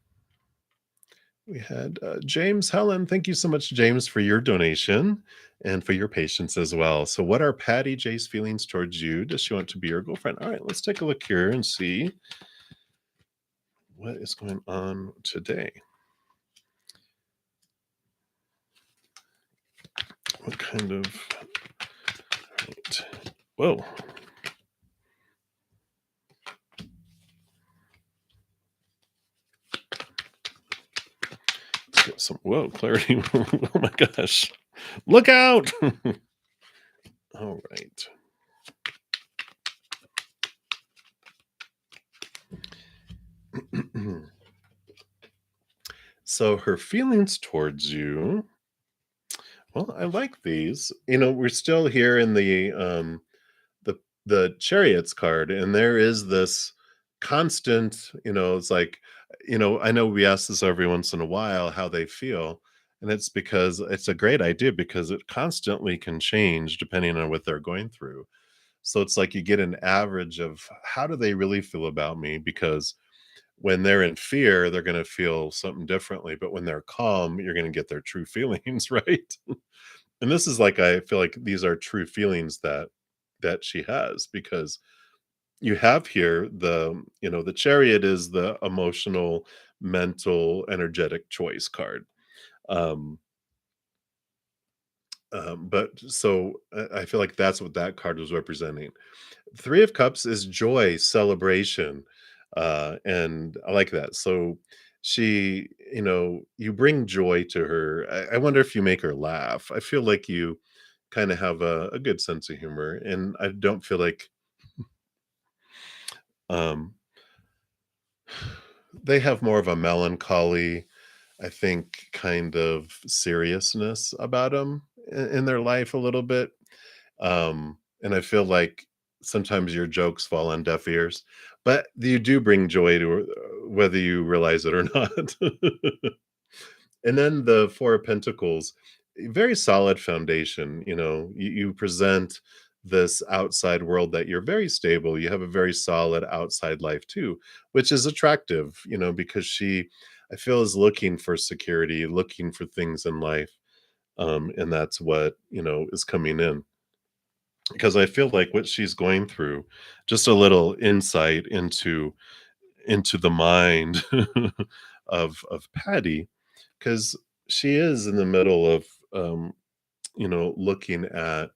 we had James Helen. Thank you so much, James, for your donation and for your patience as well. So, what are Patty J's feelings towards you? Does she want to be your girlfriend? All right, let's take a look here and see what is going on today. What kind of. Right. Whoa. Let's get some. Whoa, clarity. Oh my gosh. Look out. All right. So her feelings towards you, well, I like these. We're still here in the chariots card, and there is this constant, it's like, I know we ask this every once in a while how they feel, and it's because it's a great idea because it constantly can change depending on what they're going through. So it's like you get an average of how do they really feel about me because when they're in fear, they're going to feel something differently. But when they're calm, you're going to get their true feelings, right? And this is like, I feel like these are true feelings that she has because you have here the chariot is the emotional, mental, energetic choice card. Um, but so I feel like that's what that card was representing. Three of Cups is joy, celebration, and I like that. So she, you bring joy to her. I wonder if you make her laugh. I feel like you kind of have a good sense of humor, and I don't feel like um, they have more of a melancholy, I think, kind of seriousness about them in their life a little bit. And I feel like sometimes your jokes fall on deaf ears, but you do bring joy to whether you realize it or not. And then the Four of Pentacles, very solid foundation. You present this outside world that you're very stable. You have a very solid outside life too, which is attractive, because she, I feel, is looking for security, looking for things in life. And that's what, is coming in because I feel like what she's going through, just a little insight into the mind of Patty, because she is in the middle of looking at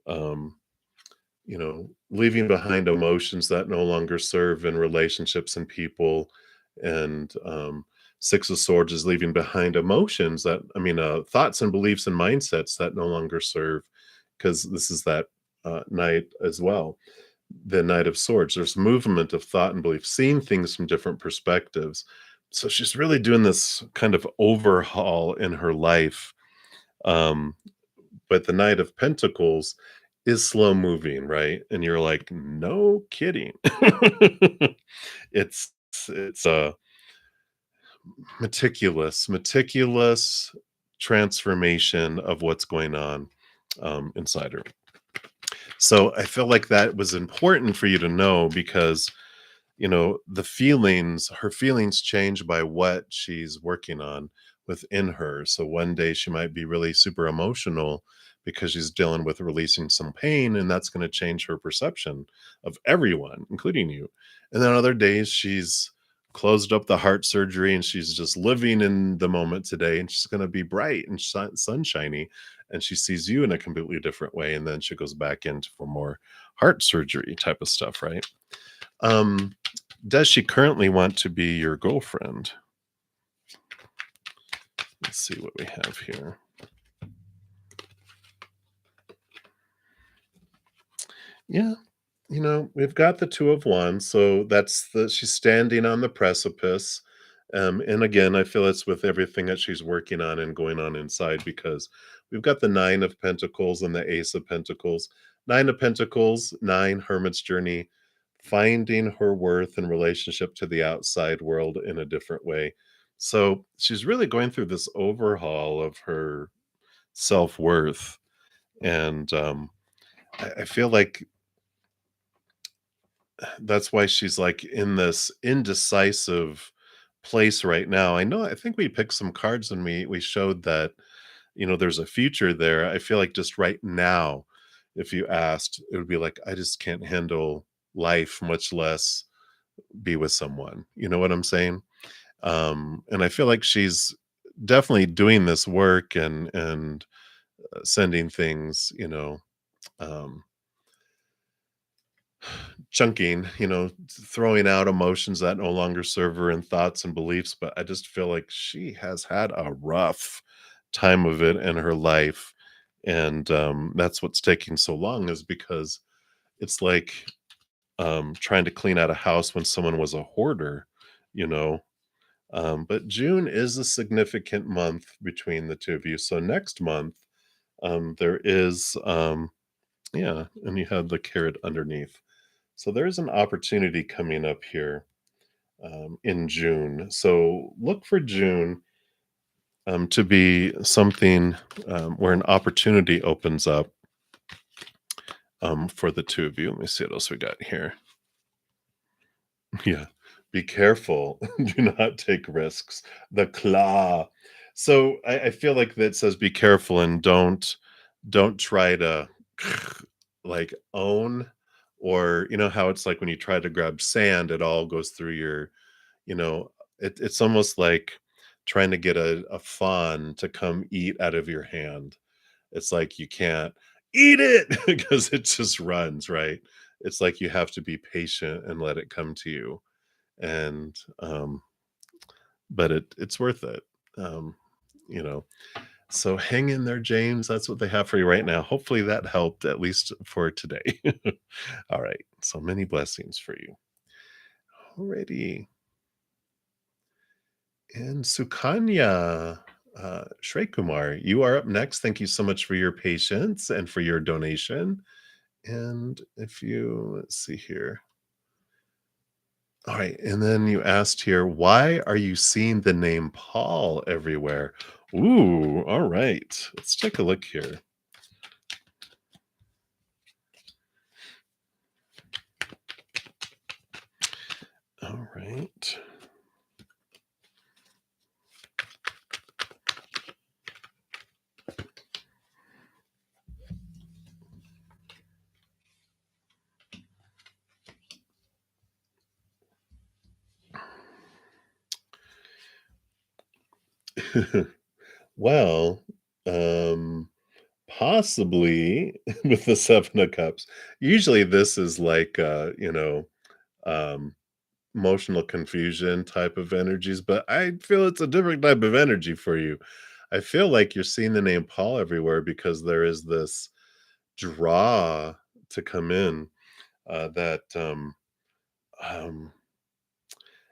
um, leaving behind emotions that no longer serve in relationships and people, and Six of Swords is leaving behind emotions that thoughts and beliefs and mindsets that no longer serve, because this is that night as well, the Knight of Swords. There's movement of thought and belief, seeing things from different perspectives. So she's really doing this kind of overhaul in her life. Um, but the Knight of Pentacles is slow moving, right? And you're like, no kidding. it's a meticulous transformation of what's going on inside her. So I feel like that was important for you to know because the feelings her feelings change by what she's working on within her. So one day she might be really super emotional because she's dealing with releasing some pain, and that's going to change her perception of everyone, including you. And then other days she's closed up the heart surgery and she's just living in the moment today, and she's going to be bright and sunshiny, and she sees you in a completely different way, and then she goes back into for more heart surgery type of stuff, right? um does she currently want to be your girlfriend? Let's see what we have here. Yeah, we've got the Two of Wands, so that's the she's standing on the precipice. And again, I feel it's with everything that she's working on and going on inside because we've got the Nine of Pentacles and the Ace of Pentacles. Nine of Pentacles, nine, Hermit's journey, finding her worth in relationship to the outside world in a different way. So she's really going through this overhaul of her self worth. And I feel like that's why she's like in this indecisive place right now. I think we picked some cards and we showed that, there's a future there. I feel like just right now, if you asked, it would be like, I just can't handle life, much less be with someone. You know what I'm saying? And I feel like she's definitely doing this work and sending things, um, chunking, throwing out emotions that no longer serve her and thoughts and beliefs. But I just feel like she has had a rough time of it in her life. And that's what's taking so long, is because it's like trying to clean out a house when someone was a hoarder, you know. But June is a significant month between the two of you. So next month, there is, yeah, and you have the carrot underneath. So there's an opportunity coming up here in June. So look for June to be something where an opportunity opens up for the two of you. Let me see what else we got here. Yeah. Be careful. Do not take risks. The claw. So I feel like that says be careful and don't try to like own, or how it's like when you try to grab sand, it all goes through your, you know, it's almost like trying to get a fawn to come eat out of your hand. It's like you can't eat it because it just runs, right? It's like you have to be patient and let it come to you. And but it's worth it. Um, you know. So hang in there, James. That's what they have for you right now. Hopefully that helped at least for today. All right. So many blessings for you. Alrighty. And Sukanya, Shrey Kumar, you are up next. Thank you so much for your patience and for your donation. And if you, let's see here. All right. And then you asked here, why are you seeing the name Paul everywhere? Ooh, all right. Let's take a look here. All right. Well, um, possibly with the 7 of Cups. Usually this is like, um, emotional confusion type of energies, but I feel it's a different type of energy for you. I feel like you're seeing the name Paul everywhere because there is this draw to come in, that, um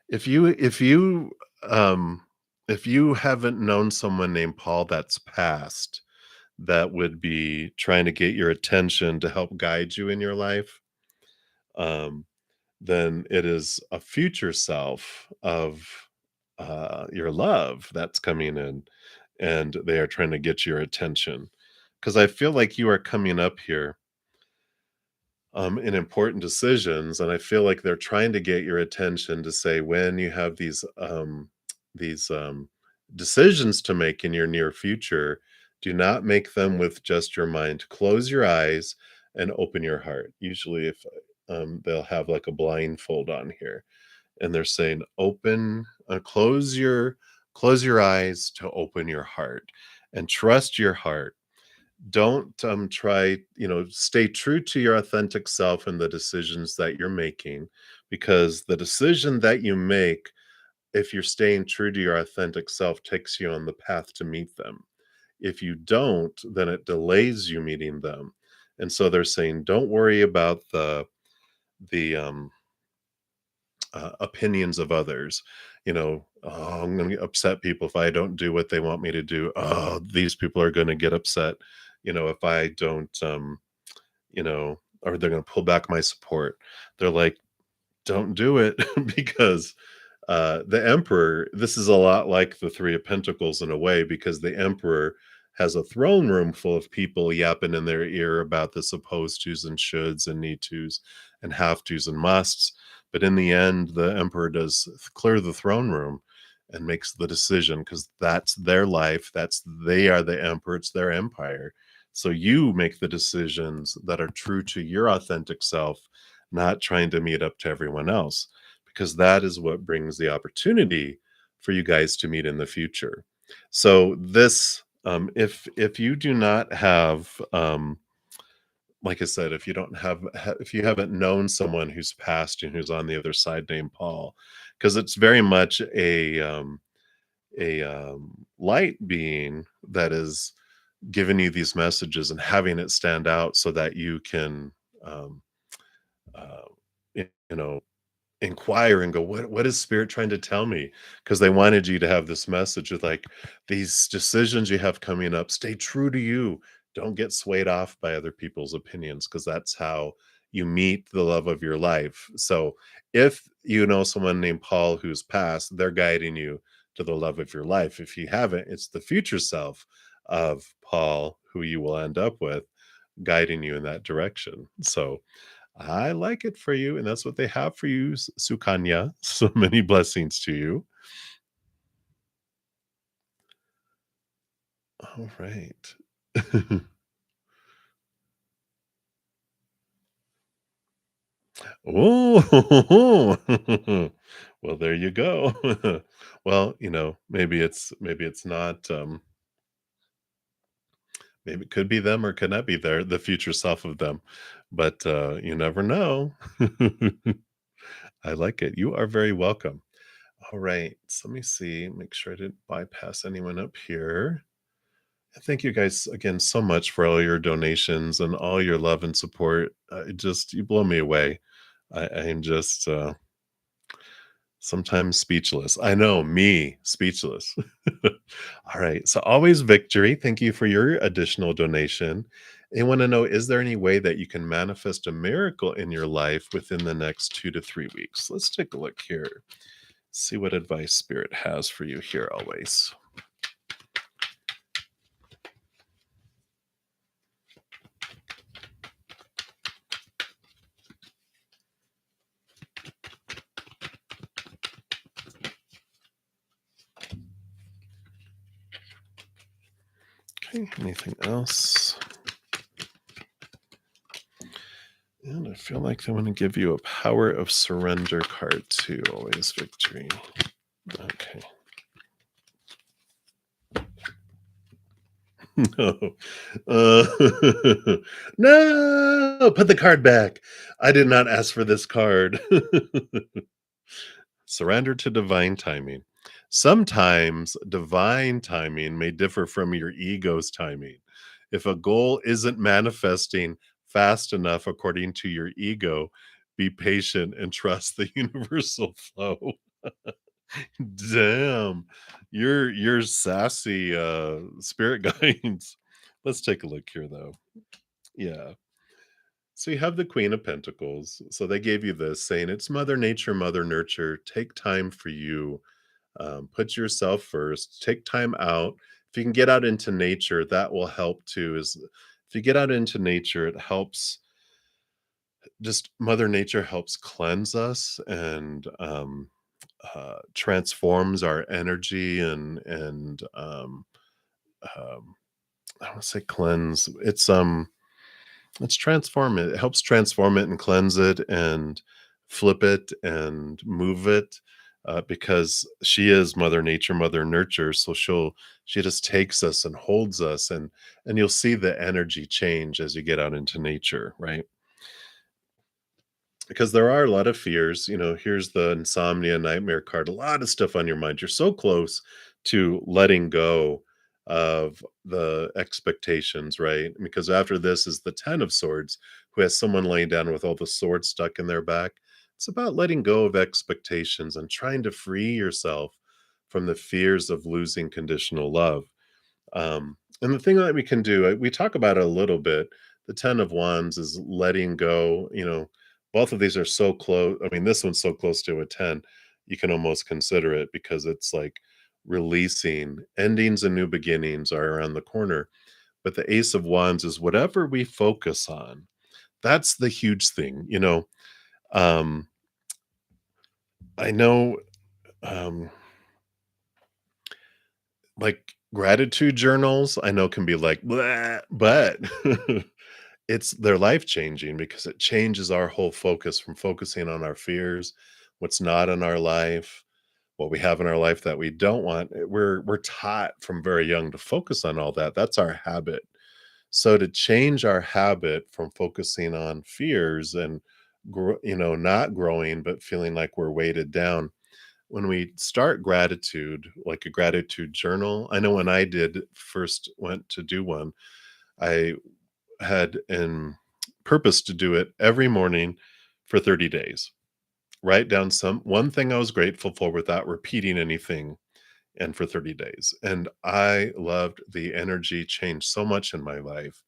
if um if you haven't known someone named Paul that's passed, that would be trying to get your attention to help guide you in your life, um, then it is a future self of your love that's coming in, and they are trying to get your attention. Because I feel like you are coming up here in important decisions, and I feel like they're trying to get your attention to say when you have these decisions to make in your near future, do not make them with just your mind. Close your eyes and open your heart. Usually, if they'll have like a blindfold on here, and they're saying, "Open, close your eyes to open your heart, and trust your heart. Don't try, stay true to your authentic self and the decisions that you're making, because the decision that you make, if you're staying true to your authentic self, takes you on the path to meet them. If you don't, then it delays you meeting them." And so they're saying, don't worry about the opinions of others. "Oh, I'm going to upset people if I don't do what they want me to do. Oh, these people are going to get upset, if I don't, or they're going to pull back my support." They're like, don't do it because the emperor, this is a lot like the three of pentacles in a way, because the emperor has a throne room full of people yapping in their ear about the supposed tos and shoulds and need tos and have tos and musts, but in the end the emperor does clear the throne room and makes the decision, because that's their life, they are the emperor, it's their empire. So you make the decisions that are true to your authentic self, not trying to meet up to everyone else, because that is what brings the opportunity for you guys to meet in the future. So this, if you do not have, like I said, if you don't if you haven't known someone who's passed and who's on the other side named Paul, because it's very much a light being that is giving you these messages and having it stand out so that you can, um, uh, you know, inquire and go, what is spirit trying to tell me? Because they wanted you to have this message of like, these decisions you have coming up, stay true to you, don't get swayed off by other people's opinions, because that's how you meet the love of your life. So if you know someone named Paul who's passed, they're guiding you to the love of your life. If you haven't, it's the future self of Paul who you will end up with, guiding you in that direction. So I like it for you, and that's what they have for you, Sukanya. So many blessings to you. All right. Oh, well, there you go. Well, maybe it's not. Maybe it could be them or could not be the future self of them, but you never know. I like it. You are very welcome. All right. So let me see. Make sure I didn't bypass anyone up here. Thank you guys again so much for all your donations and all your love and support. You blow me away. I'm just sometimes speechless. I know, me, speechless. All right. So always victory. Thank you for your additional donation. I want to know, is there any way that you can manifest a miracle in your life within the next 2 to 3 weeks? Let's take a look here. See what advice Spirit has for you here always. Okay, anything else? And I feel like they want to give you a power of surrender card too. Always victory. Okay. No. Uh, no, put the card back. I did not ask for this card. Surrender to divine timing. Sometimes divine timing may differ from your ego's timing. If a goal isn't manifesting fast enough according to your ego, be patient and trust the universal flow. Damn. You're sassy, spirit guides. Let's take a look here though. Yeah. So you have the Queen of Pentacles. So they gave you this saying it's Mother Nature, Mother Nurture. Take time for you. Put yourself first. Take time out. If you can get out into nature, that will help too. Is if you get out into nature, it helps just Mother Nature helps cleanse us and transforms our energy and um, I don't want to say cleanse. It's transform it. It helps transform it and cleanse it and flip it and move it, because she is Mother Nature, Mother Nurture. So she just takes us and holds us, and you'll see the energy change as you get out into nature, right? Because there are a lot of fears. Here's the insomnia nightmare card. A lot of stuff on your mind. You're so close to letting go of the expectations, right? Because after this is the 10 of swords, who has someone laying down with all the swords stuck in their back. It's about letting go of expectations and trying to free yourself from the fears of losing conditional love. And the thing that we can do, we talk about it a little bit. The 10 of Wands is letting go. Both of these are so close. I mean, this one's so close to a 10, you can almost consider it because it's like releasing endings and new beginnings are around the corner. But the Ace of Wands is whatever we focus on. That's the huge thing. Um, I know, um, like gratitude journals, I know can be like, "Bleh," but they're life changing because it changes our whole focus from focusing on our fears, what's not in our life, what we have in our life that we don't want. We're taught from very young to focus on all that. That's our habit. So to change our habit from focusing on fears and not growing but feeling like we're weighted down, when we start gratitude, like a gratitude journal. I know when I did first went to do one, I had in purpose to do it every morning for 30 days. Write down some one thing I was grateful for without repeating anything, and for 30 days. And I loved the energy change so much in my life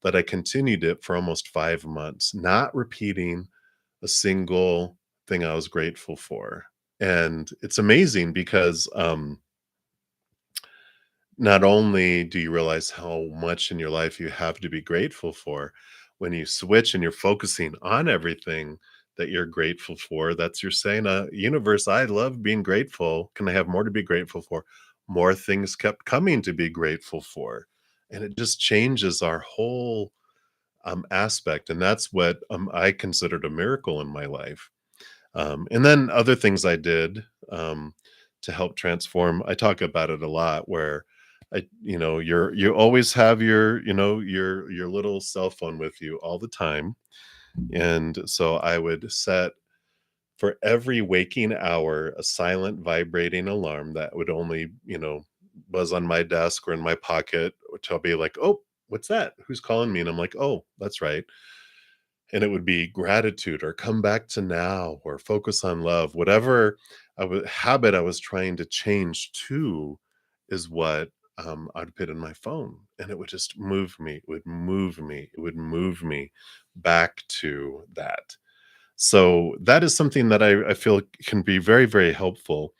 that I continued it for almost 5 months, not repeating a single thing I was grateful for. And it's amazing because not only do you realize how much in your life you have to be grateful for, when you switch and you're focusing on everything that you're grateful for, that's you're saying, universe, I love being grateful. Can I have more to be grateful for? More things kept coming to be grateful for. And it just changes our whole aspect. And that's what I considered a miracle in my life. And then other things I did to help transform. I talk about it a lot. Where you always have your little cell phone with you all the time, and so I would set for every waking hour a silent vibrating alarm that would only buzz on my desk or in my pocket, which I'll be like, oh, what's that? Who's calling me? And I'm like, oh, that's right. And it would be gratitude or come back to now or focus on love, whatever habit I was trying to change to is what I'd put in my phone, and it would just move me. It would move me. It would move me back to that. So that is something that I feel can be very, very helpful.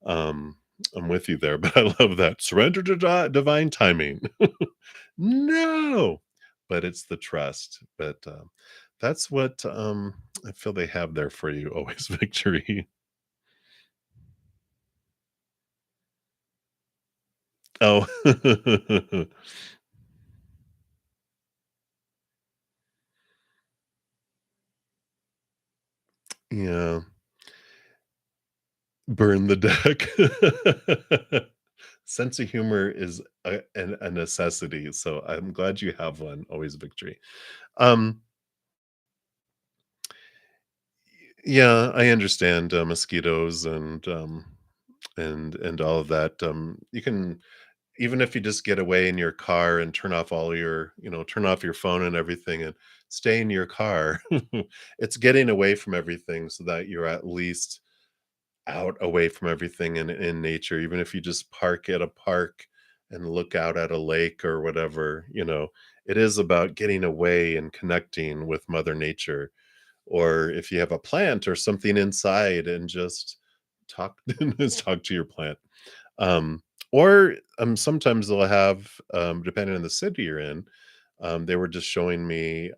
Um, I'm with you there, but I love that surrender to divine timing. No, but it's the trust. But that's what I feel they have there for you. Always victory. Oh, yeah. Burn the deck. Sense of humor is a necessity. So I'm glad you have one. Always victory. Um, yeah, I understand mosquitoes and all of that. You can even if you just get away in your car and turn off all your turn off your phone and everything and stay in your car. It's getting away from everything so that you're at least out away from everything in nature, even if you just park at a park and look out at a lake or whatever. It is about getting away and connecting with Mother Nature. Or if you have a plant or something inside, and just talk just talk to your plant. Or sometimes they'll have, depending on the city you're in, they were just showing me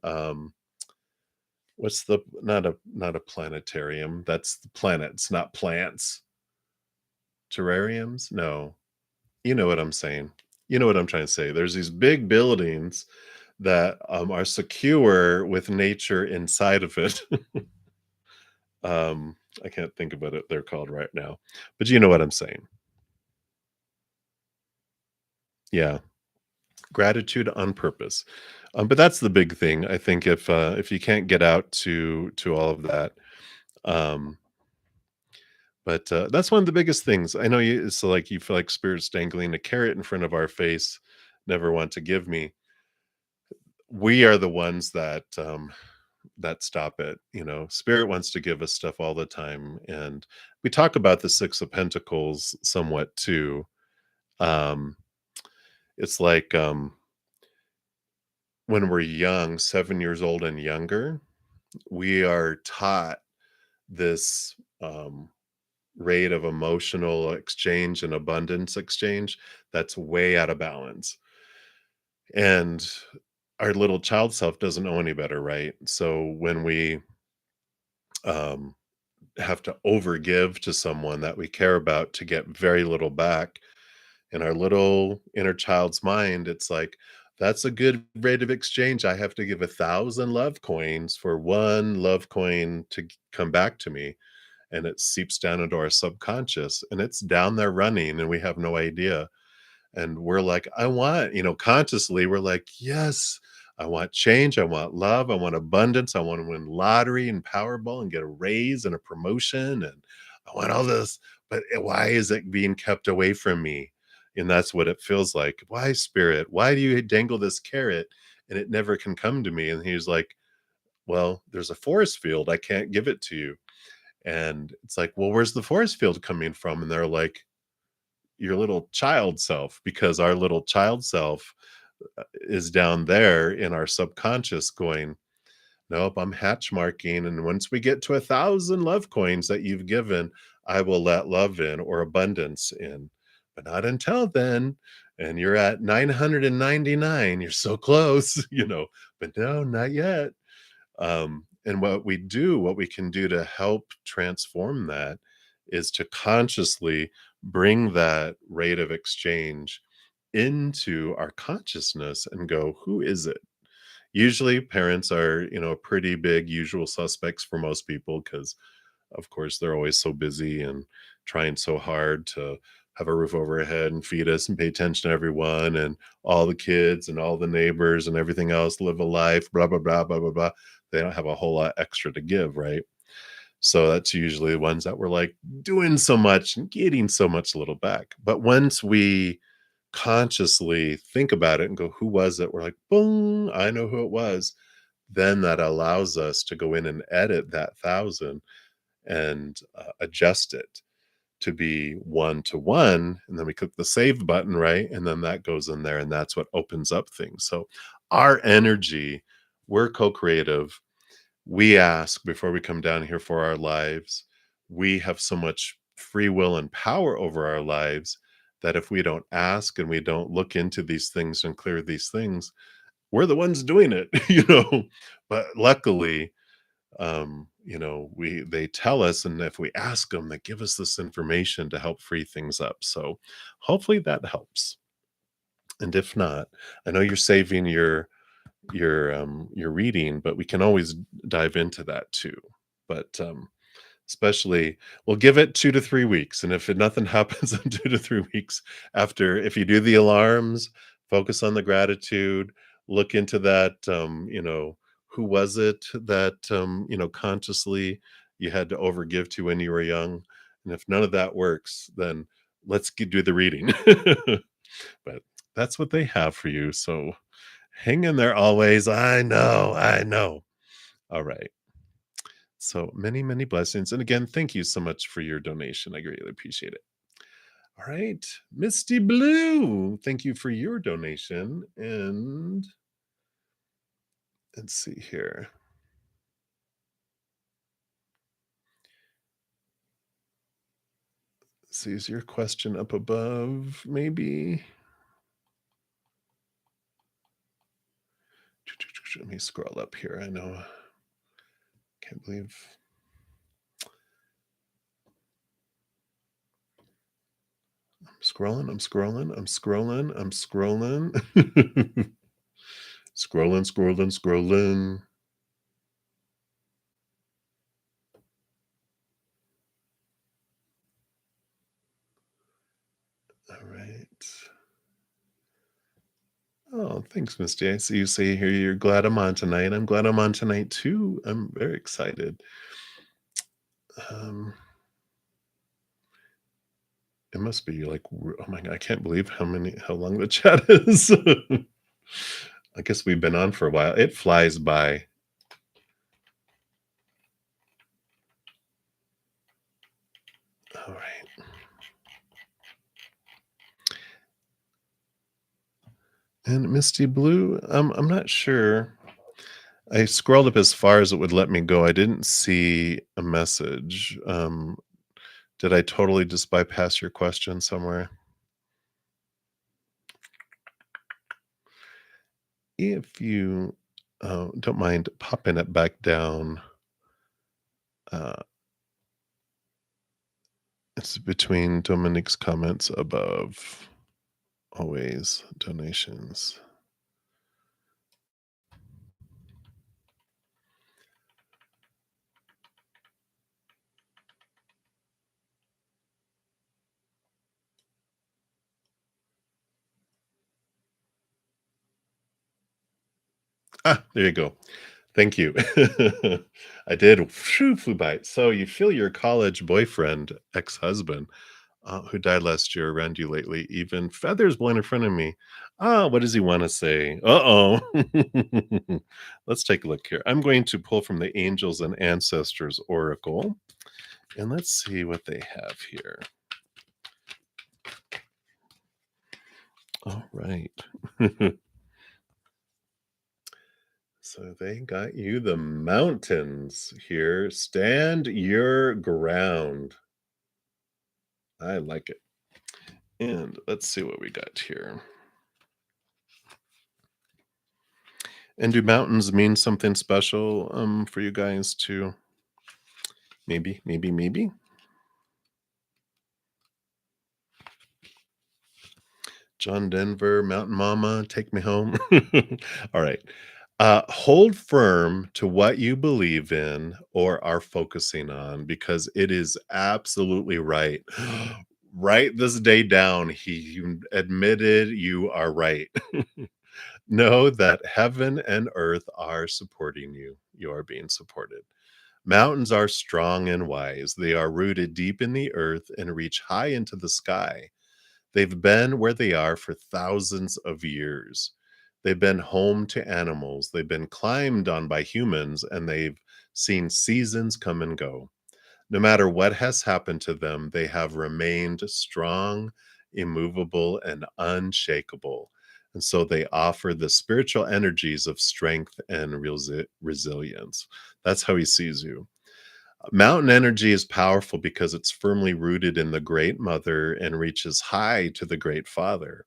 What's the not a planetarium, that's the planets, not plants. Terrariums? No. You know what I'm saying. You know what I'm trying to say. There's these big buildings that, are secure with nature inside of it. I can't think of what they're called right now, but you know what I'm saying. Yeah, gratitude on purpose. But that's the big thing. I think if you can't get out to all of that, um, but that's one of the biggest things. I know you. It's like you feel like spirits dangling a carrot in front of our face, never want to give me. We are the ones that stop it. Spirit wants to give us stuff all the time, and we talk about the Six of Pentacles somewhat too. Um, it's like when we're young, 7 years old and younger, we are taught this rate of emotional exchange and abundance exchange that's way out of balance. And our little child self doesn't know any better, right? So when we um, have to overgive to someone that we care about to get very little back, in our little inner child's mind, it's like, that's a good rate of exchange. I have to give 1,000 love coins for one love coin to come back to me. And it seeps down into our subconscious and it's down there running and we have no idea. And we're like, I want, consciously, we're like, yes, I want change. I want love. I want abundance. I want to win lottery and Powerball and get a raise and a promotion. And I want all this. But why is it being kept away from me? And that's what it feels like. Why, spirit? Why do you dangle this carrot and it never can come to me? And he's like, well, there's a force field. I can't give it to you. And it's like, well, where's the force field coming from? And they're like, your little child self, because our little child self is down there in our subconscious going, nope, I'm hatch marking. And once we get to 1,000 love coins that you've given, I will let love in or abundance in, but not until then. And you're at 999. You're so close, but no, not yet. And what we can do to help transform that is to consciously bring that rate of exchange into our consciousness and go, who is it? Usually parents are, pretty big usual suspects for most people because, of course, they're always so busy and trying so hard to have a roof over our head and feed us and pay attention to everyone and all the kids and all the neighbors and everything else, live a life, blah, blah, blah, blah, blah, blah. They don't have a whole lot extra to give, right? So that's usually the ones that were like doing so much and getting so much little back. But once we consciously think about it and go, who was it? We're like, boom, I know who it was. Then that allows us to go in and edit that thousand and adjust it to be one to one. And then we click the save button, right? And then that goes in there and that's what opens up things. So our energy, we're co creative. We ask before we come down here for our lives. We have so much free will and power over our lives that if we don't ask and we don't look into these things and clear these things, we're the ones doing it, But luckily, we they tell us, and if we ask them, they give us this information to help free things up. So hopefully that helps. And if not, I know you're saving your reading, but we can always dive into that too. But especially, we'll give it 2 to 3 weeks, and if nothing happens in 2 to 3 weeks after, if you do the alarms, focus on the gratitude, look into that. Who was it that consciously you had to overgive to when you were young, and if none of that works, then let's do the reading. But that's what they have for you. So hang in there always. I know, I know. All right. So many, many blessings. And again, thank you so much for your donation. I greatly appreciate it. All right. Misty Blue, thank you for your donation. And let's see here. See, is your question up above? Maybe. Let me scroll up here. I know Can't believe scrolling, I'm scrolling, I'm scrolling, I'm scrolling. Scrolling, scrolling, scrolling. All right. Oh, thanks, Misty. I see you say here you're glad I'm on tonight. I'm glad I'm on tonight too. I'm very excited. Um, it must be like, oh my God, I can't believe how long the chat is. I guess we've been on for a while. It flies by. All right. And Misty Blue, I'm not sure. I scrolled up as far as it would let me go. I didn't see a message. Did I totally just bypass your question somewhere? If you don't mind popping it back down, uh, it's between Dominique's comments above. Always donations. Ah, there you go. Thank you. I did flew by. So you feel your college boyfriend, ex-husband, who died last year around you lately, even feathers blowing in front of me. Ah, what does he want to say? Uh-oh. Let's take a look here. I'm going to pull from the Angels and Ancestors Oracle, and let's see what they have here. All right. So they got you the mountains here. Stand your ground. I like it. And let's see what we got here. And do mountains mean something special for you guys too? Maybe, maybe, maybe. John Denver, Mountain Mama, take me home. All right. Hold firm to what you believe in or are focusing on because it is absolutely right. Write this day down. You admitted you are right. Know that heaven and earth are supporting you. You are being supported. Mountains are strong and wise. They are rooted deep in the earth and reach high into the sky. They've been where they are for thousands of years. They've been home to animals. They've been climbed on by humans, and they've seen seasons come and go. No matter what has happened to them, they have remained strong, immovable, and unshakable. And so they offer the spiritual energies of strength and resilience. That's how he sees you. Mountain energy is powerful because it's firmly rooted in the Great Mother and reaches high to the Great Father.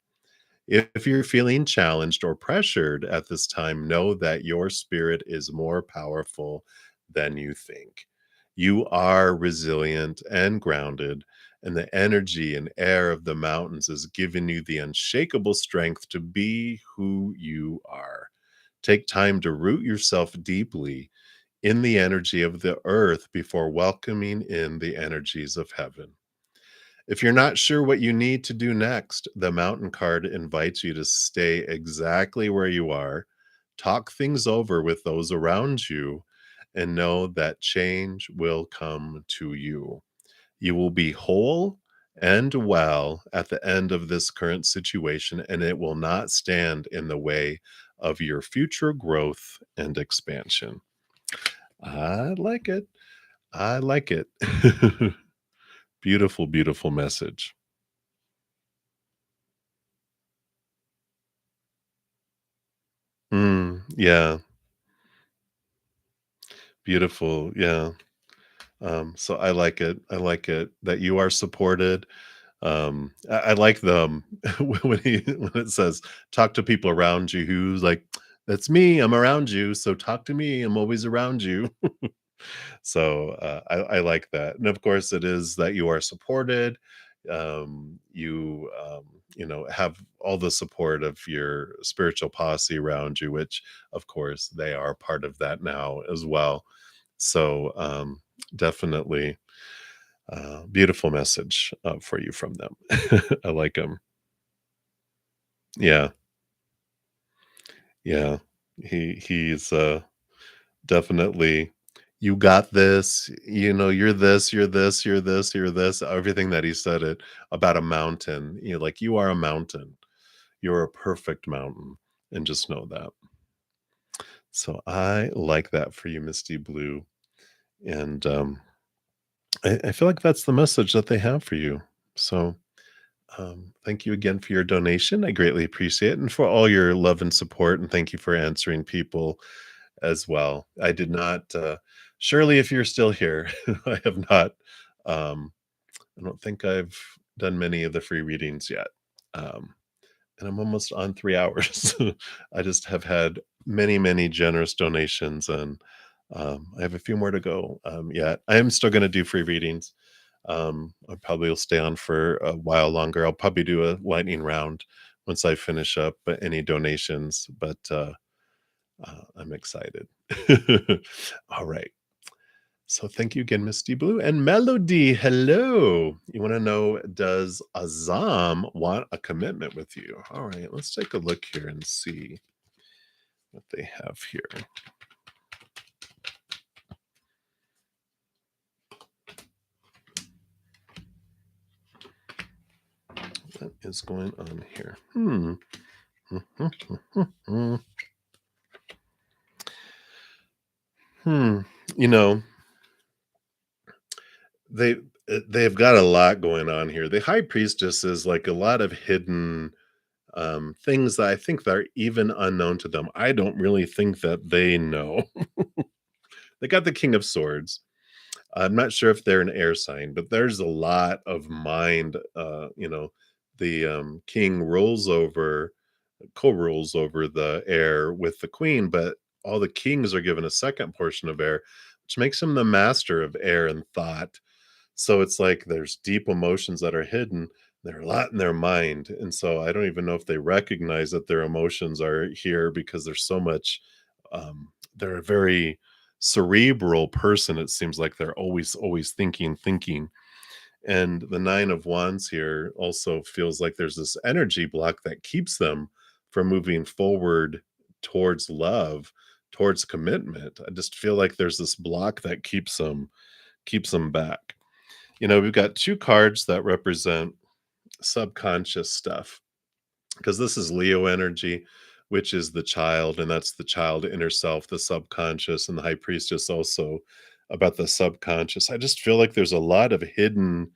If you're feeling challenged or pressured at this time, know that your spirit is more powerful than you think. You are resilient and grounded, and the energy and air of the mountains is giving you the unshakable strength to be who you are. Take time to root yourself deeply in the energy of the earth before welcoming in the energies of heaven. If you're not sure what you need to do next, the mountain card invites you to stay exactly where you are, talk things over with those around you, and know that change will come to you. You will be whole and well at the end of this current situation, and it will not stand in the way of your future growth and expansion. I like it. I like it. Beautiful, beautiful message. Yeah, beautiful. Yeah. So I like it. I like it that you are supported. I like them when it says talk to people around you who's like, that's me. I'm around you. So talk to me. I'm always around you. So I like that, and of course, it is that you are supported. You know, have all the support of your spiritual posse around you, which, of course, they are part of that now as well. So definitely, beautiful message for you from them. I like them. Yeah, yeah. He's definitely, "You got this, you know, you're this, you're this, you're this, you're this," everything that he said it about a mountain, you know, like, "You are a mountain. You're a perfect mountain, and just know that." So I like that for you, Misty Blue, and, I feel like that's the message that they have for you. So, thank you again for your donation. I greatly appreciate it, and for all your love and support, and thank you for answering people as well. I did not, Shirley, if you're still here, I have not, um, I don't think I've done many of the free readings yet. Um, and I'm almost on 3 hours. I just have had many, many generous donations, and, I have a few more to go, yet. I am still gonna do free readings. I probably will stay on for a while longer. I'll probably do a lightning round once I finish up any donations, but, I'm excited. All right. So thank you again, Misty Blue. And Melody, hello. You want to know, does Azam want a commitment with you? All right, let's take a look here and see what they have here. What is going on here? Hmm. Hmm. You know, they they've got a lot going on here. The high priestess is like a lot of hidden things that I think that are even unknown to them. I don't really think that they know. They got the King of Swords. I'm not sure if they're an air sign, but there's a lot of mind. The king co-rules over the air with the queen, but all the kings are given a second portion of air, which makes him the master of air and thought. So it's like there's deep emotions that are hidden. There are a lot in their mind. And so I don't even know if they recognize that their emotions are here because there's so much. They're a very cerebral person. It seems like they're always thinking. And the Nine of Wands here also feels like there's this energy block that keeps them from moving forward towards love, towards commitment. I just feel like there's this block that keeps them back. You know, we've got 2 cards that represent subconscious stuff, because this is Leo energy, which is the child, and that's the child inner self, the subconscious, and the high priestess also about the subconscious. I just feel like there's a lot of hidden,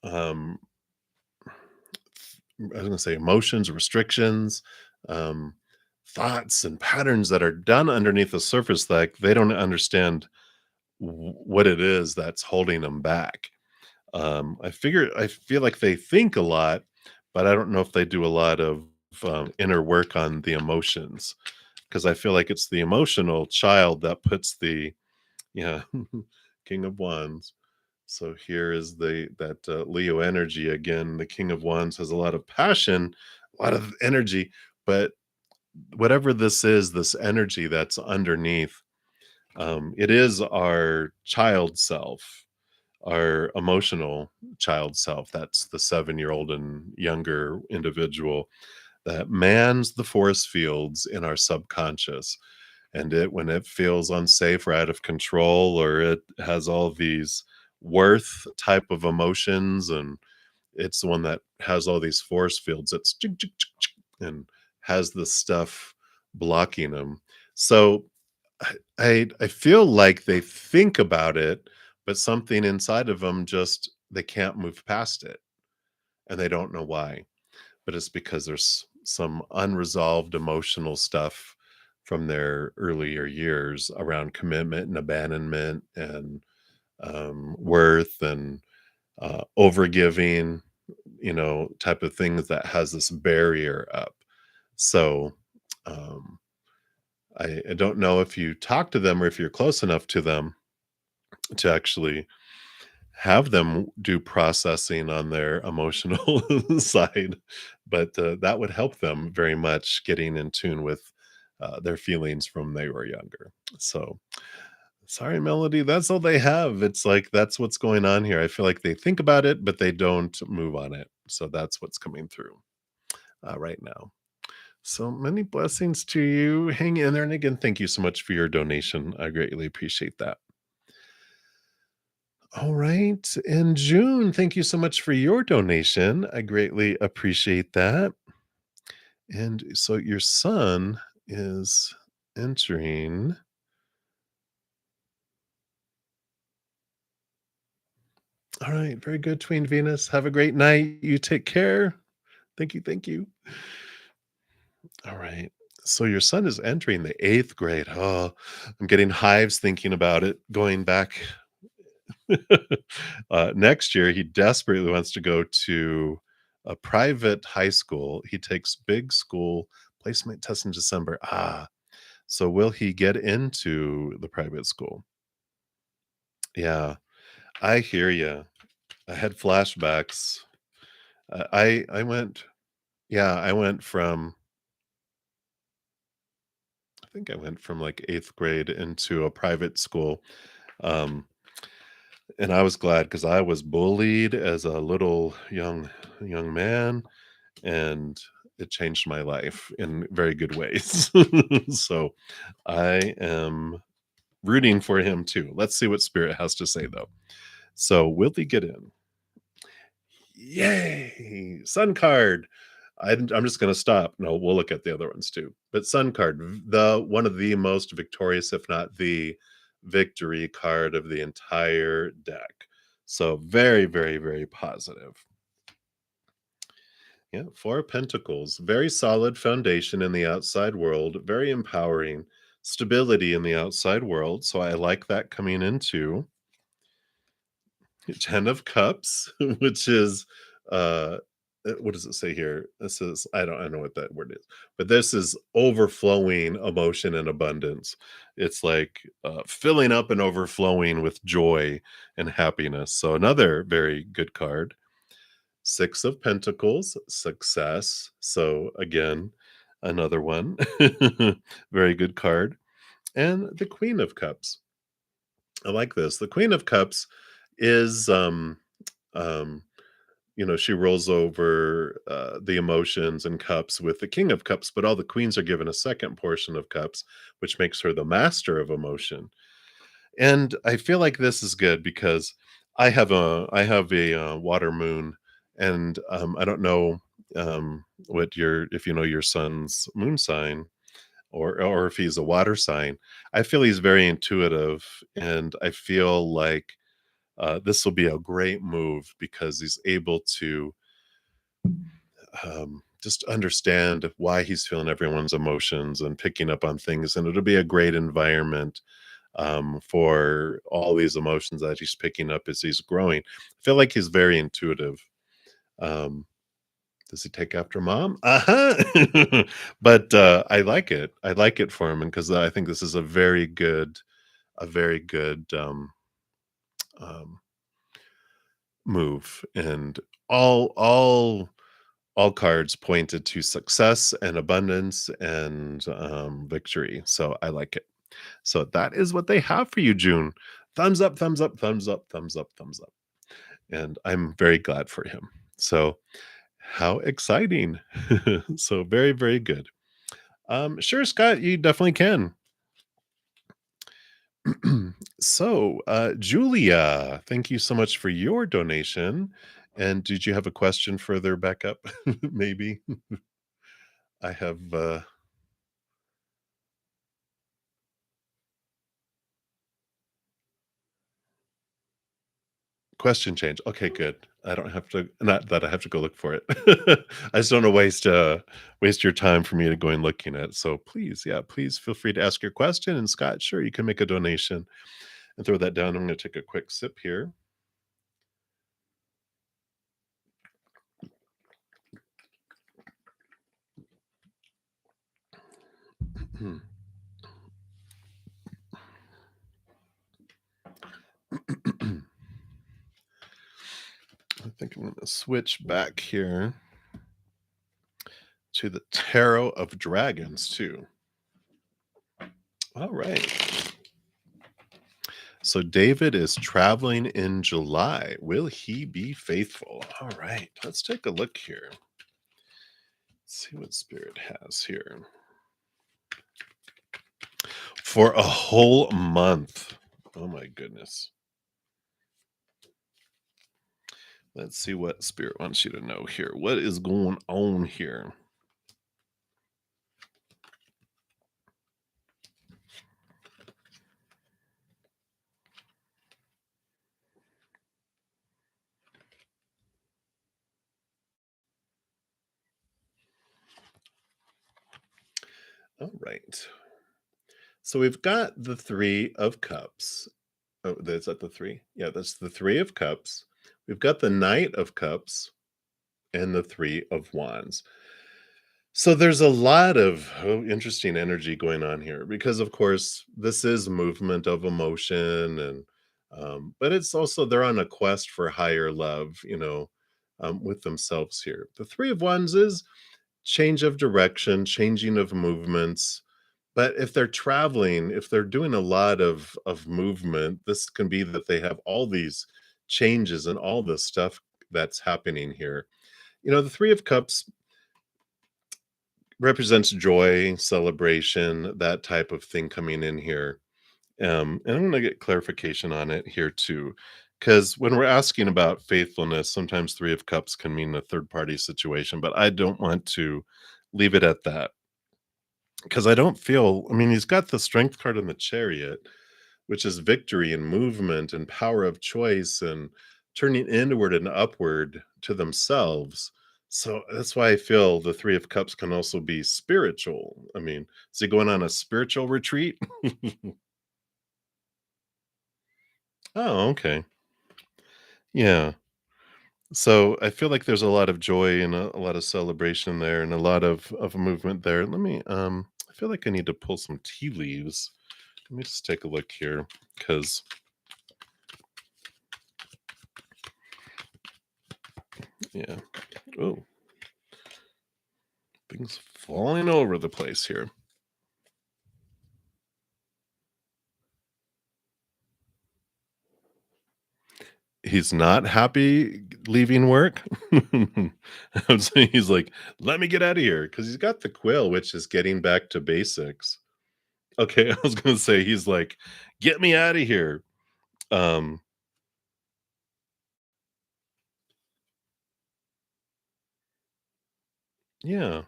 um, I was gonna say emotions, restrictions, um, thoughts, and patterns that are done underneath the surface, like they don't understand what it is that's holding them back. I feel like they think a lot, but I don't know if they do a lot of inner work on the emotions, because I feel like it's the emotional child that puts the, yeah, King of Wands. So here is the that Leo energy again. The King of Wands has a lot of passion, a lot of energy, but whatever this is, this energy that's underneath, it is our child self, our emotional child self. That's the 7-year-old and younger individual that mans the force fields in our subconscious. And when it feels unsafe or out of control, or it has all these worth type of emotions, and it's the one that has all these force fields that's and has this stuff blocking them. So I feel like they think about it, but something inside of them just they can't move past it, and they don't know why. But it's because there's some unresolved emotional stuff from their earlier years around commitment and abandonment and worth and overgiving, type of things that has this barrier up. So um, I don't know if you talk to them or if you're close enough to them to actually have them do processing on their emotional side, but that would help them very much getting in tune with their feelings from they were younger. So, sorry, Melody, that's all they have. It's like that's what's going on here. I feel like they think about it, but they don't move on it. So that's what's coming through right now. So many blessings to you. Hang in there. And again, thank you so much for your donation. I greatly appreciate that. All right. And June, thank you so much for your donation. I greatly appreciate that. And so your son is entering. All right. Very good, Tween Venus. Have a great night. You take care. Thank you. Thank you. All right. So your son is entering the eighth grade. Oh, I'm getting hives thinking about it. Going back next year, he desperately wants to go to a private high school. He takes big school placement test in December. So will he get into the private school? Yeah, I hear you. I had flashbacks. I went, yeah, I think I went from like eighth grade into a private school. Um, and I was glad because I was bullied as a little young man, and it changed my life in very good ways. So I am rooting for him too. Let's see what Spirit has to say though. So will he get in? Yay! Sun card. I'm just going to stop. No, we'll look at the other ones too. But Sun card, the one of the most victorious, if not the victory card of the entire deck. So very, very, very positive. Yeah, Four of Pentacles, very solid foundation in the outside world, very empowering, stability in the outside world. So I like that coming into 10 of Cups, which is what does it say here? This is I know what that word is, but this is overflowing emotion and abundance. It's like filling up and overflowing with joy and happiness. So another very good card. Six of Pentacles, success. So again, another one. Very good card. And the Queen of Cups. I like this. The Queen of Cups is um she rolls over the emotions and cups with the King of Cups, but all the queens are given a second portion of cups, which makes her the master of emotion. And I feel like this is good because I have a water moon, and I don't know what your if you know your son's moon sign, or if he's a water sign. I feel he's very intuitive, and I feel like this will be a great move because he's able to just understand why he's feeling everyone's emotions and picking up on things. And it'll be a great environment for all these emotions that he's picking up as he's growing. I feel like he's very intuitive. Um, does he take after mom? Uh-huh. But I like it. I like it for him, and because I think this is a very good um, move. And all all all cards pointed to success and abundance and victory. So I like it. So that is what they have for you, June. Thumbs up, thumbs up, thumbs up, thumbs up, thumbs up. And I'm very glad for him. So how exciting. So very, very good. Sure, Scott, you definitely can. So, Julia, thank you so much for your donation. And did you have a question further back up? Maybe I have question change. Okay, good. I don't have to, not that I have to go look for it. I just don't want to waste your time for me to go and looking at it. So please, yeah, please feel free to ask your question. And Scott, sure, you can make a donation and throw that down. I'm going to take a quick sip here. I think I'm gonna switch back here to the Tarot of Dragons too. All right. So David is traveling in July. Will he be faithful? All right. Let's take a look here. See what Spirit has here. For a whole month. Oh my goodness. Let's see what Spirit wants you to know here. What is going on here? All right. So we've got the Three of Cups. Oh, is that the three? Yeah, that's the Three of Cups. We've got the Knight of Cups and the Three of Wands. So there's a lot of interesting energy going on here because, of course, this is movement of emotion, and but it's also they're on a quest for higher love, with themselves here. The Three of Wands is change of direction, changing of movements. But if they're traveling, if they're doing a lot of movement, this can be that they have all these changes and all this stuff that's happening here. The Three of Cups represents joy, celebration, that type of thing coming in here. And I'm going to get clarification on it here too. Because when we're asking about faithfulness, sometimes Three of Cups can mean a third party situation, but I don't want to leave it at that because I don't feel, I mean, he's got the strength card in the chariot, which is victory and movement and power of choice and turning inward and upward to themselves. So that's why I feel the Three of Cups can also be spiritual. I mean, is he going on a spiritual retreat? Oh, okay. Yeah. So I feel like there's a lot of joy and a lot of celebration there and a lot of movement there. Let me I feel like I need to pull some tea leaves. Let me just take a look here because yeah. Oh, things falling over the place here. He's not happy leaving work. I'm saying he's like, let me get out of here because he's got the quill, which is getting back to basics. Okay, I was gonna say he's like, get me out of here. Um, yeah.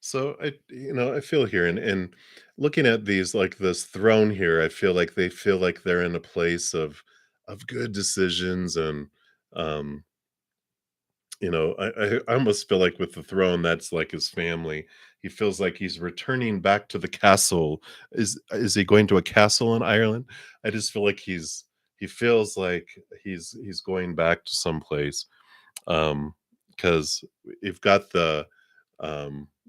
So I feel here and looking at these like this throne here, I feel like they feel like they're in a place of good decisions and um I almost feel like with the throne, that's like his family. He feels like he's returning back to the castle. Is he going to a castle in Ireland? I just feel like he feels like he's going back to some place. Because we've got the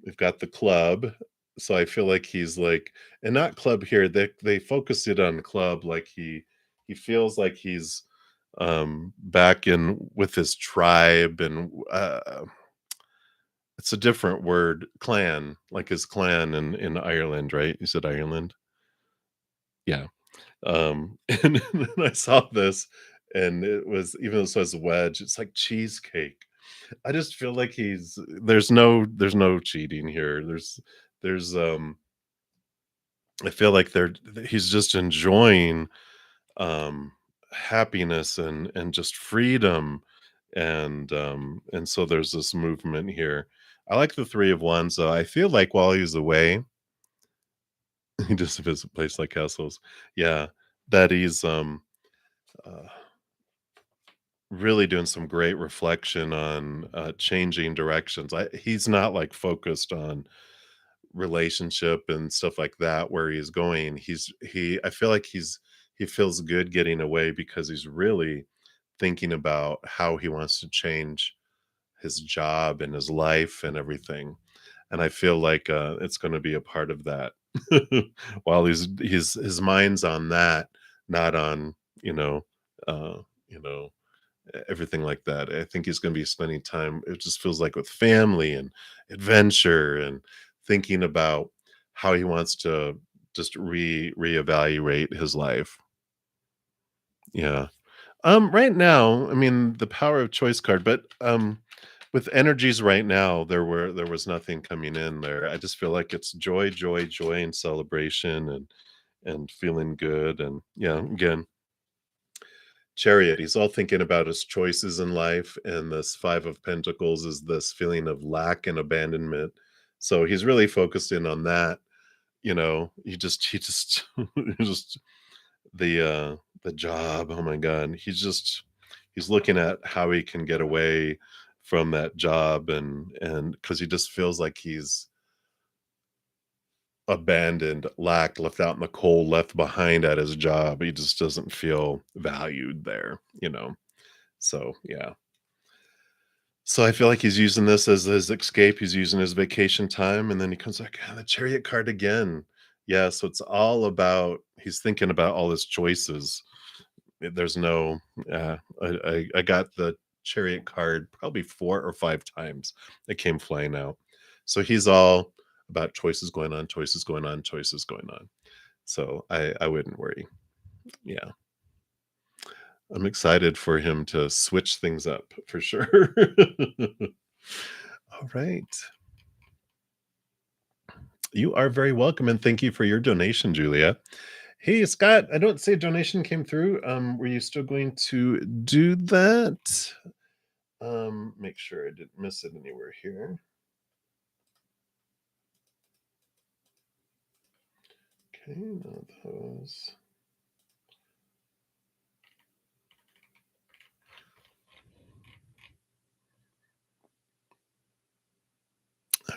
we've got the club. So I feel like he's like, and not club here. They focus it on club, like he feels like he's back in with his tribe and it's a different word, clan, like his clan in Ireland, right? You said Ireland? Yeah. And then I saw this and it was, even though it says wedge, it's like cheesecake. I just feel like there's no cheating here. There's I feel like he's just enjoying happiness and just freedom and so there's this movement here. I like the Three of Wands though. I feel like while he's away, he just visits a place like castles. Yeah, that he's uh, really doing some great reflection on changing directions. He's not like focused on relationship and stuff like that where he's going. I feel like he feels good getting away because he's really thinking about how he wants to change his job and his life and everything. And I feel like it's going to be a part of that. While his mind's on that, not on, you know, uh, everything like that. I think he's going to be spending time, it just feels like, with family and adventure and thinking about how he wants to just reevaluate his life. Yeah. Right now, I mean, the power of choice card, but with energies right now, there was nothing coming in there. I just feel like it's joy, joy, joy, and celebration, and feeling good, and yeah, again, Chariot. He's all thinking about his choices in life, and this Five of Pentacles is this feeling of lack and abandonment. So he's really focused in on that. He just, he just the job, oh my god, he's looking at how he can get away from that job, and because he just feels like he's abandoned, lacked, left out in the cold, left behind at his job. He just doesn't feel valued there. So yeah. So I feel like he's using this as his escape. He's using his vacation time, and then he comes back, "Ah, the Chariot card again." Yeah, so it's all about, he's thinking about all his choices. There's no I got the Chariot card probably 4 or 5 times. It came flying out. So he's all about choices going on, choices going on, choices going on. So I wouldn't worry. Yeah. I'm excited for him to switch things up for sure. All right. You are very welcome, and thank you for your donation, Julia. Hey, Scott, I don't see a donation came through. Were you still going to do that? Make sure I didn't miss it anywhere here. Okay, none of those.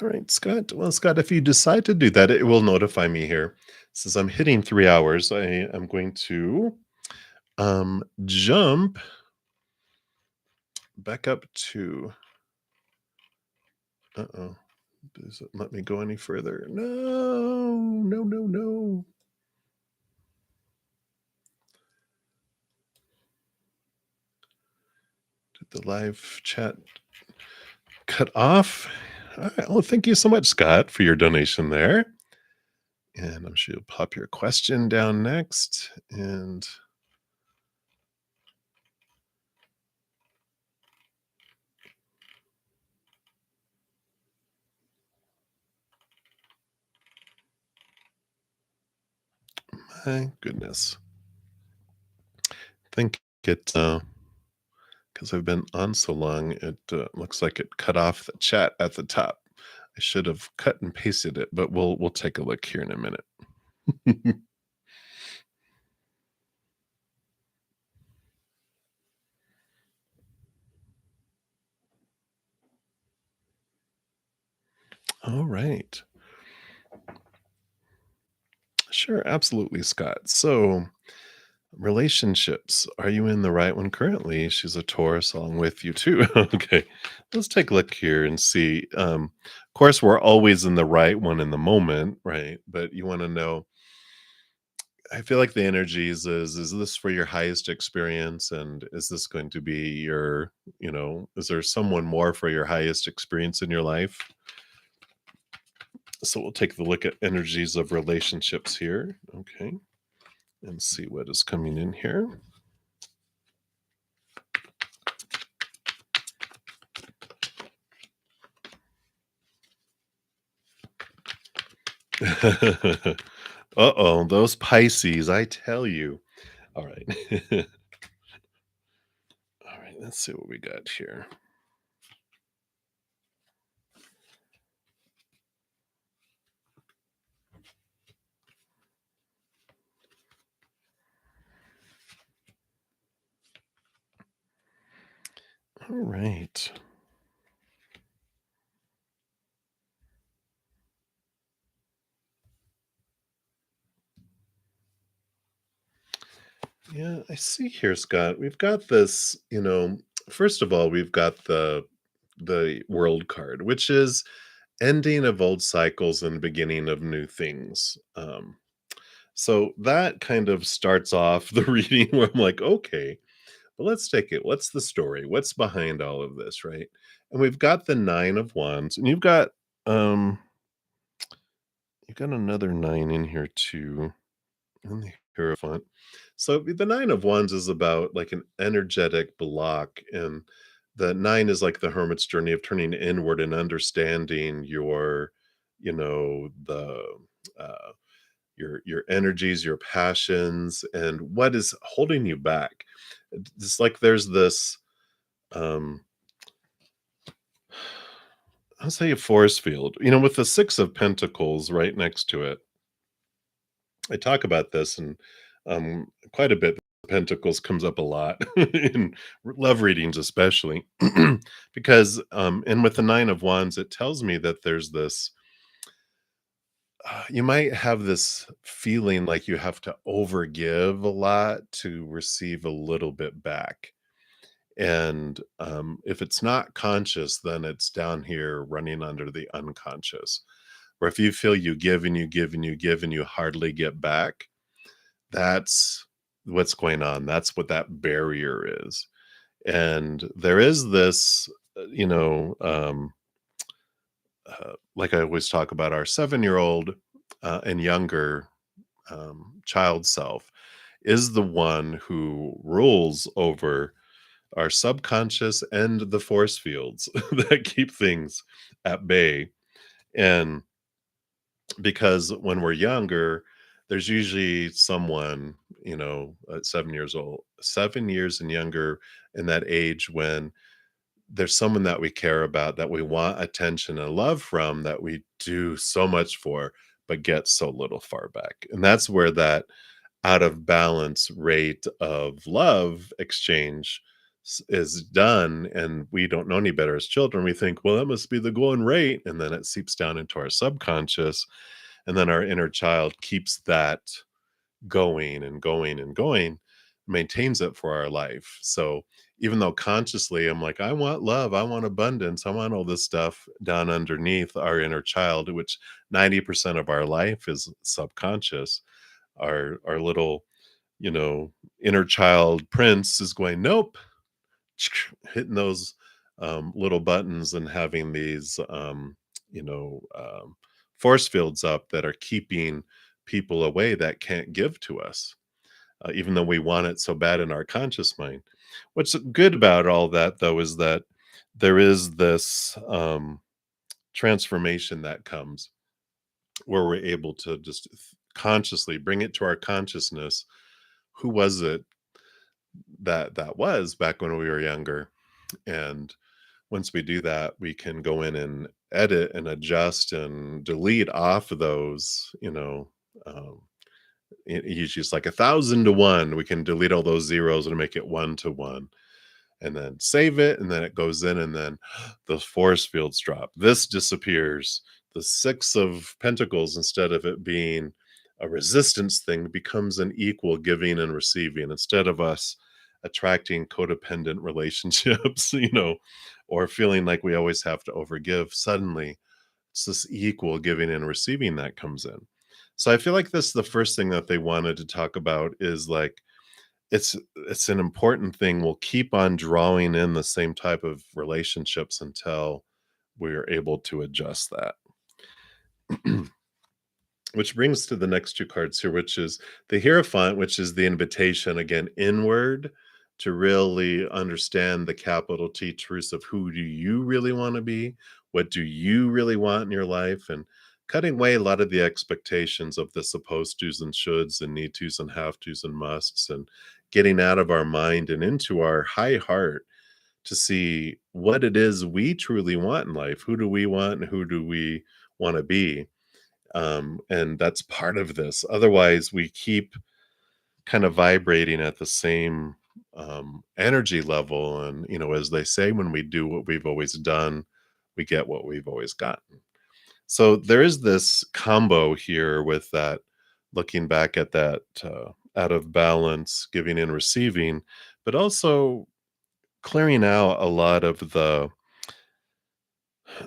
All right, Scott. Well, Scott, if you decide to do that, it will notify me here. Since I'm hitting 3 hours, I am going to jump back up to, uh-oh. Does it let me go any further? No, no, no, no. Did the live chat cut off? All right. Well, thank you so much, Scott, for your donation there. And I'm sure you'll pop your question down next. And my goodness. I think it, because I've been on so long, it looks like it cut off the chat at the top. I should have cut and pasted it, but we'll take a look here in a minute. All right. Sure, absolutely, Scott. So, relationships, are you in the right one currently? She's a Taurus, along with you too. Okay, let's take a look here and see. Of course, we're always in the right one in the moment, right? But you want to know. I feel like the energies is this for your highest experience, and is this going to be is there someone more for your highest experience in your life? So we'll take the look at energies of relationships here. Okay, and see what is coming in here. Uh-oh, those Pisces, I tell you. All right. All right, let's see what we got here. All right. Yeah, I see here, Scott. We've got this, first of all, we've got the world card, which is ending of old cycles and beginning of new things. So that kind of starts off the reading where I'm like, okay, But let's take it. What's the story? What's behind all of this, right? And we've got the 9 of wands, and um you've got another 9 in here too. And the Hierophant. So the 9 of wands is about like an energetic block, and the 9 is like the hermit's journey of turning inward and understanding your, the uh your energies, your passions, and what is holding you back. It's like there's this um I'll say a force field, with the 6 of pentacles right next to it. I talk about this and quite a bit. Pentacles comes up a lot in love readings, especially because, and with the 9 of wands, it tells me that there's this. You might have this feeling like you have to overgive a lot to receive a little bit back. And if it's not conscious, then it's down here running under the unconscious. Or if you feel you give and you give and you give and you hardly get back, that's what's going on. That's what that barrier is. And there is this, like I always talk about our 7-year-old and younger child self is the one who rules over our subconscious and the force fields that keep things at bay. And because when we're younger, there's usually someone, 7 years old, 7 years and younger in that age when there's someone that we care about, that we want attention and love from, that we do so much for, but get so little far back. And that's where that out of balance rate of love exchange is done. And we don't know any better as children. We think, well, that must be the going rate. And then it seeps down into our subconscious. And then our inner child keeps that going and going and going, maintains it for our life. So even though consciously I'm like, I want love, I want abundance, I want all this stuff, down underneath our inner child, which 90% of our life is subconscious, our little, you know, inner child prince is going, nope, hitting those little buttons and having these, you know, um, force fields up that are keeping people away that can't give to us, even though we want it so bad in our conscious mind. What's good about all that, though, is that there is this transformation that comes where we're able to just consciously bring it to our consciousness. Who was it that was back when we were younger? And once we do that, we can go in and edit and adjust and delete off of those, um, usually it's like 1,000 to 1. We can delete all those zeros and make it 1 to 1, and then save it, and then it goes in, and then the force fields drop. This disappears. The 6 of pentacles, instead of it being a resistance thing, becomes an equal giving and receiving, instead of us attracting codependent relationships, or feeling like we always have to overgive. Suddenly it's this equal giving and receiving that comes in. So I feel like this, the first thing that they wanted to talk about is like, it's an important thing. We'll keep on drawing in the same type of relationships until we're able to adjust that. Which brings to the next 2 cards here, which is the Hierophant, which is the invitation again inward to really understand the capital T truths of who do you really want to be? What do you really want in your life? And cutting away a lot of the expectations of the supposed tos and shoulds and need tos and have tos and musts, and getting out of our mind and into our high heart to see what it is we truly want in life. Who do we want and who do we want to be? And that's part of this. Otherwise, we keep kind of vibrating at the same energy level. And, as they say, when we do what we've always done, we get what we've always gotten. So there is this combo here with that, looking back at that out of balance, giving and receiving, but also clearing out a lot of the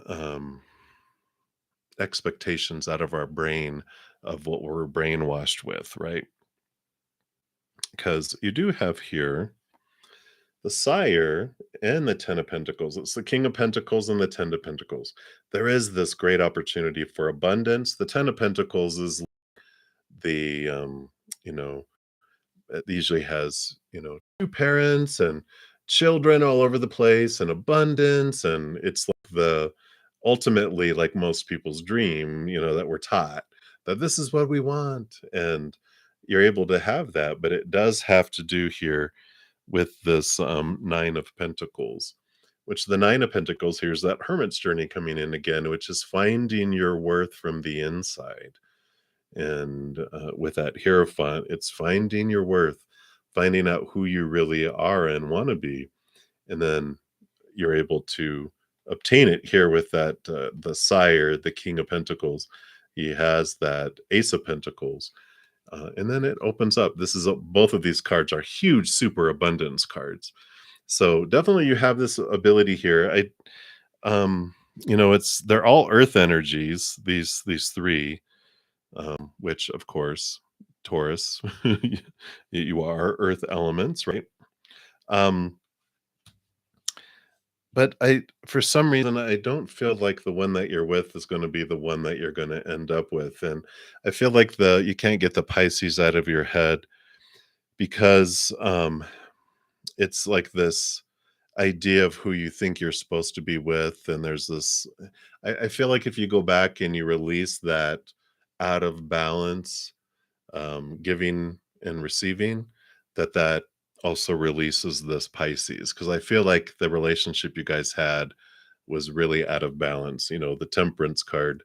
um, expectations out of our brain of what we're brainwashed with, right? Because you do have here The Sire and the Ten of Pentacles. It's the King of Pentacles and the Ten of Pentacles. There is this great opportunity for abundance. The Ten of Pentacles is the, you know, it usually has, two parents and children all over the place and abundance. And it's like the ultimately like most people's dream, that we're taught that this is what we want. And you're able to have that, but it does have to do here with this Nine of Pentacles, which the Nine of Pentacles here is that Hermit's journey coming in again, which is finding your worth from the inside. And with that Hierophant, it's finding your worth, finding out who you really are and want to be. And then you're able to obtain it here with that the Sire, the King of Pentacles. He has that Ace of Pentacles. And then it opens up. Both of these cards are huge super abundance cards. So definitely you have this ability here. They're all earth energies, these three, which of course, Taurus, you are earth elements, right? Um, but for some reason, I don't feel like the one that you're with is going to be the one that you're going to end up with. And I feel like you can't get the Pisces out of your head because it's like this idea of who you think you're supposed to be with. And there's this, I feel like if you go back and you release that out of balance, giving and receiving, that also releases this Pisces. Because I feel like the relationship you guys had was really out of balance. The Temperance card,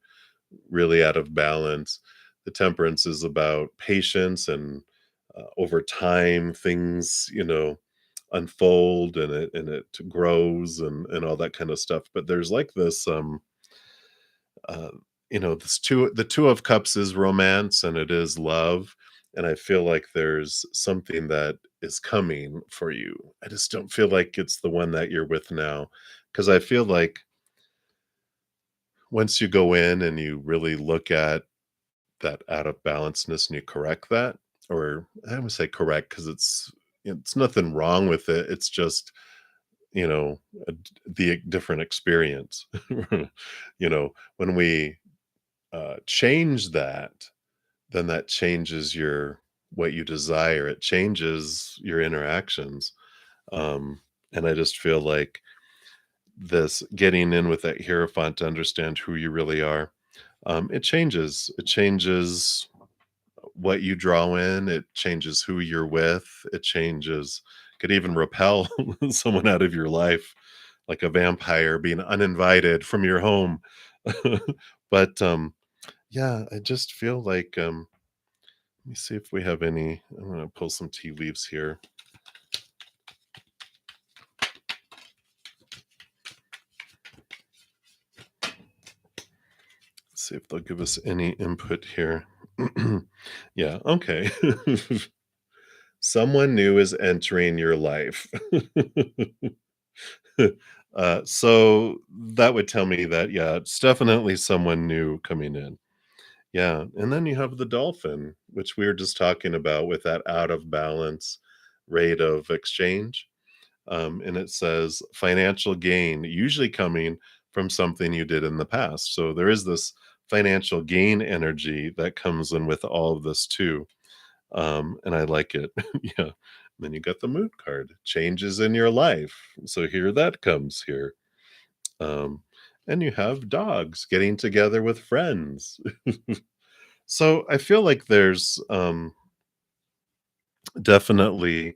really out of balance. The Temperance is about patience and over time things, unfold and it grows and all that kind of stuff. But there's like this uh, the Two of Cups is romance and it is love. And I feel like there's something that is coming for you. I just don't feel like it's the one that you're with now. Because I feel like once you go in and you really look at that out of balanceness and you correct that, or I would say correct because it's nothing wrong with it. It's just, you know, the different experience. When we change that, then that changes what you desire. It changes your interactions. And I just feel like this getting in with that Hierophant to understand who you really are, it changes what you draw in, it changes who you're with, it changes could even repel someone out of your life like a vampire being uninvited from your home. But yeah, I just feel like let me see if we have any. I'm gonna pull some tea leaves here. See if they'll give us any input here. Yeah, okay. Someone new is entering your life. So that would tell me that, yeah, it's definitely someone new coming in. Yeah. And then you have the dolphin, which we were just talking about with that out of balance rate of exchange. And it says financial gain, usually coming from something you did in the past. So there is this financial gain energy that comes in with all of this too. And I like it. Yeah. Then you got the moon card, changes in your life. So here that comes here. Um, and you have dogs getting together with friends. So I feel like there's definitely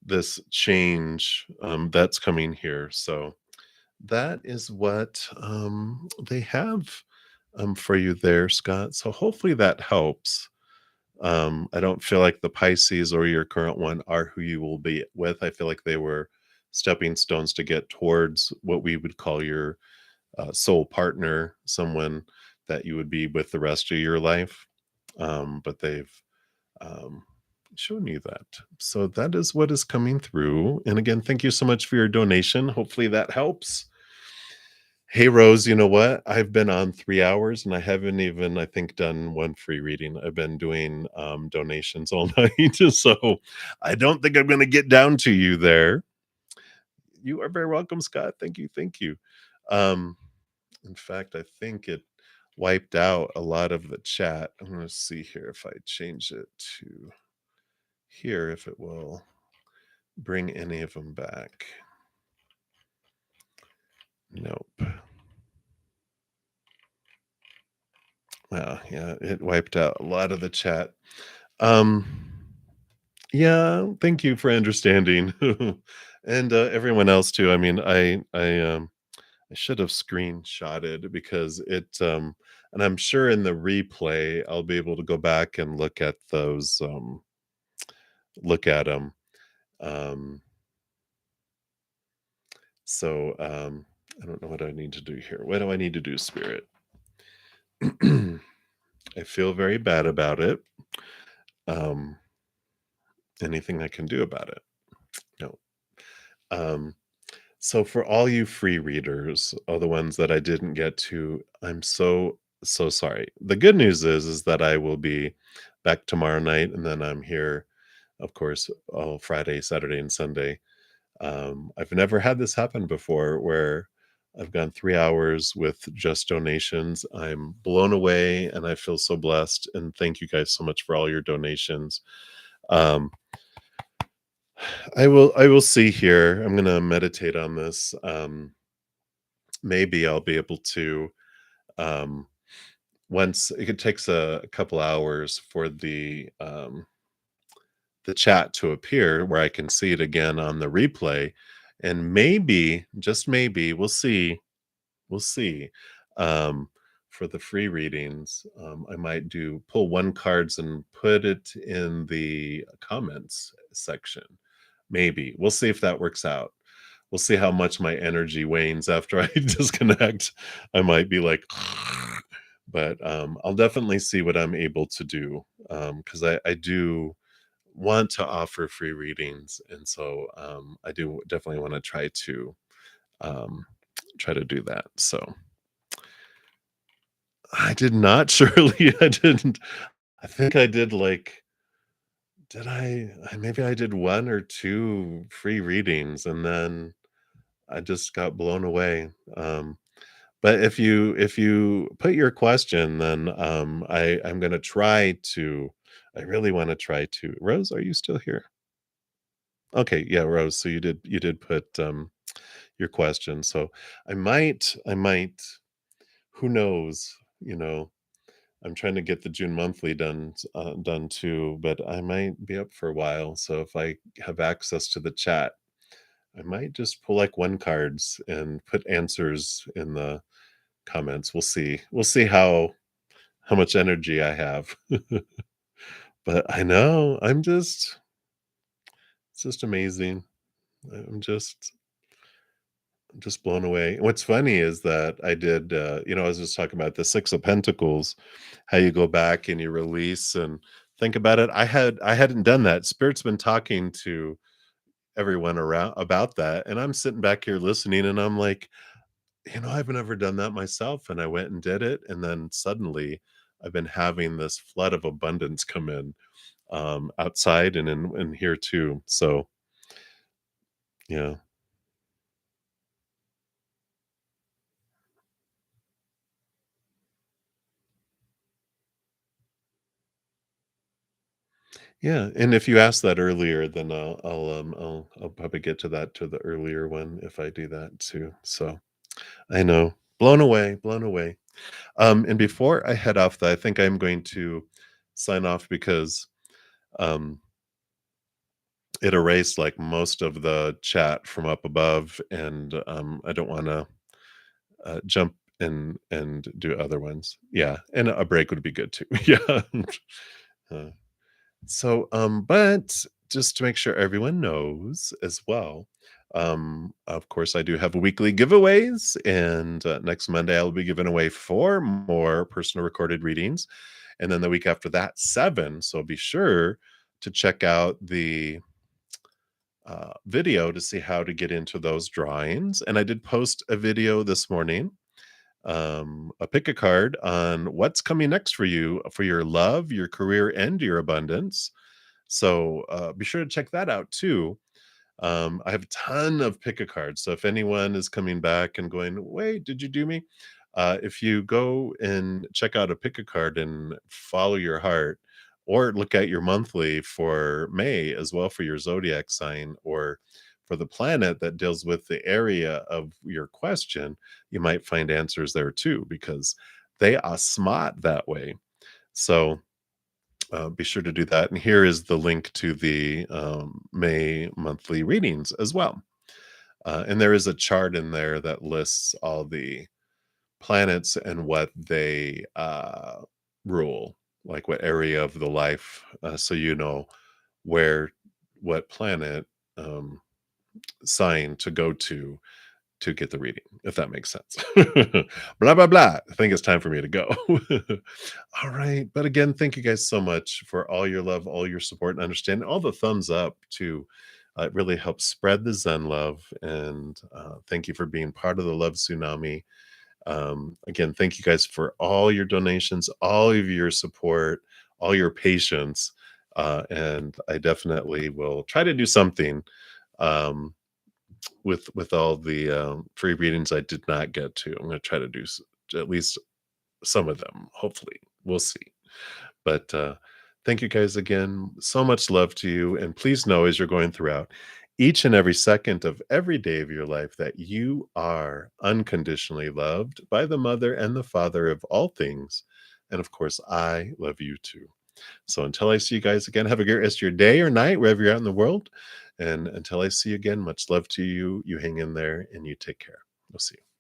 this change that's coming here. So that is what they have for you there, Scott. So hopefully that helps. I don't feel like the Pisces or your current one are who you will be with. I feel like they were stepping stones to get towards what we would call your soul partner, someone that you would be with the rest of your life. But they've um, shown you that. So that is what is coming through. And again, thank you so much for your donation. Hopefully that helps. Hey, Rose, you know what? I've been on 3 hours and I haven't even, I think, done one free reading. I've been doing donations all night. So I don't think I'm going to get down to you there. You are very welcome, Scott. Thank you, thank you. Um, in fact, I think it wiped out a lot of the chat. I'm gonna see here if I change it to here, if it will bring any of them back. Nope. Wow, yeah, it wiped out a lot of the chat. Um, yeah, thank you for understanding. And everyone else too. I mean, I should have screenshotted because and I'm sure in the replay I'll be able to go back and look at those look at them. Um I don't know what I need to do here. What do I need to do, Spirit? I feel very bad about it. Um Anything I can do about it? No. Um So for all you free readers, all the ones that I didn't get to, I'm so sorry. The good news is that I will be back tomorrow night, and then I'm here, of course, all Friday, Saturday, and Sunday. I've never had this happen before, where I've gone 3 hours with just donations. I'm blown away, and I feel so blessed. And thank you guys so much for all your donations. Um, I will see here. I'm gonna meditate on this. Maybe I'll be able to um once it takes a couple hours for the chat to appear where I can see it again on the replay, and maybe, just maybe, we'll see. Um for the free readings, I might do pull one cards and put it in the comments section. Maybe. We'll see if that works out. We'll see how much my energy wanes after I disconnect. I might be like, but I'll definitely see what I'm able to do, because I do want to offer free readings, and so I do definitely want to um, try to do that. So I did not, Shirley. I didn't. I think I did like. Did maybe I did one or two free readings, and then I just got blown away. But if you put your question, then I'm gonna try to. I really want to try to. Rose, are you still here? Okay, yeah, Rose. So you did put your question. So I might. Who knows? You know, I'm trying to get the June monthly done too, but I might be up for a while. So if I have access to the chat, I might just pull like one cards and put answers in the comments. We'll see. We'll see how much energy I have. But I know it's just amazing. I'm just blown away. What's funny is that I did I was just talking about the 6 of Pentacles, how you go back and you release and think about it. I hadn't done that. Spirit's been talking to everyone around about that, and I'm sitting back here listening, and I'm like, I've never done that myself, and I went and did it, and then suddenly I've been having this flood of abundance come in, outside and in here too. So, yeah. Yeah, and if you asked that earlier, then I'll probably get to that to the earlier one if I do that too. So, I know. Blown away, blown away. And before I head off, I think I'm going to sign off because um it erased like most of the chat from up above, and I don't want to jump and do other ones. Yeah, and a break would be good too. Yeah. Uh, but just to make sure everyone knows as well, of course, I do have weekly giveaways, and next Monday I'll be giving away 4 more personal recorded readings, and then the week after that, 7. So be sure to check out the video to see how to get into those drawings. And I did post a video this morning, a pick a card on what's coming next for you for your love, your career, and your abundance. So be sure to check that out too. I have a ton of pick a cards. So if anyone is coming back and going, wait, did you do me? If you go and check out a pick a card and follow your heart, or look at your monthly for May as well for your zodiac sign, or for the planet that deals with the area of your question, you might find answers there too, because they are smart that way. So be sure to do that. And here is the link to the May monthly readings as well. And there is a chart in there that lists all the planets and what they rule, like what area of the life, so you know where, what planet, um, sign to go to get the reading, if that makes sense. Blah, blah, blah. I think it's time for me to go. All right. But again, thank you guys so much for all your love, all your support and understanding, all the thumbs up too. It really helps spread the Zen love. And thank you for being part of the love tsunami. Again, thank you guys for all your donations, all of your support, all your patience. And I definitely will try to do something. Um, with all the free readings I did not get to. I'm going to try to do at least some of them. Hopefully, we'll see. But thank you guys again. So much love to you, and please know as you're going throughout each and every second of every day of your life that you are unconditionally loved by the mother and the father of all things. And of course, I love you too. So until I see you guys again, have a great rest of your day or night, wherever you're at in the world. And until I see you again, much love to you. You hang in there and you take care. We'll see you.